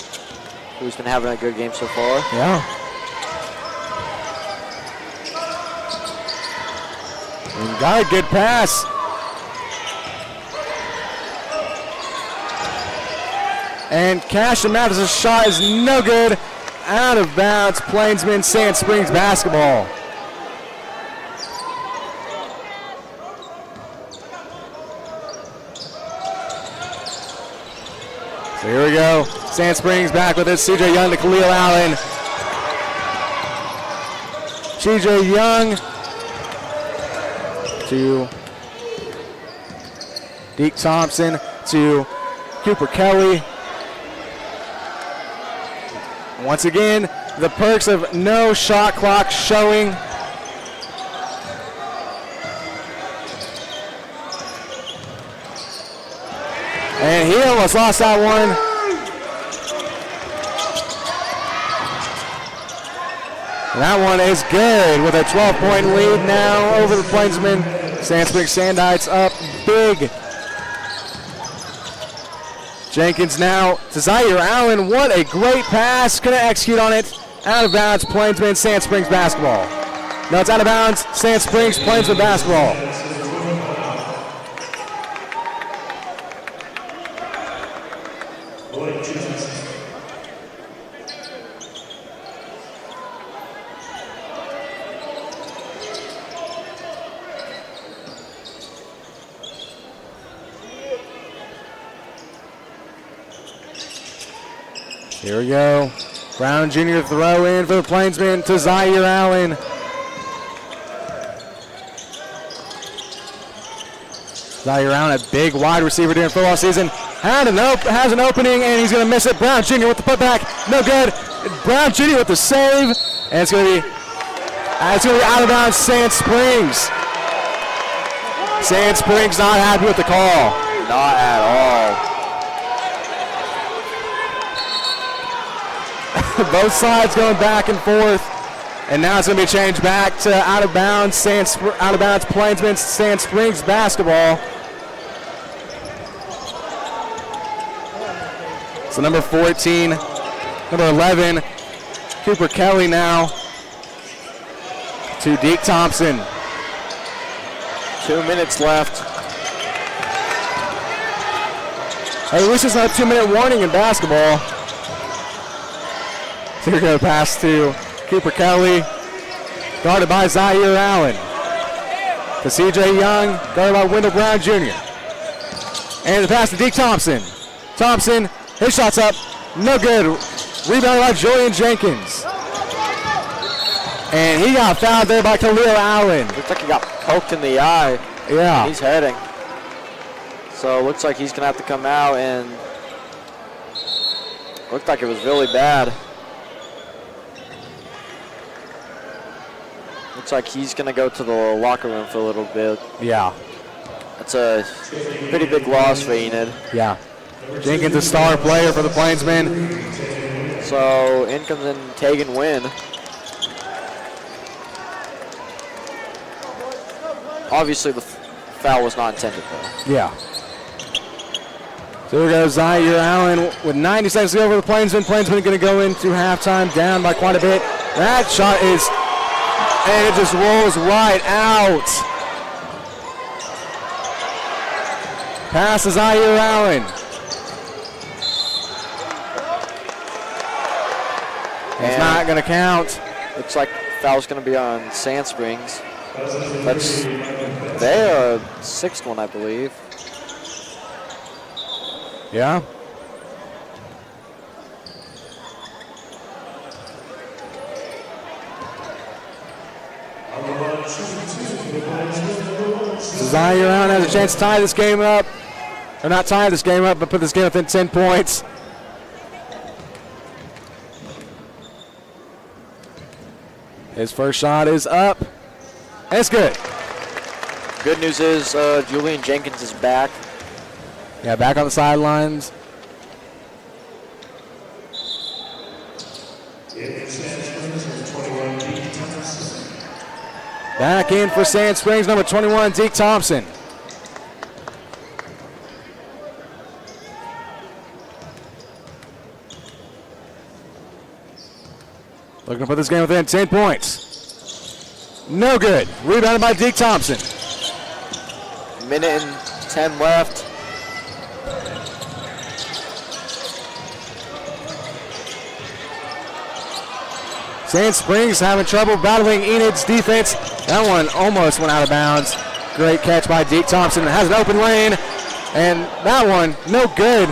who's been having a good game so far. Yeah. And got a good pass. And Cash and Mathis' shot is no good. Out of bounds. Plainsman Sand Springs basketball. So here we go. Sand Springs back with it. CJ Young to Khalil Allen. CJ Young to Deke Thompson to Cooper Kelly. Once again, the perks of no shot clock showing. And he almost lost that one. And that one is good with a 12-point lead now over the Plainsmen. Sand Springs Sandites up big. Jenkins now to Zaire Allen. What a great pass. Couldn't execute on it. Out of bounds, Plainsman Sand Springs basketball. No, it's out of bounds. Sand Springs, Plainsman basketball. Here we go. Brown Jr. throw in for the Plainsmen to Zaire Allen. Zaire Allen, a big wide receiver during football season. Has an opening, and he's going to miss it. Brown Jr. with the putback. No good. Brown Jr. with the save. And it's going to be out of bounds, Sand Springs. Sand Springs not happy with the call. Not at all. Both sides going back and forth, and now it's going to be changed back to out of bounds Plainsman Sand Springs basketball. So number 14, number 11, Cooper Kelly now to Deke Thompson. 2 minutes left. Hey, at least it's not a 2-minute warning in basketball. So here we go, pass to Cooper Kelly, guarded by Zaire Allen. To CJ Young, guarded by Wendell Brown Jr. And the pass to Deke Thompson. Thompson, his shot's up, no good. Rebounded by Julian Jenkins. And he got fouled there by Khalil Allen. Looks like he got poked in the eye. Yeah. He's heading. So it looks like he's going to have to come out and Looked like it was really bad. Looks like he's going to go to the locker room for a little bit. Yeah. That's a pretty big loss for Enid. Yeah. Jenkins, a star player for the Planesmen. So in comes in Tegan Wynn. Obviously the foul was not intended though. Yeah. So here goes Zaire Allen with 90 seconds to go for the Planesmen. Planesmen going to go into halftime down by quite a bit. That shot is, and it just rolls right out. Pass to Zaire Allen. It's not going to count. Looks like foul's going to be on Sand Springs. That's their 6th one, I believe. Yeah. Zaire Allen has a chance to tie this game up. Or not tie this game up, but put this game within 10 points. His first shot is up. And it's good. Good news is Julian Jenkins is back. Yeah, back on the sidelines. Back in for Sand Springs, number 21, Deke Thompson. Looking to put this game within 10 points. No good. Rebounded by Deke Thompson. Minute and 10 left. Sand Springs having trouble battling Enid's defense. That one almost went out of bounds. Great catch by Deke Thompson. Has an open lane. And that one, no good.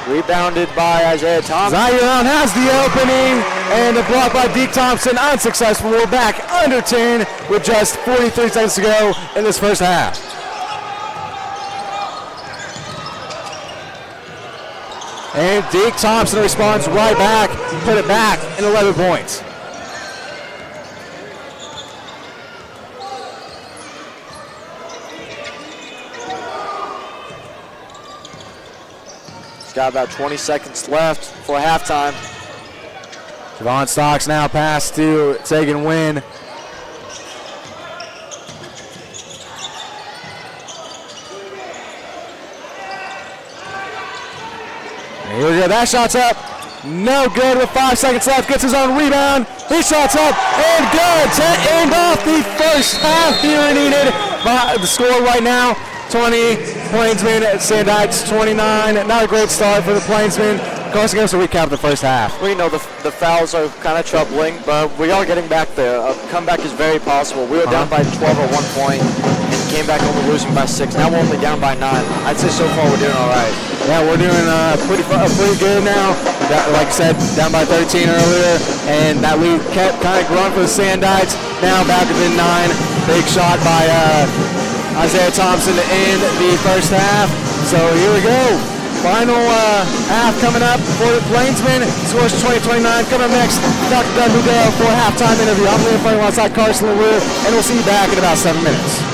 Rebounded by Isaiah Thompson. Zaire Allen has the opening. And a block by Deke Thompson. Unsuccessful. We're back under 10 with just 43 seconds to go in this first half. And Deke Thompson responds right back, put it back in 11 points. He's got about 20 seconds left for halftime. Javon Stocks now pass to Tegan Wynn. Here we go, that shot's up. No good with 5 seconds left. Gets his own rebound. His shot's up and good to end off the first half here in Enid. The score right now, 20. Planesmen at Sandites 29. Not a great start for the Planesmen. Go ahead and give us a recap of the first half. Well, you know, the fouls are kind of troubling, but we are getting back there. A comeback is very possible. We were down by 12 at one point and came back only losing by 6. Now we're only down by 9. I'd say so far we're doing all right. Yeah, we're doing pretty good now. Like I said, down by 13 earlier, and that lead kept kind of growing for the Sandites. Now back within 9. Big shot by Isaiah Thompson to end the first half. So here we go. Final half coming up for the Planesmen. Scores 20-29. Coming up next, Dr. Doug Ludell for a halftime interview. I'm Liam Frank alongside Carson LaRue, and we'll see you back in about 7 minutes.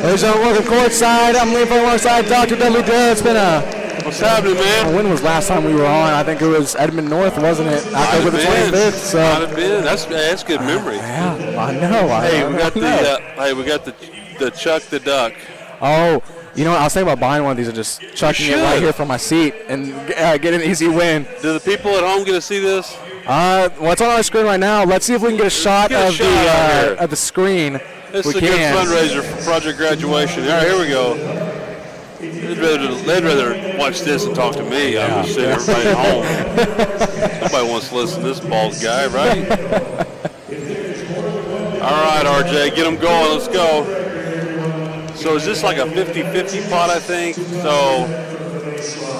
Ladies and gentlemen, welcome courtside. I'm Lee from alongside Dr. Dudley Dare. It's been What's happening, man? when was last time we were on? I think it was Edmond North, wasn't it? October the 25th. So. Might have been. That's good memory. Yeah, I know. We got the Chuck the Duck. Oh, you know what? I was thinking about buying one of these and just chucking it right here from my seat and get an easy win. Do the people at home get to see this? Well, it's on our screen right now. Let's see if we can get a shot of the screen. This is a good fundraiser for Project Graduation. All right, here we go. They'd rather watch this and talk to me. I'm just saying, everybody at home. Nobody wants to listen to this bald guy, right? All right, RJ, get them going. Let's go. So is this like a 50-50 pot, I think? So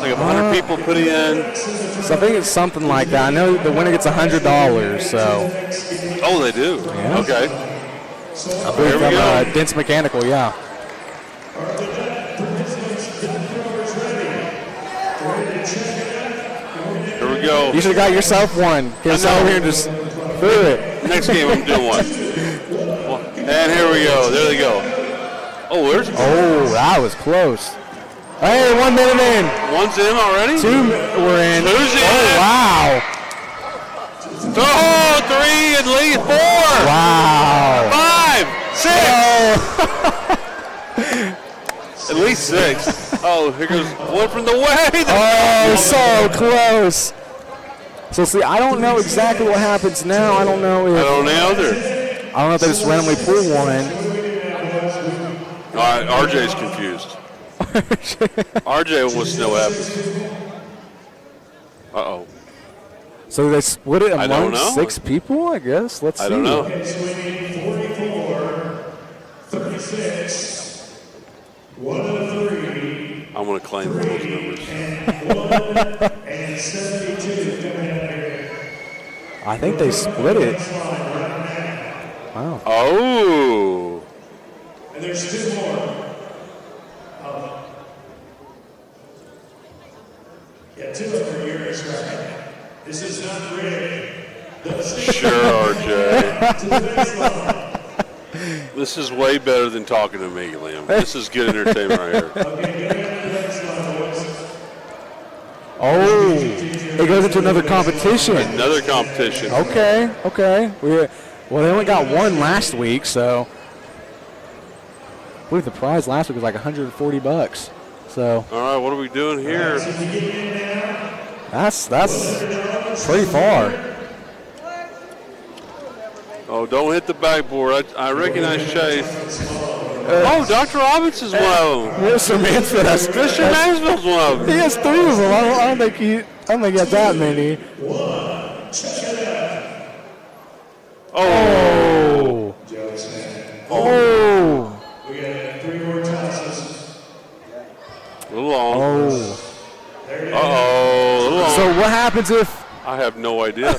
like 100 people put in? So I think it's something like that. I know the winner gets $100, so. Oh, they do? Yeah. Okay. Here we go. Dense Mechanical, yeah. Here we go. You should have got yourself one. Get yourself over here and just threw it. Next game I'm doing one. And here we go. There they go. Oh, where's? Oh, that was close. Hey, 1 minute in. One's in already? Two were in. Two's in. Oh, wow. Oh, 3 at least. 4. Wow. 5, 6. At least 6. Oh, here goes one from the way. Oh, so close. So, see, I don't know exactly what happens now. I don't know if. I don't know either. I don't know if they just randomly pull one. All right, RJ's confused. RJ wants to know what happens. Uh-oh. So they split it I don't know. among 6 people, I guess. Let's see. I don't know. 36. 1 of 3. I'm going to claim those numbers. And 72 coming out here. I think they split it. Wow. Oh. And there's 2 more. Yeah, 2 of them are yours, right? This is not rigged. Sure, RJ. This is way better than talking to me, Liam. This is good entertainment right here. Oh, it goes into another competition. Another competition. Okay. Well, they only got one last week, so I believe the prize last week was like $140. So. All right, what are we doing here? That's pretty far. Oh, don't hit the backboard. I recognize Chase. Oh, Dr. Robinson's one of them. Mr. Mansfield. Mr. Mansfield's one of them. He has 3 of them. I don't think he has that many. Oh. Oh. We got 3 more tosses. A little long. Oh. Uh-oh. A little long. So what happens if? I have no idea.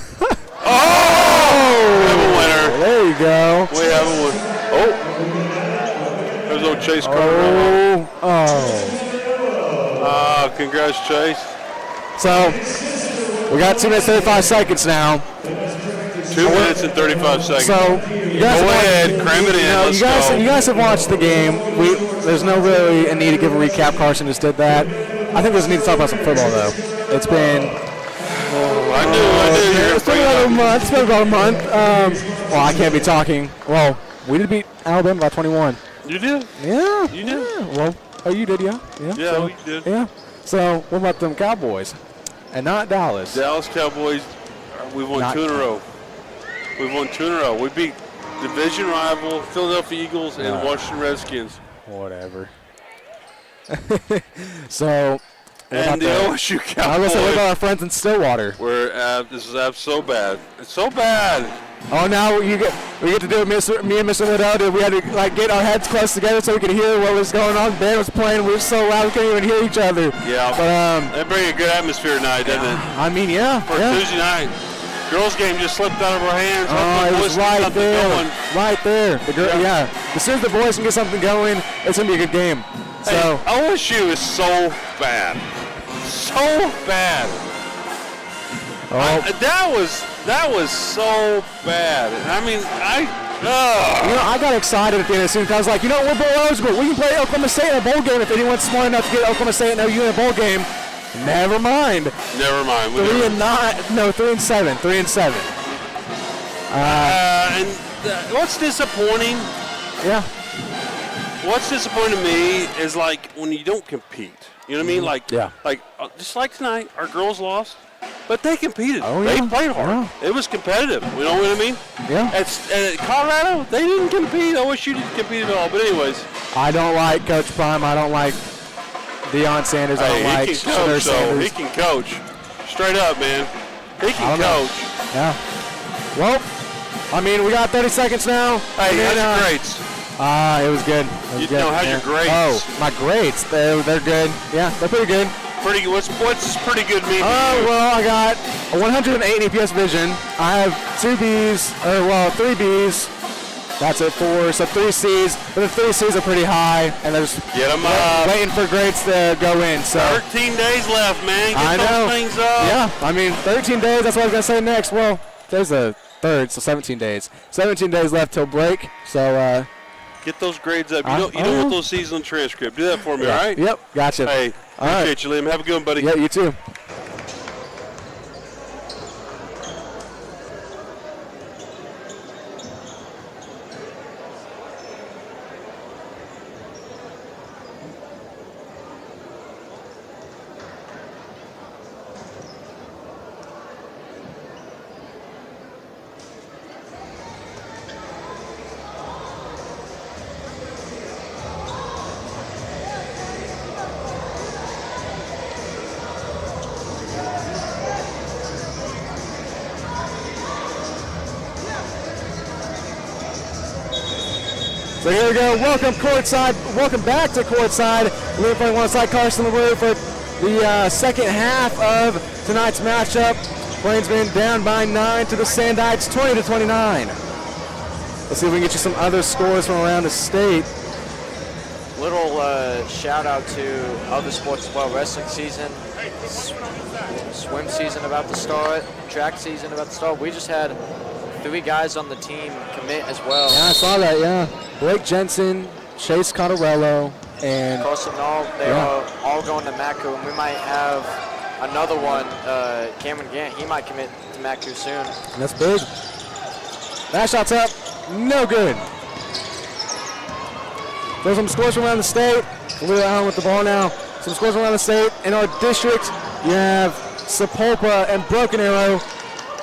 Oh! We have a winner. There you go. We have a winner. Oh. There's old Chase Carter. Oh. Congrats, Chase. So we got 2 minutes 35 seconds now. 2 minutes and 35 seconds. So you guys go ahead, cram it in. Let's go. You guys have watched the game. There's no really a need to give a recap. Carson just did that. I think there's a need to talk about some football though. It's been. I knew. It's been about a month. Well, I can't be talking. Well, we did beat Alabama by 21. You did? Yeah. You did? Yeah. Well, you did, yeah. Yeah, so, we did. Yeah. So, what about them Cowboys? And not Dallas. Dallas Cowboys, we've won 2 in a row. We've won 2 in a row. We beat division rival Philadelphia Eagles and Washington Redskins. Whatever. So, and the OSU Cowboys. I was going to say, what about our friends in Stillwater? This is so bad. It's so bad. Oh, now we get to do it, me and Mr. Liddell. We had to get our heads close together so we could hear what was going on. The band was playing. We were so loud we couldn't even hear each other. Yeah. But they bring a good atmosphere tonight, doesn't it? I mean, yeah. For Tuesday night. Girls' game just slipped out of our hands. Oh, it was right there. Right there. Yeah. As soon as the boys can get something going, it's going to be a good game. So OSU is so bad. So bad. Oh. That was so bad. I mean, I got excited at the end of the season. I was like, we're bowl eligible. We can play Oklahoma State in a bowl game if anyone's smart enough to get Oklahoma State and OU in a bowl game. Never mind. Never mind. 3-7. 3-7. And what's disappointing? Yeah. What's disappointing to me is like when you don't compete. You know what I mean? Like, just like tonight, our girls lost, but they competed. Oh, they yeah. played hard. Yeah. It was competitive. You know what I mean? Yeah. At Colorado, they didn't compete. I wish you didn't compete at all. But anyways, I don't like Coach Prime. I don't like Deion Sanders. I don't like Shedeur Sanders. He can coach. Straight up, man. He can coach. Yeah. Well, I mean, we got 30 seconds now. Hey, how's your grades? It was good. How's your grades? Oh, my grades. They're good. Yeah, they're pretty good. Pretty good. What's pretty good mean? Well, I got a 108 EPS vision. I have 3 Bs. That's it, 4. So 3 Cs. But the 3 Cs are pretty high, and they're just waiting for grades to go in. So 13 days left, man. Get those things up. Yeah, I mean, 13 days. That's what I was gonna say next. Well, there's the 3rd, so 17 days. 17 days left till break. So get those grades up. You don't want those C's on the transcript. Do that for me, all right? Yep, gotcha. Hey, appreciate you, Liam. Have a good one, buddy. Yeah, you too. So here we go. Welcome back to courtside. We're playing one side. Carson LaRue for the second half of tonight's matchup. Planesman down by 9 to the Sandites, 20-29. Let's see if we can get you some other scores from around the state. Little shout out to other sports as well. Wrestling season, swim season about to start, track season about to start. We just had 3 guys on the team commit as well. Yeah, I saw that, yeah. Blake Jensen, Chase Cottarello, and Carson Nall, they are all going to MACU, and we might have another one, Cameron Gant. He might commit to MACU soon. That's big. That shot's up. No good. There's some scores from around the state. We're out with the ball now. Some scores from around the state. In our district, you have Sapulpa and Broken Arrow.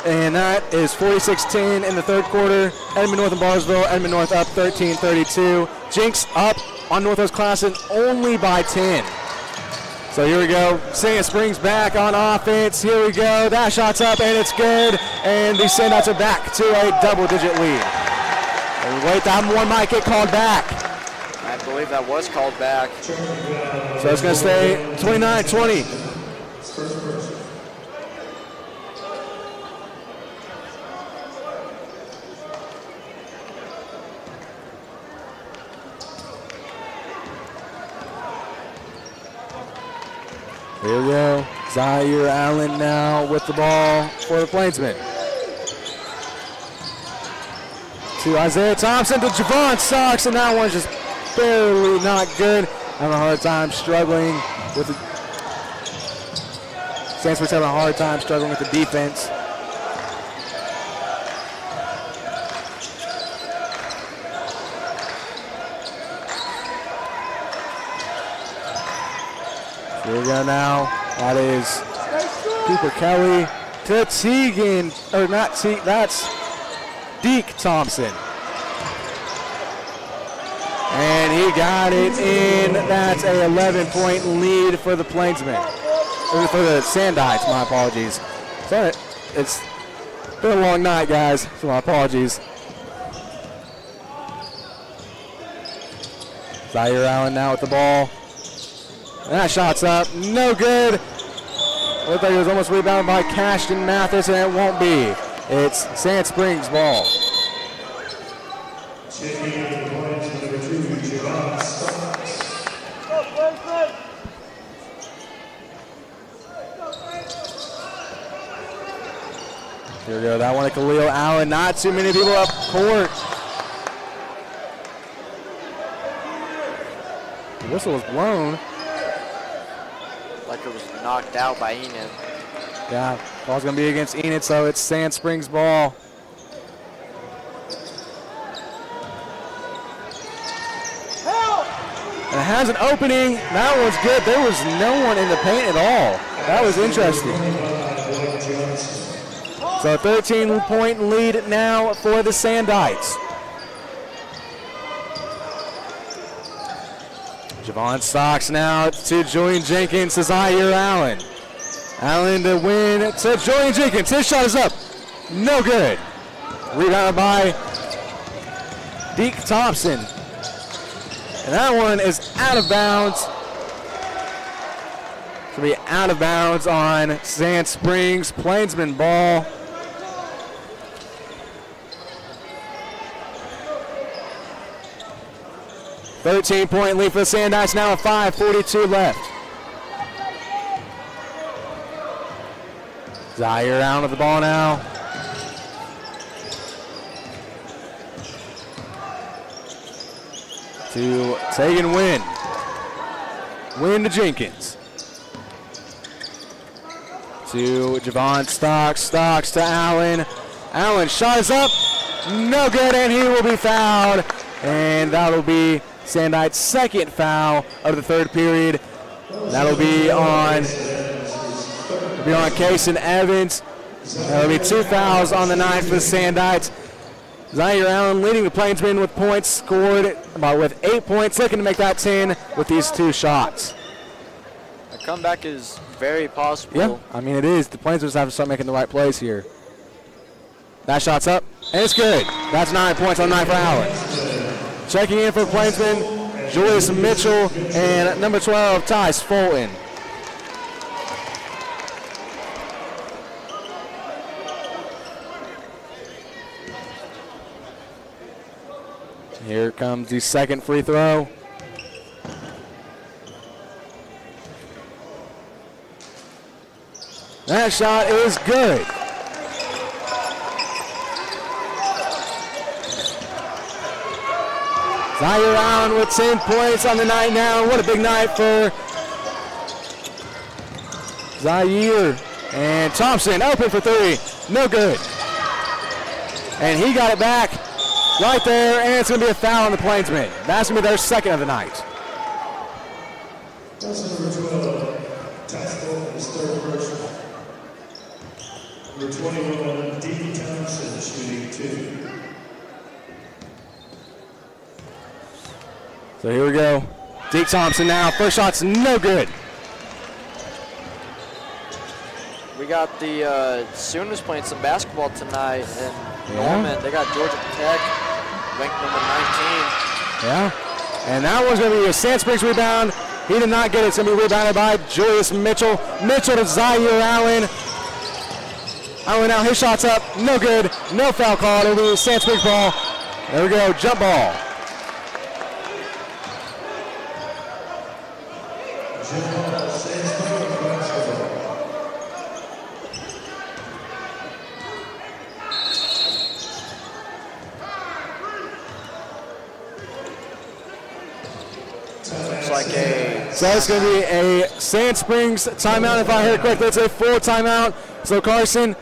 And that is 46-10 in the 3rd quarter. Edmond North and Barnesville. Edmond North up 13-32. Jinx up on Northwest Classen only by 10. So here we go. Sand Springs back on offense. Here we go. That shot's up and it's good. And the Sandites are back to a double-digit lead. And wait, that one might get called back. I believe that was called back. So it's going to stay 29-20. Here we go. Zaire Allen now with the ball for the Planesmen. To Isaiah Thompson, to Javon Sox, and that one's just barely not good. Having a hard time struggling with the... Sanford's having a hard time struggling with the defense. Here we go now. That is Cooper Kelly to Teagan, or not Teagan, that's Deke Thompson. And he got it in. That's a 11-point lead for the Planesmen. Or for the Sandites, my apologies. Sorry, it's been a long night, guys, so my apologies. Zaire Allen now with the ball. And that shot's up, no good. Looked like it was almost rebounded by Cashton Mathis, and it won't be. It's Sand Springs ball. Here we go, that one to Khalil Allen. Not too many people up court. The whistle was blown. Like it was knocked out by Enid. Yeah, ball's going to be against Enid, so it's Sand Springs ball. And it has an opening. That one's good. There was no one in the paint at all. That was interesting. So a 13-point lead now for the Sandites. Javon Stocks now to Julian Jenkins to Zaire Allen. Allen to win to Julian Jenkins. His shot is up. No good. Rebounded by Deke Thompson. And that one is out of bounds. It's going to be out of bounds on Sand Springs. Planesman ball. $13-point lead for the Sandites now at 5:42 left. Zaire out of the ball now. To take and win. Win to Jenkins. To Javon Stocks. Stocks to Allen. Allen shot is up. No good, and he will be fouled. And that'll be Sandite's second foul of the third period. That'll be on Kason Evans. That'll be 2 fouls on the night for the Sandites. Zaire Allen leading the Plainsmen with points scored with 8 points, looking to make that 10 with these 2 shots. A comeback is very possible. Yeah, I mean it is. The Plainsmen just have to start making the right plays here. That shot's up, and it's good. That's 9 points on the night for Allen. Checking in for the Plainsmen, Julius Mitchell, and number 12, Tyce Fulton. Here comes the second free throw. That shot is good. Zaire Allen with 10 points on the night now. What a big night for Zaire. And Thompson open for 3. No good. And he got it back right there, and it's going to be a foul on the Plainsmen. That's going to be their second of the night. That's number 12, Tyce Fulton, his third person. Number 21, Deke Thompson, shooting 2. So here we go. Deke Thompson now. First shot's no good. We got the Sooners playing some basketball tonight in Norman. They got Georgia Tech ranked number 19. Yeah. And that one's going to be a Sand Springs rebound. He did not get it. It's going to be rebounded by Julius Mitchell. Mitchell to Zaire Allen. Allen now, his shot's up. No good. No foul call. It'll be a Sand Springs ball. There we go. Jump ball. So it's going to be a Sand Springs timeout, if I heard correctly. It's a full timeout. So Carson,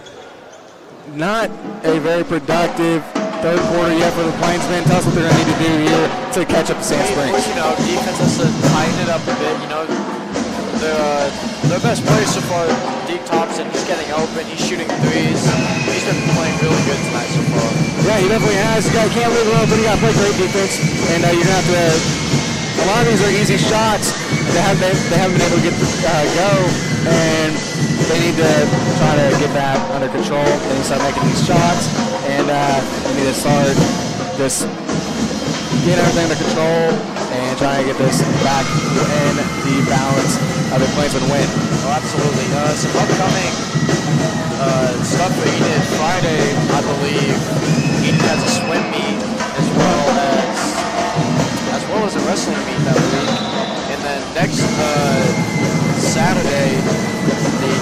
not a very productive third quarter yet for the Plainsmen. Tell us what they're going to need to do here to catch up to Sand Springs. You know, defense has to tighten it up a bit. You know, their best player so far, Deke Thompson, he's getting open. He's shooting threes. He's been playing really good tonight so far. Yeah, he definitely has. You can't leave him open. You got to play great defense, and you're going to have to. A lot of these are easy shots. They haven't been able to get go, and they need to try to get that under control. They need to start making these shots, and they need to start just getting everything under control and trying to get this back in the balance of the Plainsman win. Oh, absolutely. Some upcoming stuff for Enid Friday, I believe. Enid has a swim meet as well as a wrestling meet that week. And then next Saturday, the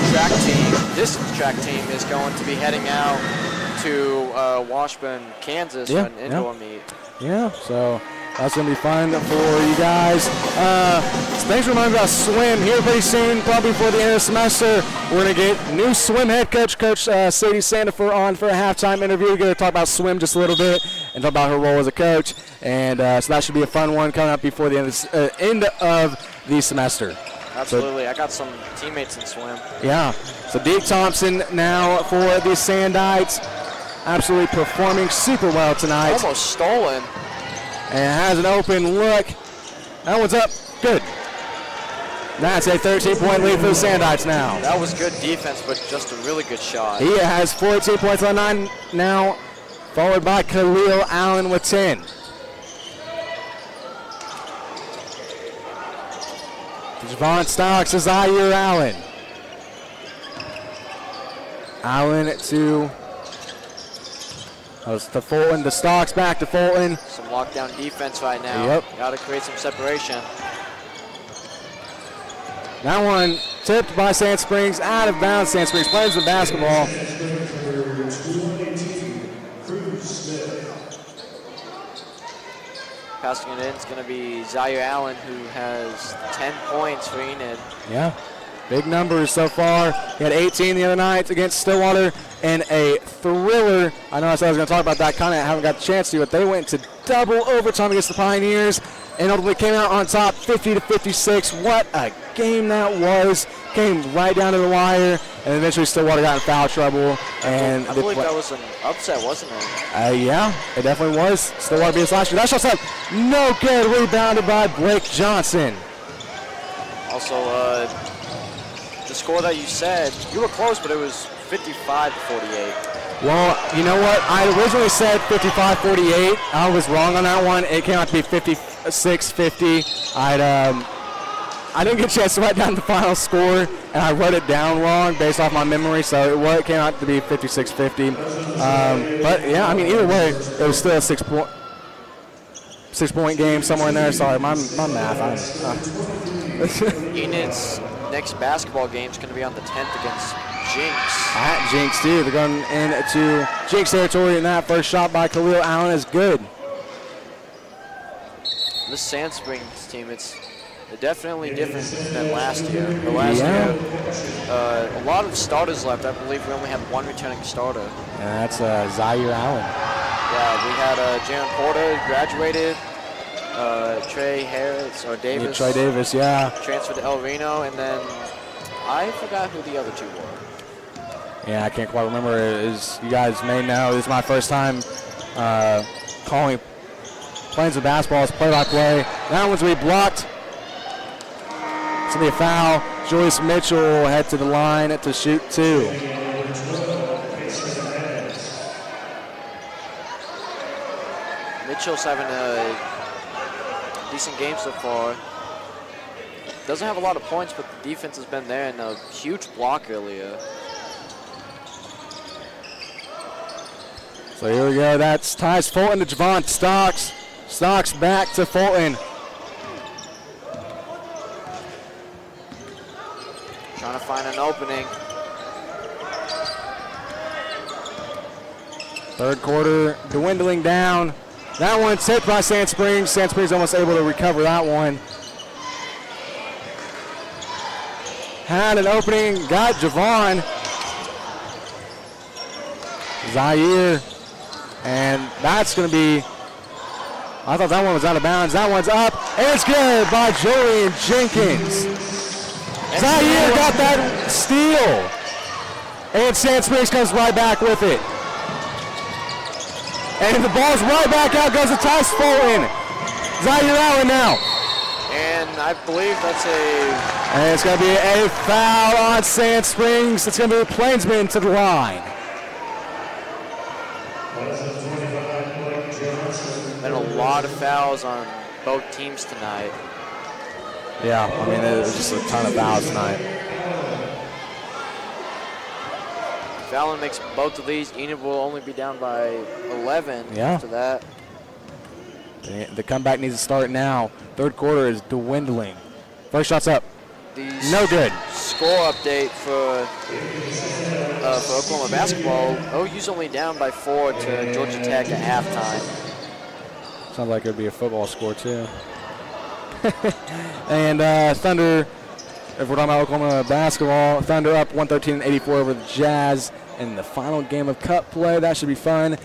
distance track team is going to be heading out to Washburn, Kansas for an indoor meet. Yeah, so That's going to be fun for you guys. Thanks for reminding me about swim here pretty soon, probably before the end of the semester. We're going to get new swim head coach, Sadie Sandifer, on for a halftime interview. We're going to talk about swim just a little bit and talk about her role as a coach. And so that should be a fun one coming up before the end of the semester. Absolutely. I got some teammates in swim. Yeah. So Deke Thompson now for the Sandites. Absolutely performing super well tonight. Almost stolen. And has an open look. That one's up. Good. That's a 13-point lead for the Sandites now. That was good defense, but just a really good shot. He has 14 points on 9 now, followed by Khalil Allen with 10. Javon Stocks to Zaire Allen. Allen to Fulton, to Stocks, back to Fulton. Some lockdown defense right now. Yep. Got to create some separation. That one tipped by Sand Springs, out of bounds. Sand Springs plays the basketball. Passing it in is going to be Zaire Allen, who has 10 points for Enid. Yeah, big numbers so far. He had 18 the other night against Stillwater in a thriller. I know I said I was going to talk about that, kind of haven't got the chance to, but they went to double overtime against the Pioneers and ultimately came out on top 50-56. What a game that was. Came right down to the wire, and eventually Stillwater got in foul trouble. And I believe that was an upset, wasn't it? Yeah, it definitely was. Stillwater beat us last year. That shot's up. No good. Rebounded by Blake Johnson. Also, the score that you said, you were close, but it was 55-48. Well, you know what? I originally said 55-48. I was wrong on that one. It came out to be 56-50. I didn't get a chance to write down the final score, and I wrote it down wrong based off my memory, so it came out to be 56-50. But, yeah, I mean, either way, it was still a six-point game somewhere in there. Sorry, my math. Enid's next basketball game is going to be on the 10th against Jinx. At Jinx, too. They're going into Jinx territory, and that first shot by Khalil Allen is good. This Sand Springs team, it's definitely different than last year. Last year, a lot of starters left. I believe we only had one returning starter. And that's Zaire Allen. Yeah, we had Jaron Porter graduated, Trey Harris or Davis. Yeah, Trey Davis, yeah. Transferred to El Reno, and then I forgot who the other two were. Yeah, I can't quite remember. As you guys may know, this is my first time playing some basketball. It's play-by-play. That one's going to be blocked. It's going to be a foul. Joyce Mitchell will head to the line to shoot 2. Mitchell's having a decent game so far. Doesn't have a lot of points, but the defense has been there, and a huge block earlier. So here we go. That's ties Fulton to Javon Stocks. Stocks back to Fulton. Trying to find an opening. Third quarter dwindling down. That one tipped by Sand Springs. Sand Springs almost able to recover that one. Had an opening, got Javon. Zaire. And that's going to be, I thought that one was out of bounds. That one's up, and it's good by Julian Jenkins. Zaire got that steal. And Sand Springs comes right back with it. And the ball's right back out, goes to Tyce Fulton. Zaire Allen now. And I believe that's And it's going to be a foul on Sand Springs. It's going to be Planesman to the line. been a lot of fouls on both teams tonight. Yeah, I mean, it was just a ton of fouls tonight. If Allen makes both of these, Enid will only be down by 11 after that. The comeback needs to start now. Third quarter is dwindling. First shot's up. No good. Score update for Oklahoma basketball. OU's only down by 4 to Georgia Tech at halftime. Sounds like it would be a football score, too. And Thunder, if we're talking about Oklahoma basketball, Thunder up 113-84 over the Jazz in the final game of cup play. That should be fun.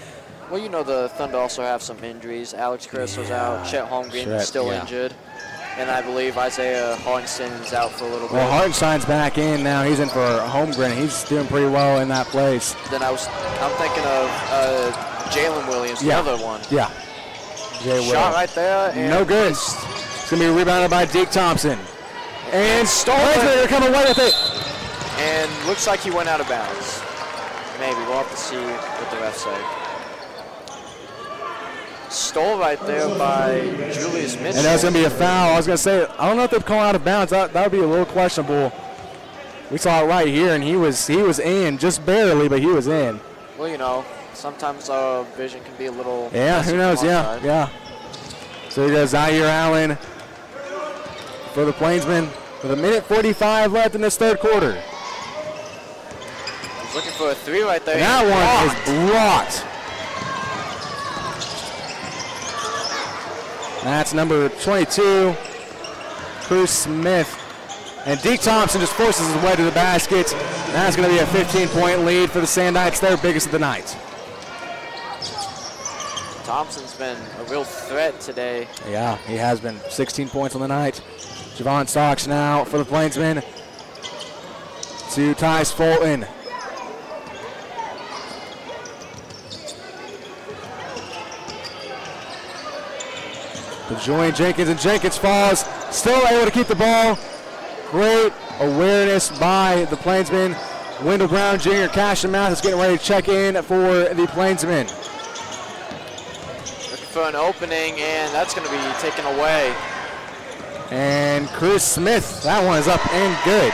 Well, you know the Thunder also have some injuries. Alex Chris was out. Chet Holmgren still injured. And I believe Isaiah Hartenstein is out for a little bit. Well, Hartenstein's back in now. He's in for Holmgren. He's doing pretty well in that place. Then I'm thinking of Jalen Williams, the other one. Yeah. Shot right there. And no good. It's going to be rebounded by Deke Thompson. And Planesman coming away with it. And looks like he went out of bounds. Maybe. We'll have to see what the refs say. Stole right there by Julius Mitchell. And that's going to be a foul. I was going to say, I don't know if they'd call out of bounds. That would be a little questionable. We saw it right here, and he was in, just barely, but he was in. Well, you know, sometimes our vision can be a little... Yeah, who knows? Yeah. So he goes Zaire Allen for the Planesmen with 1:45 left in this third quarter. He's looking for a three right there. And that one is blocked. That's number 22, Cruz Smith. And Deke Thompson just forces his way to the basket. That's going to be a 15-point lead for the Sandites, their biggest of the night. Thompson's been a real threat today. Yeah, he has been. 16 points on the night. Javon Stocks now for the Plainsmen to Tyus Fulton. To Julian Jenkins, and Jenkins falls. Still able to keep the ball. Great awareness by the Plainsmen. Wendell Brown Jr., Cash and Mouth is getting ready to check in for the Plainsmen. Looking for an opening, and that's going to be taken away. And Chris Smith, that one is up and good.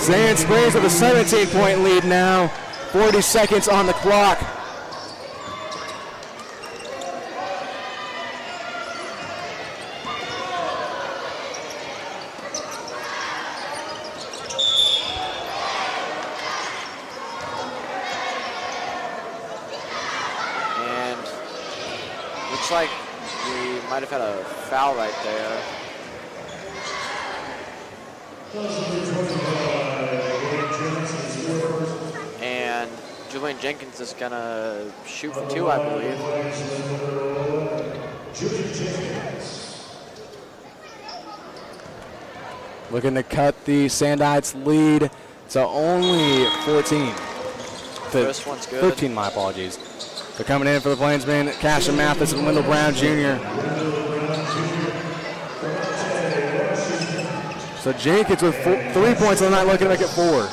Sand Springs with a 17-point lead now. 40 seconds on the clock. Like we might have had a foul right there. And Julian Jenkins is gonna shoot for two, I believe. Looking to cut the Sandites lead to only 14. First one's good. 13, my apologies. They're coming in for the Plainsmen, Cash and Mathis and Wendell Brown Jr. So Jenkins with 3 points on the night, looking to make it 4.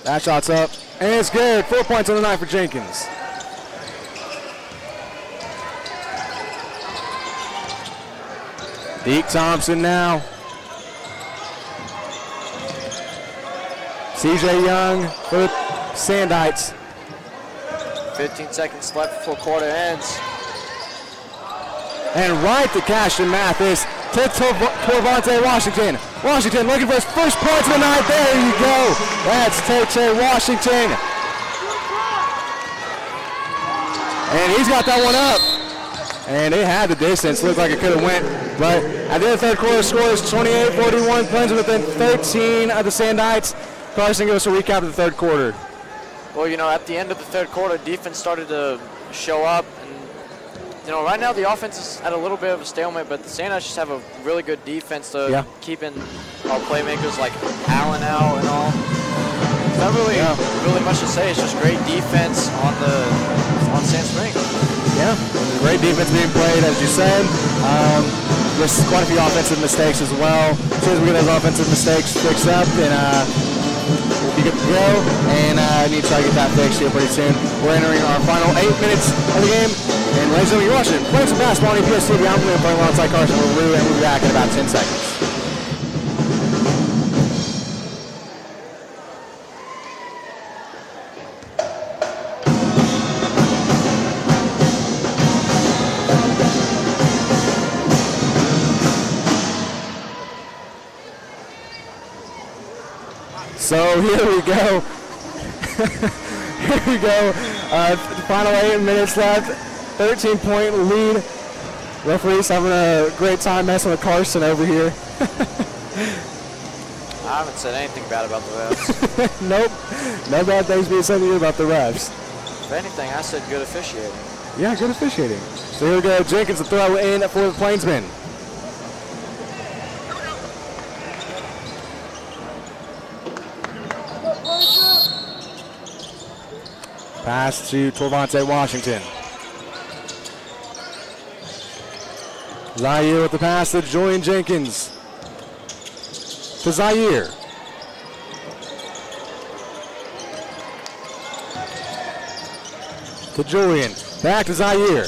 That shot's up, and it's good. 4 points on the night for Jenkins. Deke Thompson now. CJ Young for the Sandites. 15 seconds left before quarter ends. And right to Cash and Mathis to Torvante Washington. Washington looking for his first points of the night. There you go. That's Tate Washington. And he's got that one up. And it had the distance. Looked like it could have went. But at the end of the third quarter, score is 28-41. Plains within 13 of the Sandites. Carson, give us a recap of the third quarter. Well, you know, at the end of the third quarter, defense started to show up. And, you know, right now the offense is at a little bit of a stalemate, but the Sandites just have a really good defense to keeping our playmakers like Allen out and all. There's not really much to say. It's just great defense on Sand Springs. Yeah, great defense being played, as you said. There's quite a few offensive mistakes as well. As soon as we get those offensive mistakes fixed up, then we'll be good to go. And I need to try to get that fixed here pretty soon. We're entering our final 8 minutes of the game. And ladies and gentlemen, you're watching playing some basketball on EPS TV. I'm playing alongside Carson LaRue, and we'll be back in about 10 seconds. So here we go. Here we go. The final 8 minutes left. 13-point lead. Referee's having a great time messing with Carson over here. I haven't said anything bad about the refs. Nope. No bad things being said to you about the refs. If anything, I said good officiating. Yeah, good officiating. So here we go. Jenkins to throw in for the Planesmen. Pass to Torvante Washington. Zaire with the pass to Julian Jenkins. To Zaire. To Julian. Back to Zaire.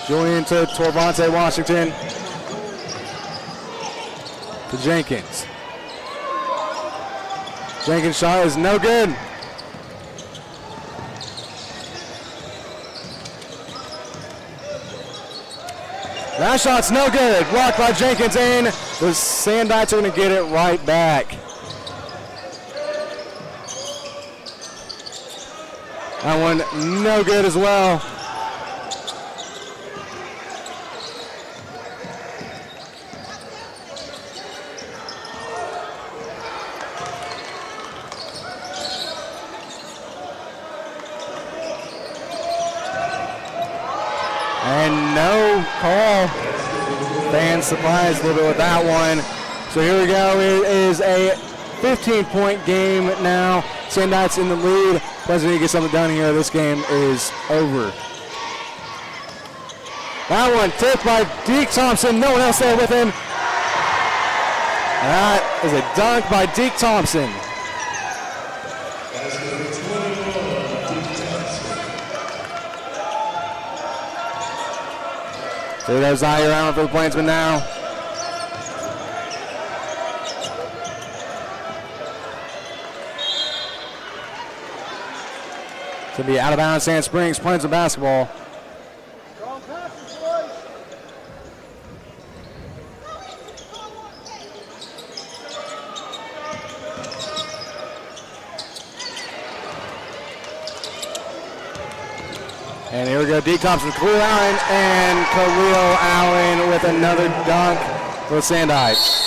Julian to Torvante Washington. To Jenkins. Jenkins' shot is no good. That shot's no good. Blocked by Jenkins in. The Sandites are going to get it right back. That one no good as well. And no call. Fans surprised a little bit with that one. So here we go. It is a 15-point game now. Sandites in the lead. Pleasant to get something done here. This game is over. That one tipped by Deke Thompson. No one else there with him. And that is a dunk by Deke Thompson. There goes Zaire around for the Planesman now. To be out of bounds, Sand Springs, Planesman basketball. And here we go, Deke Thompson, Khalil Allen, and Khalil Allen with another dunk for the Sandites.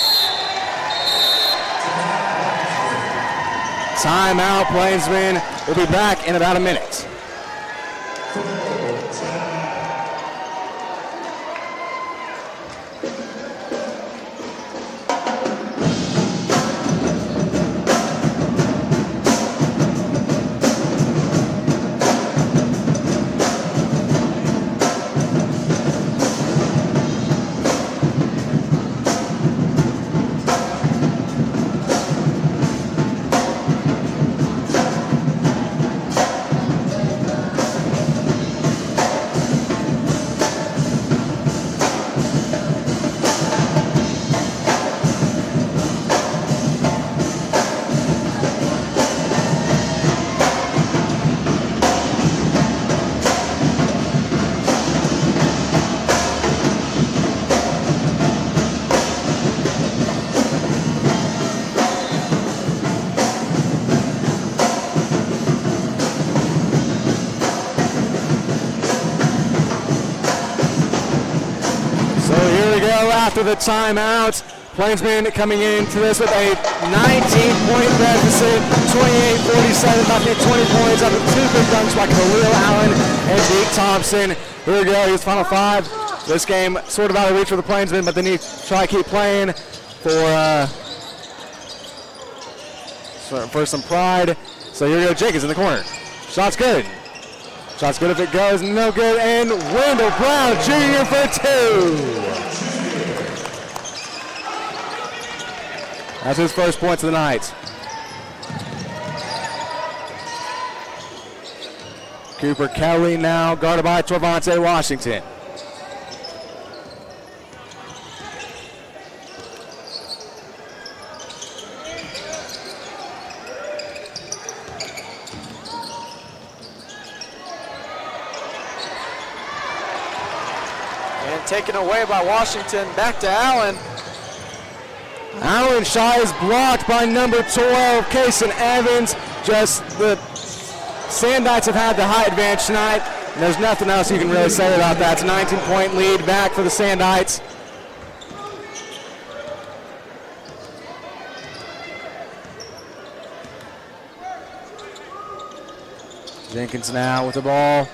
Timeout, Planesman. We'll be back in about a minute. After the timeout, Planesman coming into this with a 19-point deficit, 28-47, about to get 20 points after two big dunks by Khalil Allen and Deke Thompson. Here we go, here's final five. This game sort of out of reach for the Planesman, but they need to try to keep playing for some pride. So here we go, Jenkins in the corner. Shot's good. Shot's good if it goes, no good, and Wendell Brown Jr. for two. That's his first points of the night. Cooper Kelly now guarded by Torvante Washington. And taken away by Washington. Back to Allen. Allen's shot is blocked by number 12, Kason Evans. Just the Sandites have had the height advantage tonight. And there's nothing else you can really say about that. It's a 19-point lead back for the Sandites. Jenkins now with the ball.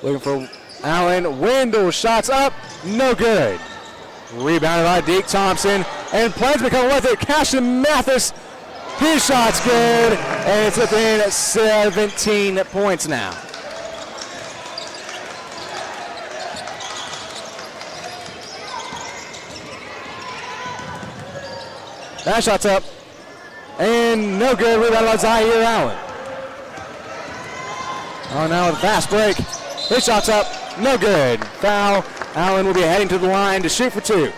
Looking for Allen. Wendell shots up. No good. Rebounded by Deke Thompson. And Planesman coming with it. Cashin Mathis. His shot's good. And it's within 17 points now. That shot's up. And no good. Rebounded by Zaire Allen. Oh, now with a fast break. His shot's up. No good. Foul. Allen will be heading to the line to shoot for two.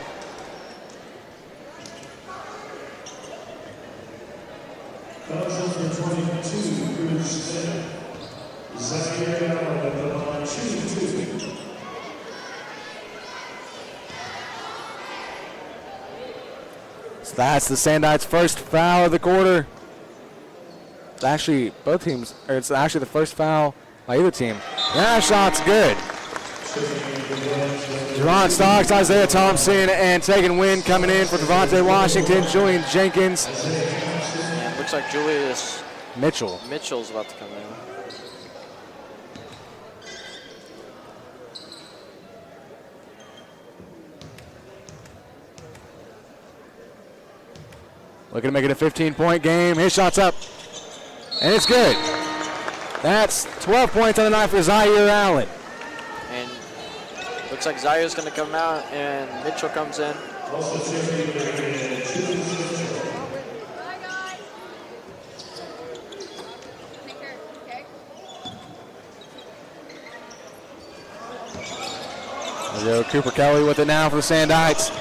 So that's the Sandites' first foul of the quarter. It's actually both teams, or it's actually the first foul by either team. That shot's good. Javon Stocks, Isaiah Thompson, and Tegan Wynn coming in for Devontae Washington, Julian Jenkins. And looks like Julius Mitchell's about to come in. Looking to make it a 15-point game. His shot's up. And it's good. That's 12 points on the night for Zaire Allen. And looks like Zaire's going to come out and Mitchell comes in. Bye, guys. Take care, okay? There we go. Cooper Kelly with it now for the Sandites.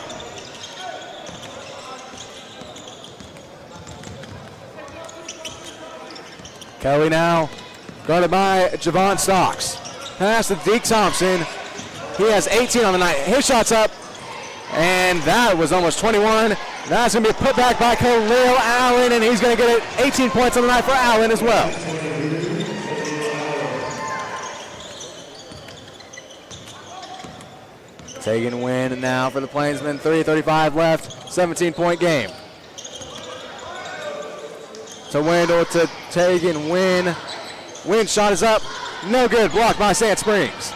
Kelly now guarded by Javon Stocks. Pass to Deke Thompson. He has 18 on the night. His shot's up. And that was almost 21. That's going to be put back by Khalil Allen, and he's going to get it 18 points on the night for Allen as well. Taking win now for the Planesmen. 3:35 left. 17-point game. To Wendell to Tegan Wynn. Wynn shot is up. No good. Blocked by Sand Springs.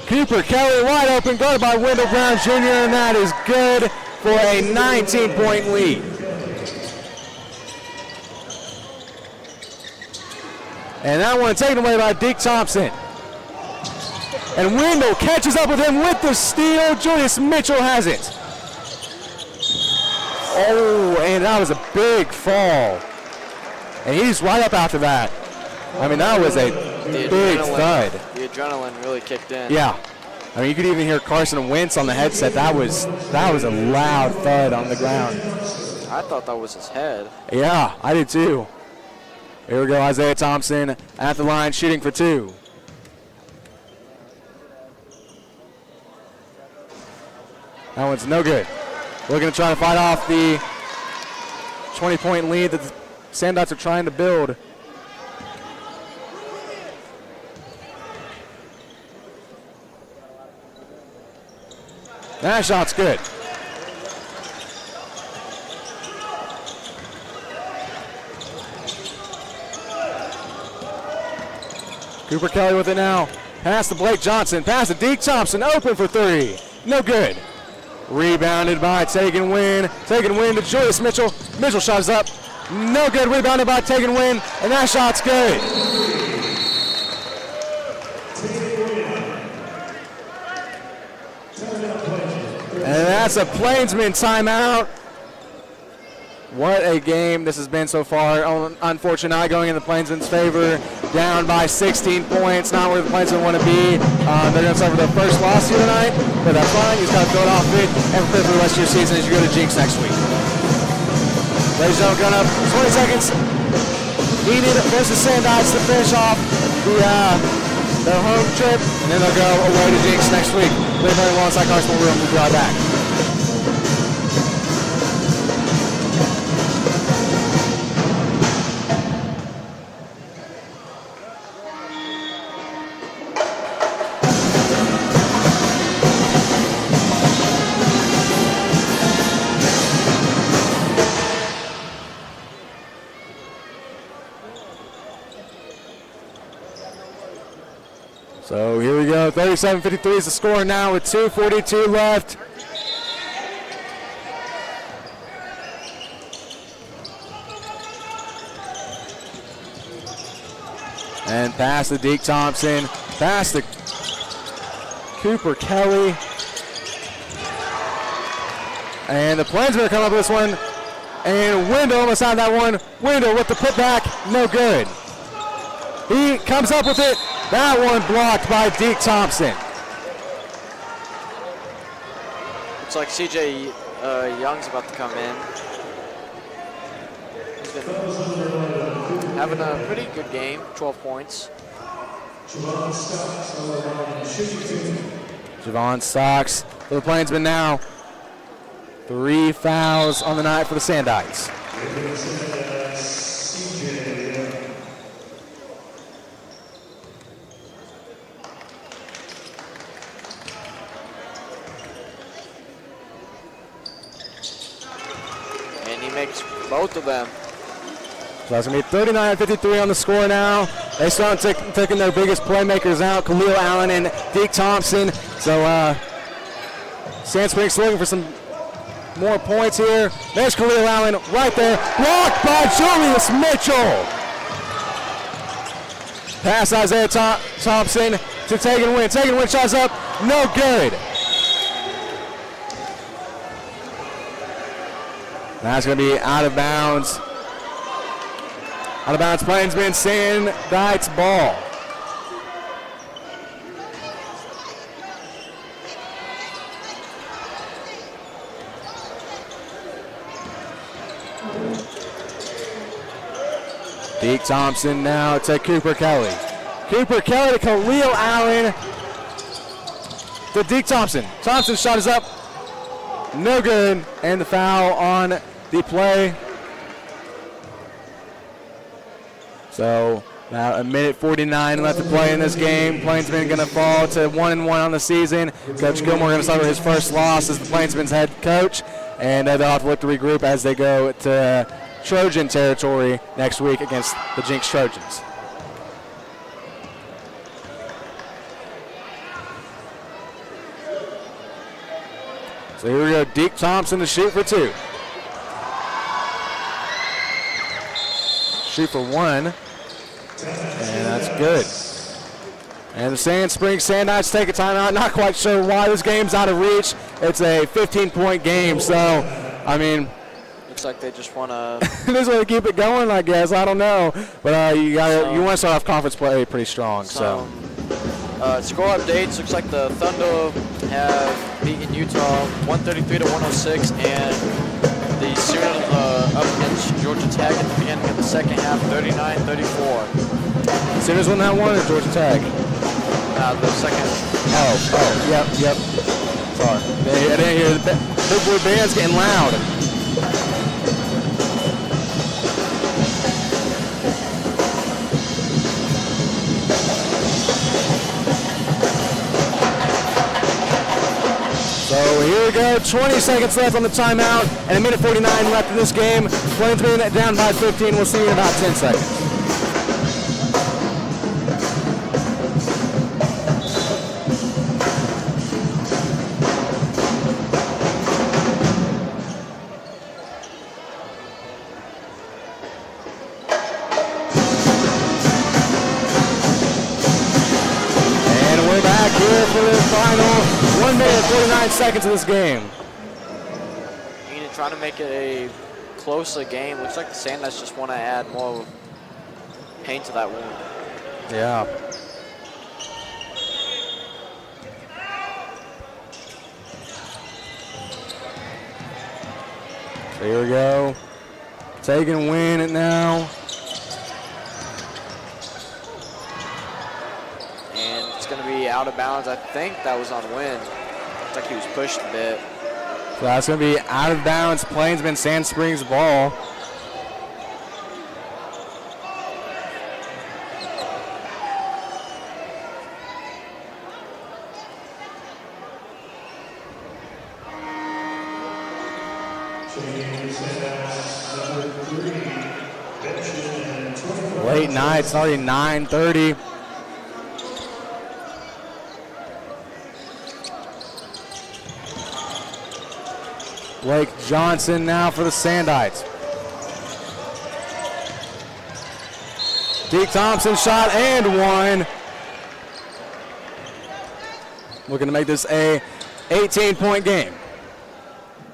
Cooper Kelly wide open. Guarded by Wendell Brown Jr. And that is good for a 19-point lead. And that one taken away by Deke Thompson. And Wendell catches up with him with the steal. Julius Mitchell has it. Oh, and that was a big fall. And he's right up after that. I mean, that was a big thud. The adrenaline really kicked in. Yeah. I mean, you could even hear Carson wince on the headset. That was a loud thud on the ground. I thought that was his head. Yeah, I did too. Here we go, Isaiah Thompson at the line shooting for two. That one's no good. Looking to try to fight off the 20-point lead that the Sandites are trying to build. That shot's good. Cooper Kelly with it now. Pass to Blake Johnson. Pass to Deke Thompson. Open for three. No good. Rebounded by Tegan Wynn. Tegan Wynn to Julius Mitchell. Mitchell shot is up. No good. Rebounded by Tegan Wynn. And that shot's good. And that's a Planesman timeout. What a game this has been so far. Unfortunately, not going in the Plainsmen's favor. Down by 16 points. Not where the Plainsmen want to be. They're going to suffer their first loss here tonight. But that's fine. You just got to throw it off it and prepare for the rest of your season as you go to Jinx next week. Ladies and gentlemen, coming up 20 seconds. Enid versus Sandites to finish off the their home trip, and then they'll go away to Jinx next week. Play very well inside Carson Room. We'll be right back. So here we go, 37-53 is the score now with 2:42 left. And pass to Deke Thompson, pass to Cooper Kelly. And the Planesman come up with this one. And Wendell almost had that one. Wendell with the putback, no good. He comes up with it. That one blocked by Deke Thompson. Looks like CJ Young's about to come in. He's been having a pretty good game, 12 points. Javon Stocks for the Plainsmen now. 3 fouls on the night for the Sandites. Both of them. So it's going to be 39-53 on the score now. They start taking their biggest playmakers out, Khalil Allen and Deke Thompson. So Sand Springs looking for some more points here. There's Khalil Allen right there. Blocked by Julius Mitchell. Pass Isaiah Thompson to Tegan Wynn. Tegan Wynn shots up. No good. That's going to be out of bounds. Out of bounds, Plainsman, Sandites ball. Deke Thompson now to Cooper Kelly. Cooper Kelly to Khalil Allen to Deke Thompson. Thompson's shot is up. No good. And the foul on the play. So about 1:49 left to play in this game. Plainsman going to fall to 1-1 on the season. Coach Gilmore going to suffer his first loss as the Plainsman's head coach, and they'll have to look to regroup as they go to Trojan territory next week against the Jinx Trojans. So here we go, Deke Thompson to shoot for 2. Shoot for 1, and that's good. And the Sand Springs Sandites take a timeout. Not quite sure why this game's out of reach. It's a 15-point game, so, I mean. Looks like they just want to. They just want to keep it going, I guess. I don't know. But you want to start off conference play pretty strong, so. Score updates, looks like the Thunder have beaten Utah 133-106, and the Sooners up against Georgia Tech at the beginning of the second half, 39-34. Sooners won that one or Georgia Tech? The second. Yep. Sorry. I didn't hear the big boy band's getting loud. So here we go, 20 seconds left on the timeout, and 1:49 left in this game. Plainsman down by 15. We'll see you in about 10 seconds. And we're back here for the final 1 minute, 49 seconds of this game. Enid trying to make it a closer game. Looks like the Sandites just want to add more pain to that wound. Yeah. So here we go. Taking win it now. And out of bounds. I think that was on Wynn. Looks like he was pushed a bit. So that's going to be out of bounds. Planesman Sand Springs ball. Late night, it's already 9:30. Blake Johnson now for the Sandites. Deke Thompson shot and one. Looking to make this a 18-point game.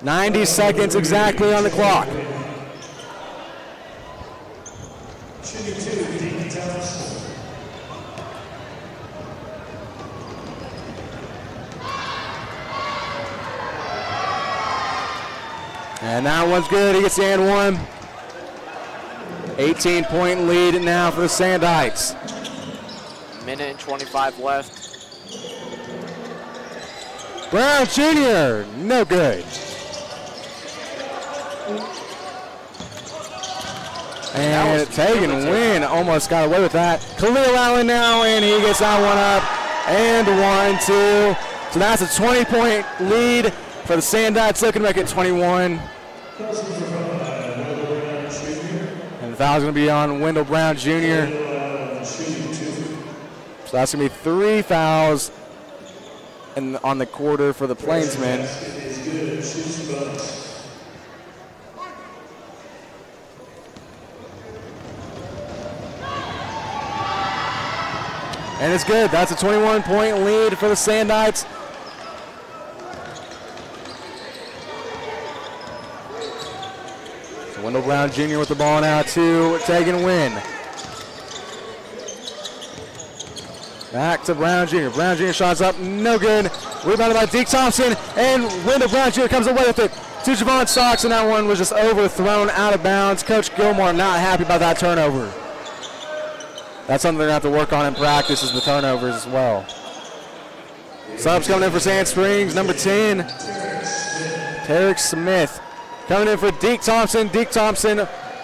90 seconds exactly on the clock. And that one's good. He gets the and one. 18-point lead now for the Sandites. Minute and 25 left. Brown Jr., no good. And Tegan Wynn almost got away with that. Khalil Allen now, and he gets that one up. And 1-2. So that's a 20-point lead for the Sandites, looking to make it 21. And the foul's going to be on Wendell Brown Jr. So that's going to be 3 fouls on the quarter for the Planesmen. And it's good. That's a 21-point lead for the Sandites. So Wendell Brown Jr. with the ball now to Tegan Wynn. Back to Brown Jr. Brown Jr. shots up, no good. Rebounded by Deke Thompson, and Wendell Brown Jr. comes away with it to Javon Stocks, and that one was just overthrown out of bounds. Coach Gilmore not happy about that turnover. That's something they're going to have to work on in practice, is the turnovers as well. Subs coming in for Sand Springs, number 10, Tarek Smith. Coming in for Deke Thompson. Deke Thompson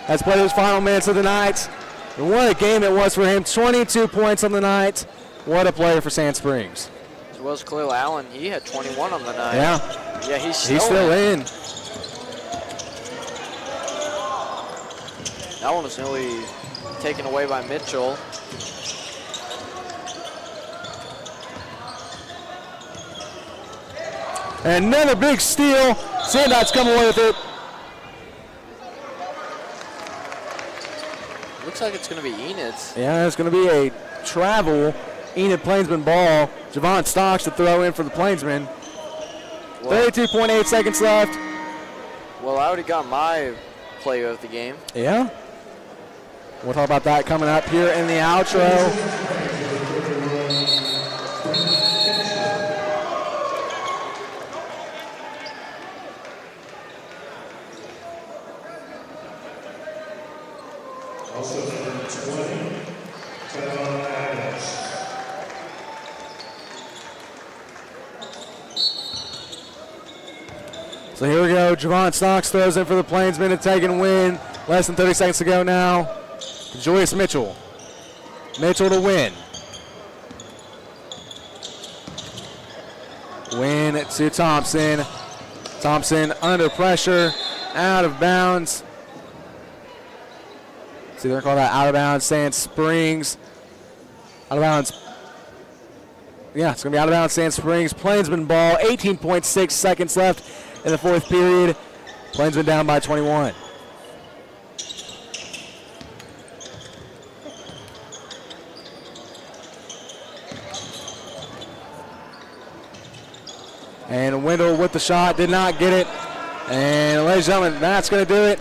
has played his final minutes of the night. And what a game it was for him. 22 points on the night. What a player for Sand Springs. As well as Khalil Allen, he had 21 on the night. Yeah. Yeah, he's still in. That one was nearly taken away by Mitchell. And another big steal. Sandites come away with it. Looks like it's going to be Enid's. Yeah, it's going to be a travel Enid Plainsman ball. Javon Stocks to throw in for the Plainsmen. 32.8 seconds left. Well, I already got my player of the game. Yeah. We'll talk about that coming up here in the outro. Also number 20, Tavon Adams. So here we go. Javon Stocks throws in for the Plainsmen to take and win. Less than 30 seconds to go now. Joyce Mitchell. Mitchell to win. Win to Thompson. Thompson under pressure. Out of bounds. See, they're going to call that out of bounds. Sand Springs. Out of bounds. Yeah, it's going to be out of bounds. Sand Springs. Plainsman ball. 18.6 seconds left in the fourth period. Plainsman down by 21. And Wendell with the shot, did not get it. And ladies and gentlemen, that's going to do it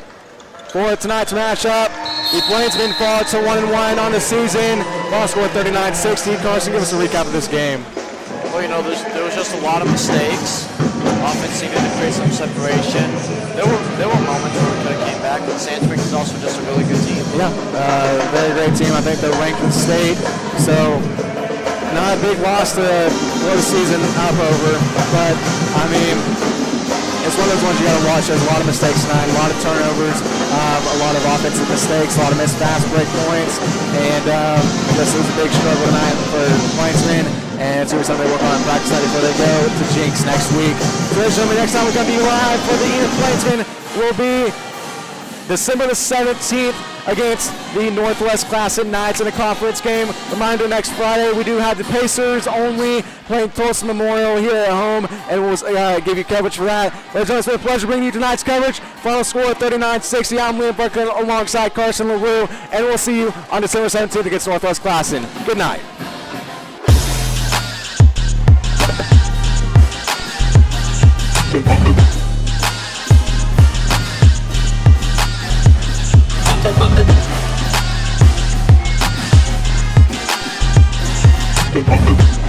for tonight's matchup. The Plainsmen fall to 1-1 on the season. Ball score 39-60. Carson, give us a recap of this game. Well, you know, there was just a lot of mistakes. Offense needed to create some separation. There were moments where we could have came back, but Sand Springs is also just a really good team. Yeah, very great team. I think they're ranked in the state. So not a big loss to blow the season up over, but I mean, it's one of those ones you got to watch. There's a lot of mistakes tonight, a lot of turnovers, a lot of offensive mistakes, a lot of missed fast break points, and this is a big struggle tonight for Planesman, and it's going to be something they work on in practice night before they go to Jinx next week. So ladies and gentlemen, next time we're going to be live for the Enid Planesman will be December the 17th against the Northwest Classic Knights in a conference game. Reminder, next Friday we do have the Pacers only playing Tulsa Memorial here at home, and we'll give you coverage for that. Ladies and gentlemen, it's been a pleasure bringing you tonight's coverage. Final score 39-60. I'm Liam Buckland alongside Carson LaRue, and we'll see you on December 17th against Northwest Classic. Good night. Thank you.